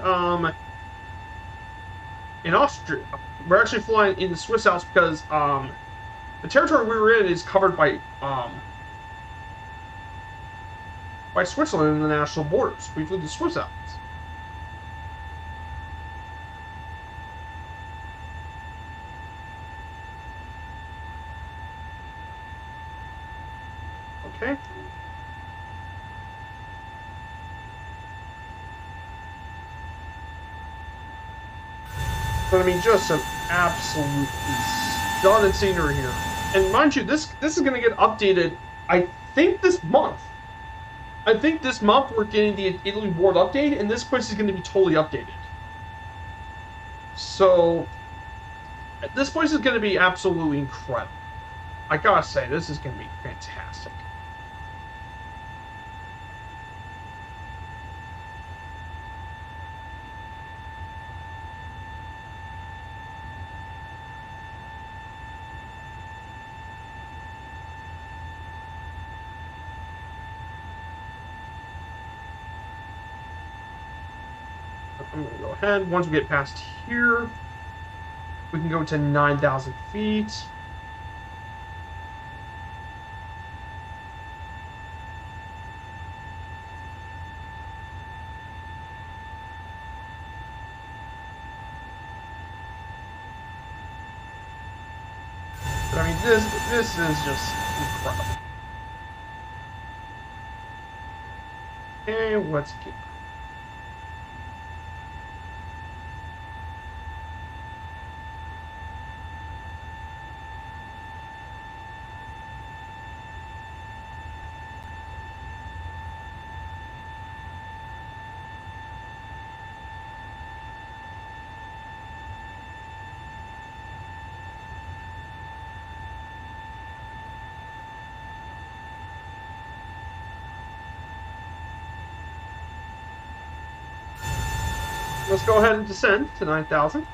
in Austria. We're actually flying in the Swiss Alps because the territory we were in is covered by Switzerland and the national borders. We flew the Swiss Alps. Okay. But I mean, just some absolutely stunning scenery here. And mind you, this is going to get updated. I think this month. I think this month we're getting the Italy World update, and this place is going to be totally updated. So this place is going to be absolutely incredible. I gotta say, this is going to be fantastic. I'm going to go ahead. Once we get past here, we can go to 9,000 feet. But I mean, this is just incredible. Okay, let's get. Let's go ahead and descend to 9,000.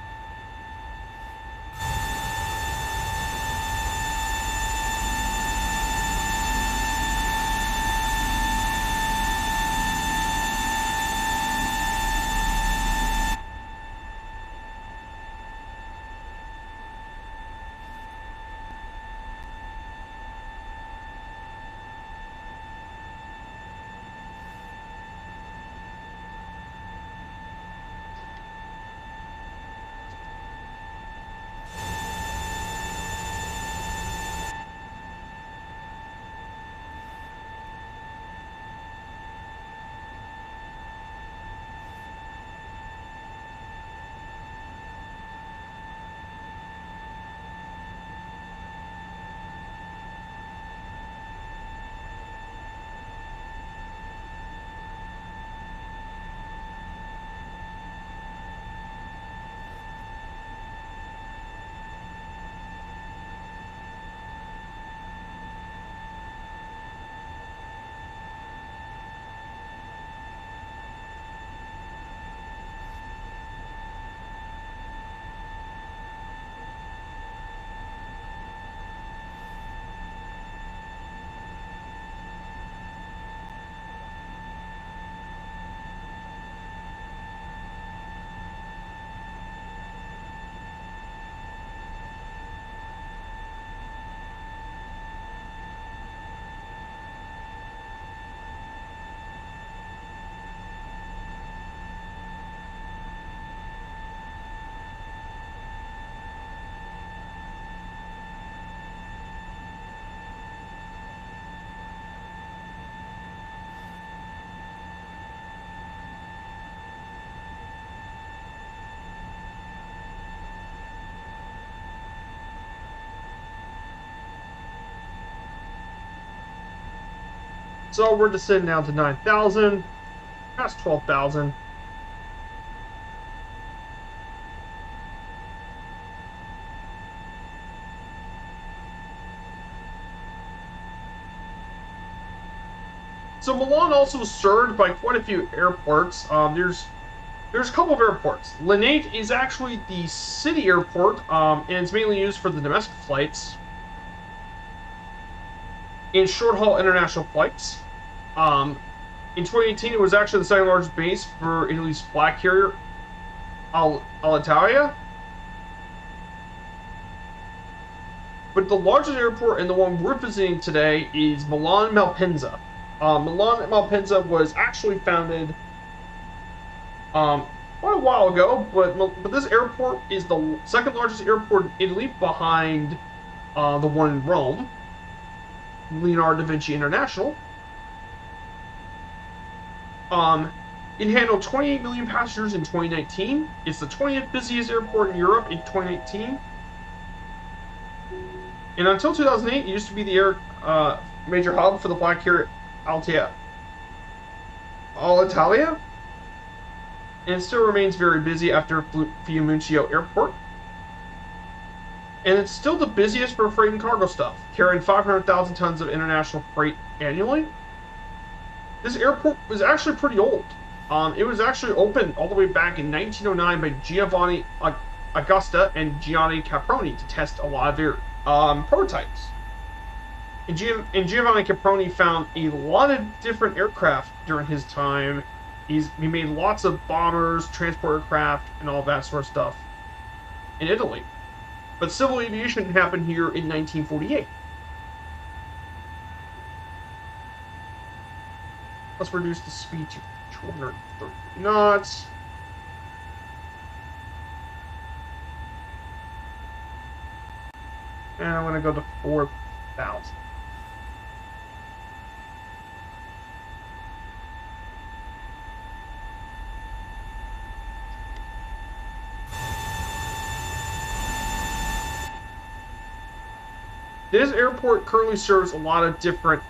So we're descending down to 9,000, past 12,000. So Milan also served by quite a few airports. There's a couple of airports. Linate is actually the city airport, and it's mainly used for the domestic flights and short-haul international flights. In 2018, it was actually the second largest base for Italy's flag carrier, Alitalia. But the largest airport and the one we're visiting today is Milan Malpensa. Milan Malpensa was actually founded quite a while ago, but this airport is the second largest airport in Italy behind the one in Rome, Leonardo da Vinci International. It handled 28 million passengers in 2019. It's the 20th busiest airport in Europe in 2018. And until 2008, it used to be the major hub for the flag carrier Alitalia. And it still remains very busy after Fiumicino Airport. And it's still the busiest for freight and cargo stuff, carrying 500,000 tons of international freight annually. This airport was actually pretty old. It was actually opened all the way back in 1909 by Giovanni Augusta and Gianni Caproni to test a lot of their prototypes. And Giovanni Caproni found a lot of different aircraft during his time. He made lots of bombers, transport aircraft, and all that sort of stuff in Italy. But civil aviation happened here in 1948. Let's reduce the speed to 230 knots. And I'm going to go to 4,000. This airport currently serves a lot of different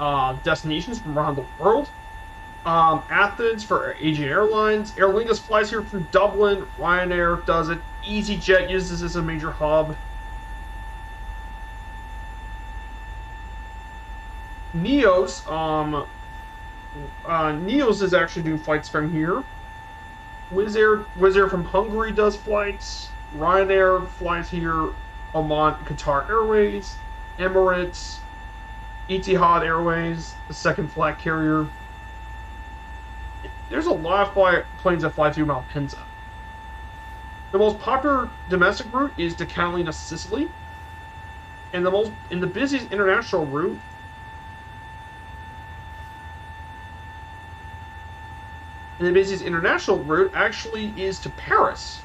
destinations from around the world. Athens for Asian Airlines. Aer Lingus flies here from Dublin. Ryanair does it. EasyJet uses this as a major hub. Neos, Neos is actually doing flights from here. Wizz Air from Hungary does flights. Ryanair flies here. Oman, Qatar Airways, Emirates, Etihad Airways, the second flag carrier. There's a lot of planes that fly through Malpensa. The most popular domestic route is to Catalina, Sicily, and the busiest international route actually is to Paris.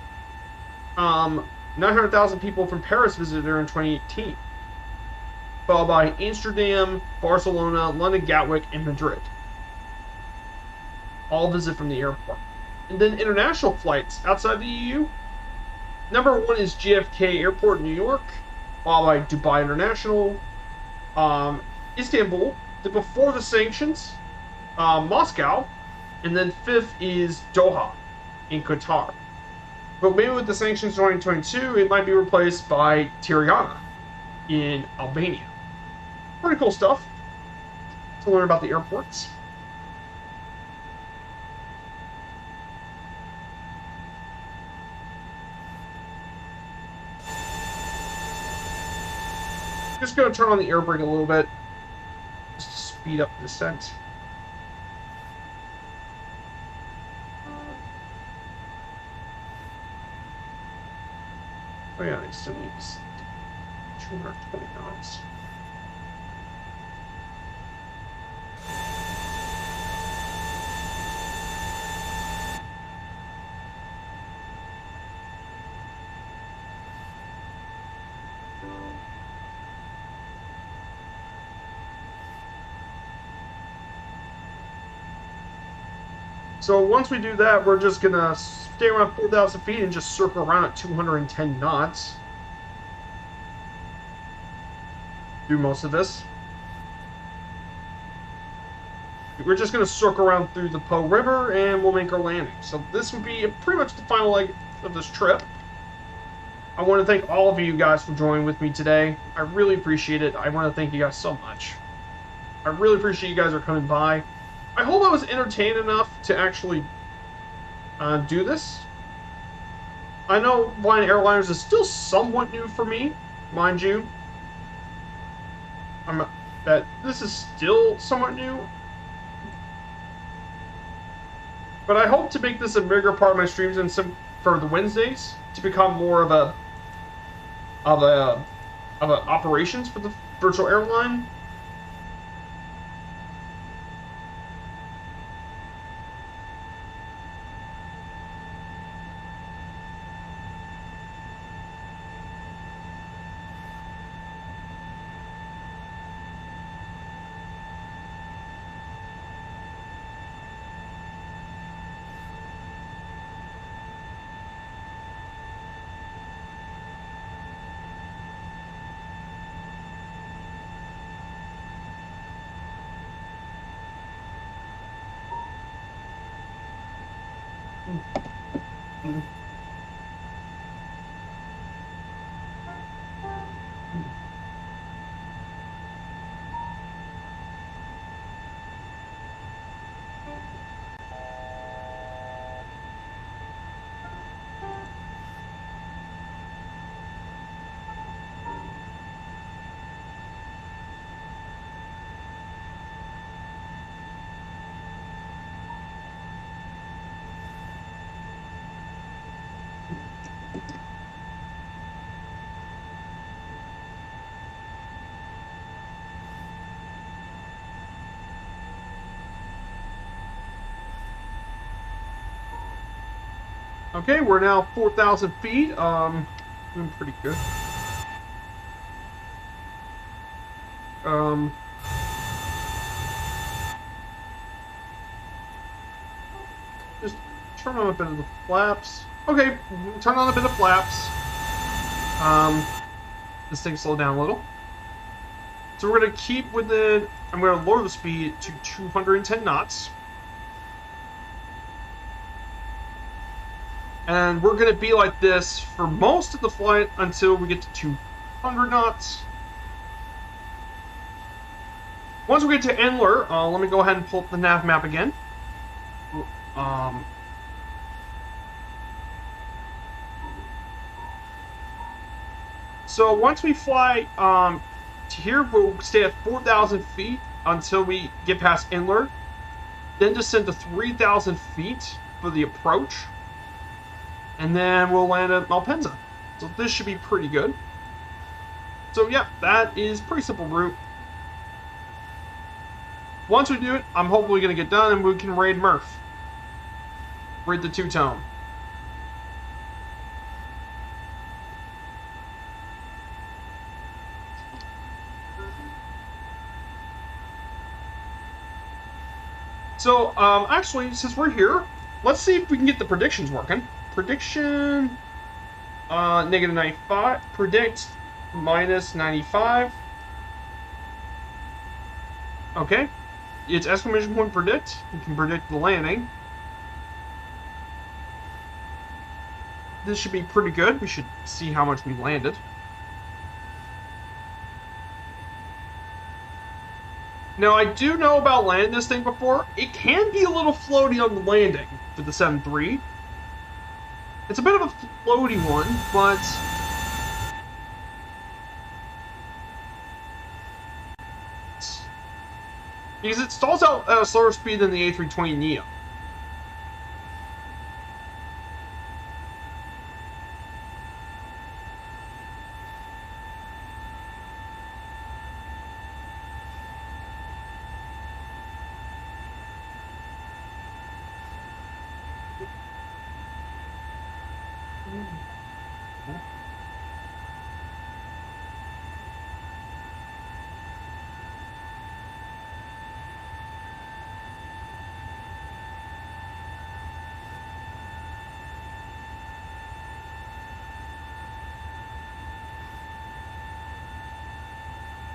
900,000 people from Paris visited there in 2018, followed by Amsterdam, Barcelona, London Gatwick, and Madrid. All visit from the airport. And then international flights outside the EU. Number one is JFK Airport in New York, followed by Dubai International, Istanbul, before the sanctions, Moscow, and then fifth is Doha in Qatar. But maybe with the sanctions in 2022, it might be replaced by Tirana in Albania. Pretty cool stuff to learn about the airports. Just going to turn on the air brake a little bit, just to speed up the descent. Oh yeah, it still needs 220 knots. So once we do that, we're just going to stay around 4,000 feet and just circle around at 210 knots. Do most of this. We're just going to circle around through the Po River and we'll make our landing. So this would be pretty much the final leg of this trip. I want to thank all of you guys for joining with me today. I really appreciate it. I want to thank you guys so much. I really appreciate you guys are coming by. I hope I was entertained enough to actually do this. I know flying airliners is still somewhat new for me, mind you. That this is still somewhat new. But I hope to make this a bigger part of my streams and some for the Wednesdays to become more of a operations for the virtual airline. Okay, we're now 4,000 feet. Doing pretty good. Just turn on a bit of the flaps. Okay, turn on a bit of flaps. This thing slowed down a little. So we're gonna keep with it. I'm gonna lower the speed to 210 knots. And we're going to be like this for most of the flight until we get to 200 knots. Once we get to Endler, let me go ahead and pull up the nav map again. So once we fly to here, we'll stay at 4,000 feet until we get past Endler. Then descend to 3,000 feet for the approach. And then we'll land at Malpensa. So this should be pretty good. So yeah, that is pretty simple route. Once we do it, I'm hopefully going to get done and we can raid Murph. Raid the two-tone. So, actually, since we're here, let's see if we can get the predictions working. Prediction, negative 95. Predict, minus 95. Okay. It's exclamation point predict. You can predict the landing. This should be pretty good. We should see how much we landed. Now, I do know about landing this thing before. It can be a little floaty on the landing for the 7.3. It's a bit of a floaty one, but because it stalls out at a slower speed than the A320neo.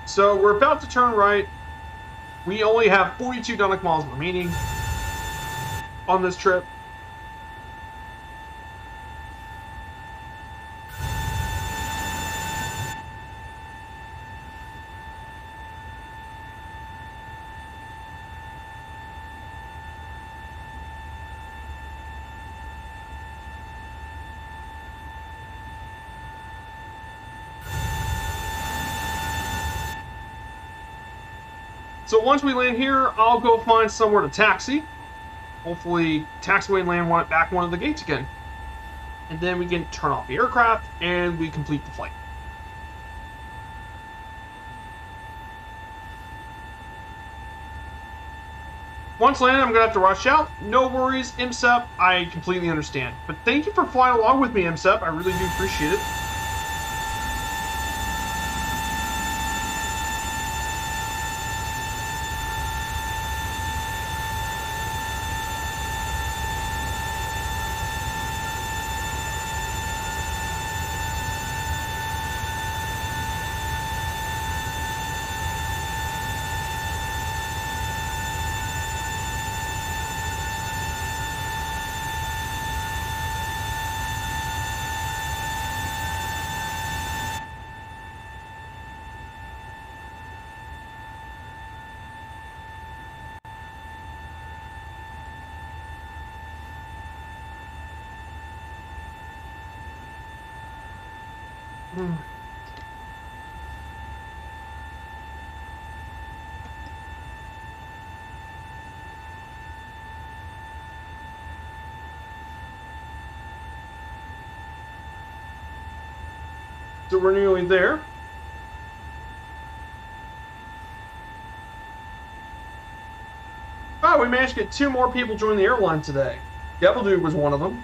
So we're about to turn right. We only have 42 nautical miles remaining on this trip. So once we land here, I'll go find somewhere to taxi. Hopefully, taxiway and land back one of the gates again. And then we can turn off the aircraft and we complete the flight. Once landed, I'm going to have to rush out. No worries, MSEP, I completely understand. But thank you for flying along with me, MSEP. I really do appreciate it. So we're nearly there. Oh, we managed to get 2 more people join the airline today. Devil Dude was one of them.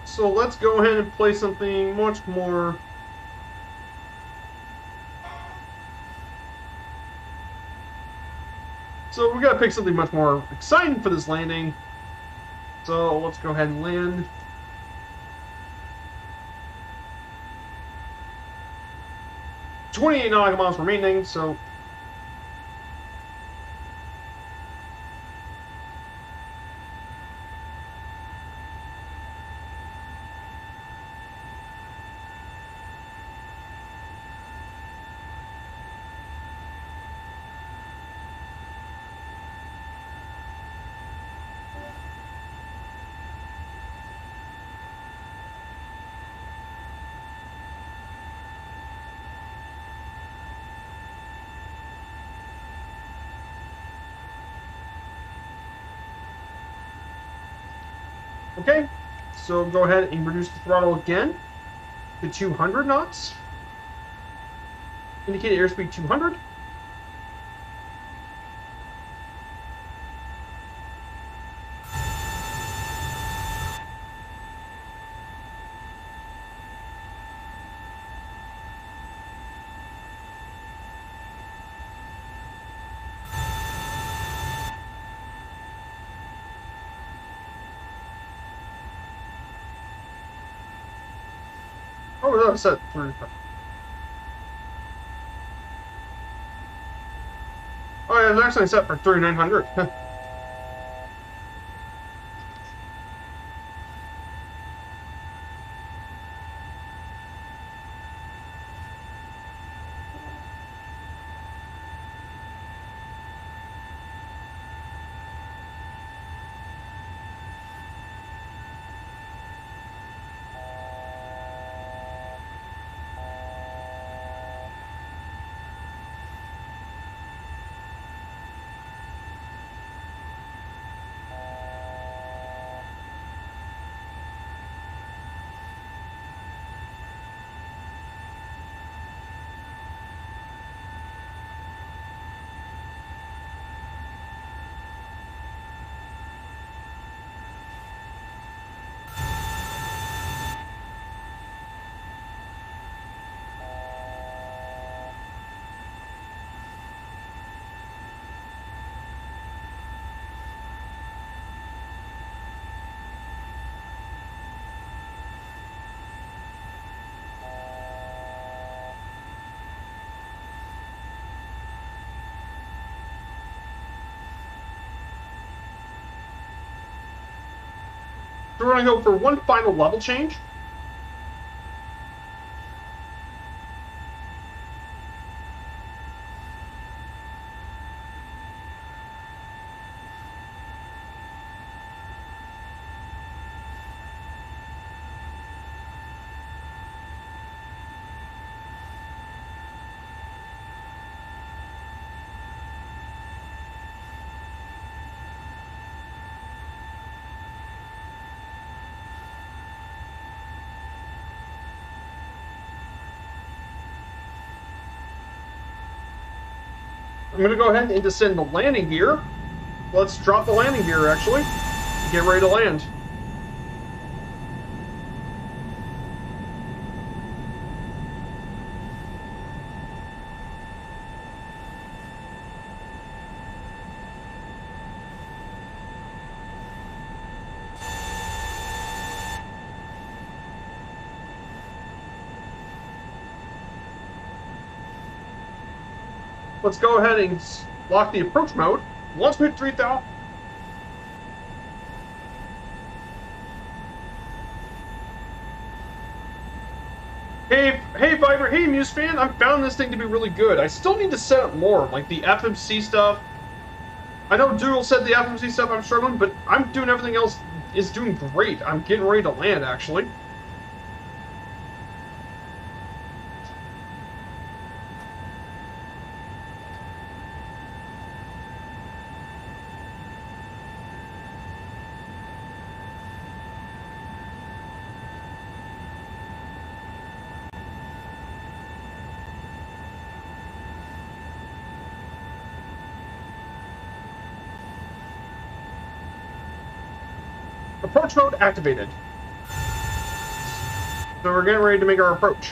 So let's go ahead and play something much more. So we gotta pick something much more exciting for this landing. So let's go ahead and land. $28 nautical miles remaining, so okay, so go ahead and reduce the throttle again to 200 knots. Indicated airspeed 200. Oh, that was set for. Oh, yeah, it was actually set for 3,900. So we're going to go for one final level change. I'm going to go ahead and descend the landing gear. Let's drop the landing gear, actually. Get ready to land. Let's go ahead and lock the approach mode. Once we hit 3,000. Hey, Viber, hey, Muse fan, I found this thing to be really good. I still need to set up more, like the FMC stuff. I know Dougal said the FMC stuff I'm struggling, but I'm doing everything else is doing great. I'm getting ready to land, actually. Approach mode activated. So we're getting ready to make our approach.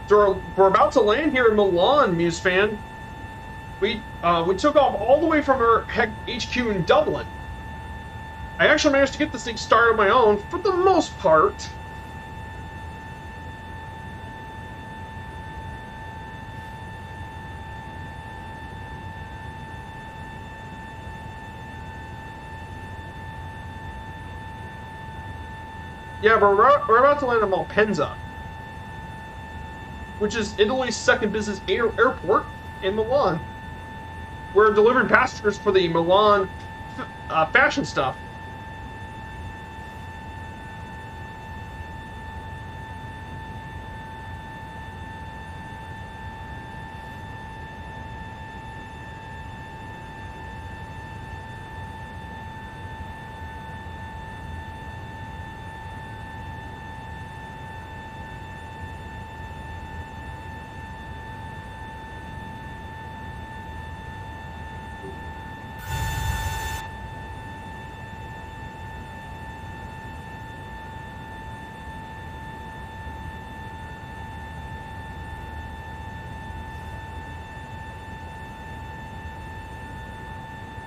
So we're about to land here in Milan, Muse fan. We took off all the way from our HQ in Dublin. I actually managed to get this thing started on my own for the most part. Yeah, but we're about to land in Malpensa, which is Italy's second business airport in Milan. We're delivering passengers for the Milan fashion stuff.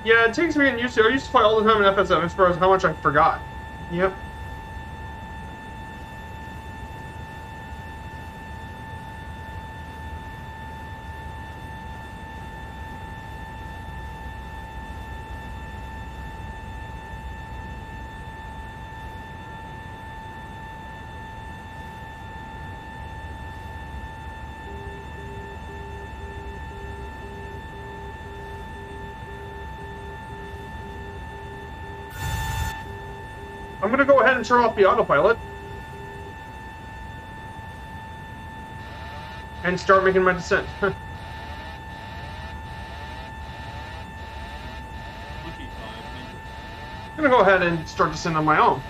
Yeah, it takes me getting used to. I used to play all the time in FSM as far as how much I forgot. Yep. I'm going to go ahead and turn off the autopilot and start making my descent. I'm going to go ahead and start descent on my own.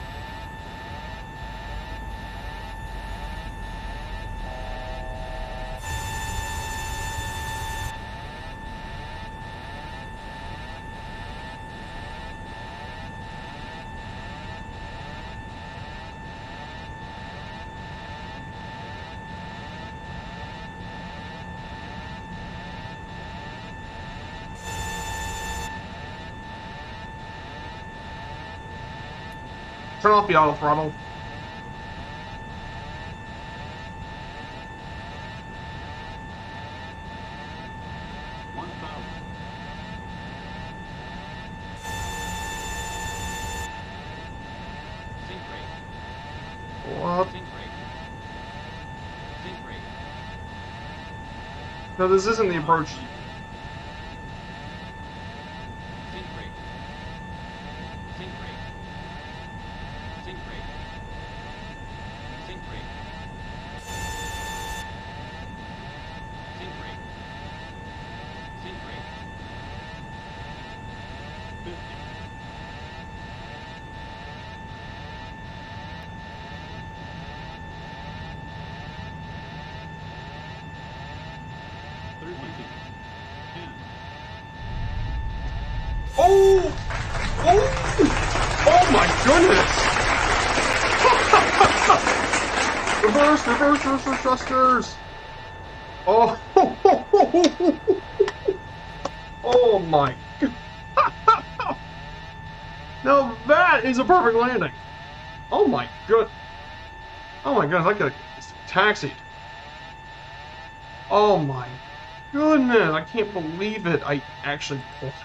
Turn off the auto throttle. What? No, this isn't the approach. Oh! Oh! Oh my goodness! Reverse thrusters! Oh! Oh my god! Now that is a perfect landing! Oh my god! Oh my goodness, I could have taxied. Oh my goodness, I can't believe it. I actually pulled it.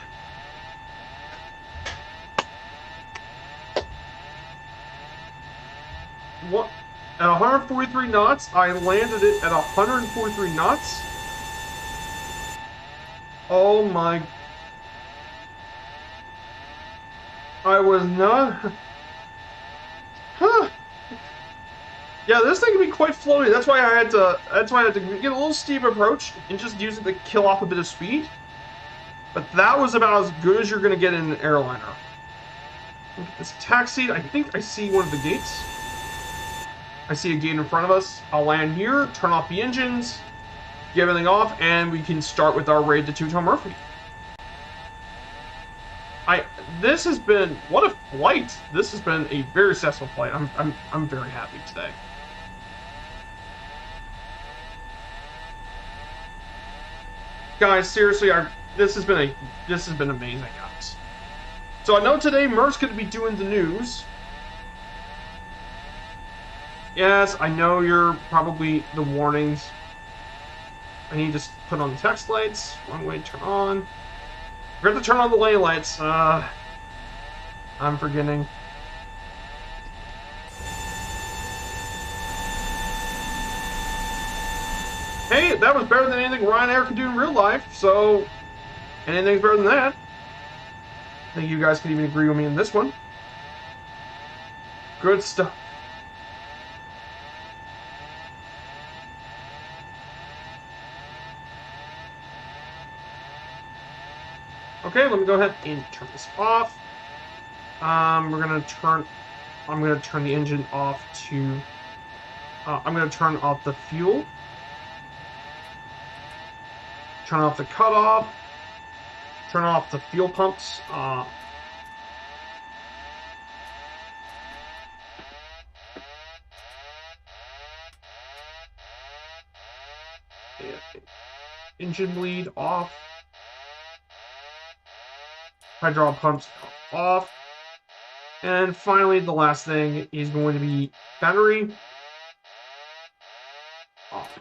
What? At 143 knots, I landed it at 143 knots. Oh my. I was not. Huh. Yeah, this thing can be quite floaty. That's why I had to get a little steep approach and just use it to kill off a bit of speed. But that was about as good as you're gonna get in an airliner. Look at this taxi. I think I see one of the gates. I see a gate in front of us. I'll land here, turn off the engines, get everything off, and we can start with our raid to Two-Tone Murphy. This has been, what a flight! This has been a very successful flight. I'm very happy today. Guys, seriously, this has been amazing, guys. So I know today Murph's going to be doing the news. Yes, I know you're probably the warnings. I need to put on the text lights. Wrong way to turn on. Forgot to turn on the lane lights. I'm forgetting. Hey, that was better than anything Ryanair could do in real life, so anything's better than that. I think you guys can even agree with me on this one. Good stuff. Okay, let me go ahead and turn this off. I'm gonna turn the engine off to. I'm gonna turn off the fuel. Turn off the cutoff. Turn off the fuel pumps. Engine bleed off. Hydraulic pumps off. And finally, the last thing is going to be battery off.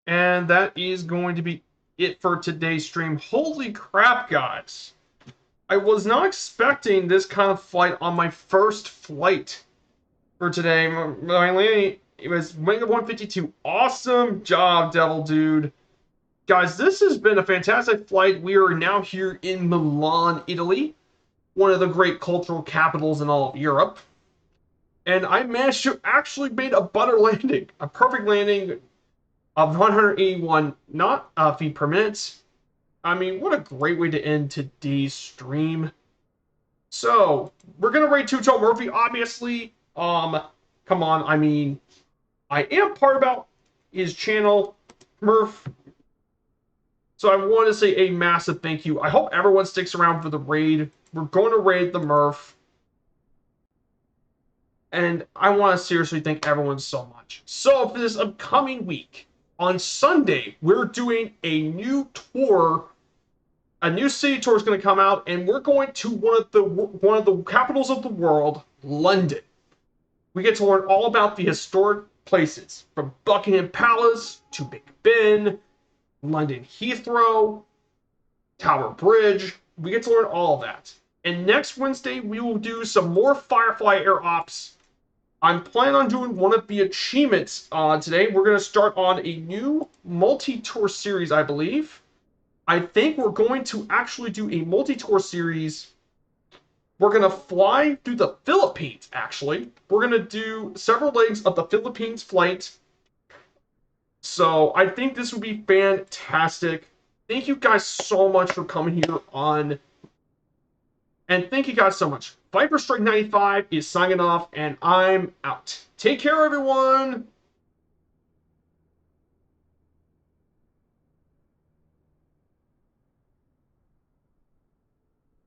And that is going to be it for today's stream. Holy crap, guys. I was not expecting this kind of flight on my first flight for today. My landing, it was wing of 152. Awesome job, Devil Dude. Guys, this has been a fantastic flight. We are now here in Milan, Italy, one of the great cultural capitals in all of Europe. And I managed to actually make a butter landing, a perfect landing of 181 feet per minute. I mean, what a great way to end today's stream. So, we're going to rate Two-Tone Murphy, obviously. Come on, I mean, I am part about his channel, Murph. So I want to say a massive thank you. I hope everyone sticks around for the raid. We're going to raid the Murph. And I want to seriously thank everyone so much. So for this upcoming week, on Sunday, we're doing a new tour. A new city tour is going to come out, and we're going to one of the capitals of the world, London. We get to learn all about the historic places, from Buckingham Palace to Big Ben, London Heathrow, Tower Bridge. We get to learn all of that. And next Wednesday, we will do some more Firefly Air Ops. I'm planning on doing one of the achievements today. We're going to start on a new multi-tour series, I believe. I think we're going to actually do a multi-tour series. We're going to fly through the Philippines, actually. We're going to do several legs of the Philippines flight. So I think this would be fantastic. Thank you guys so much for coming here on. And thank you guys so much. Viper Strike 95 is signing off, and I'm out. Take care, everyone!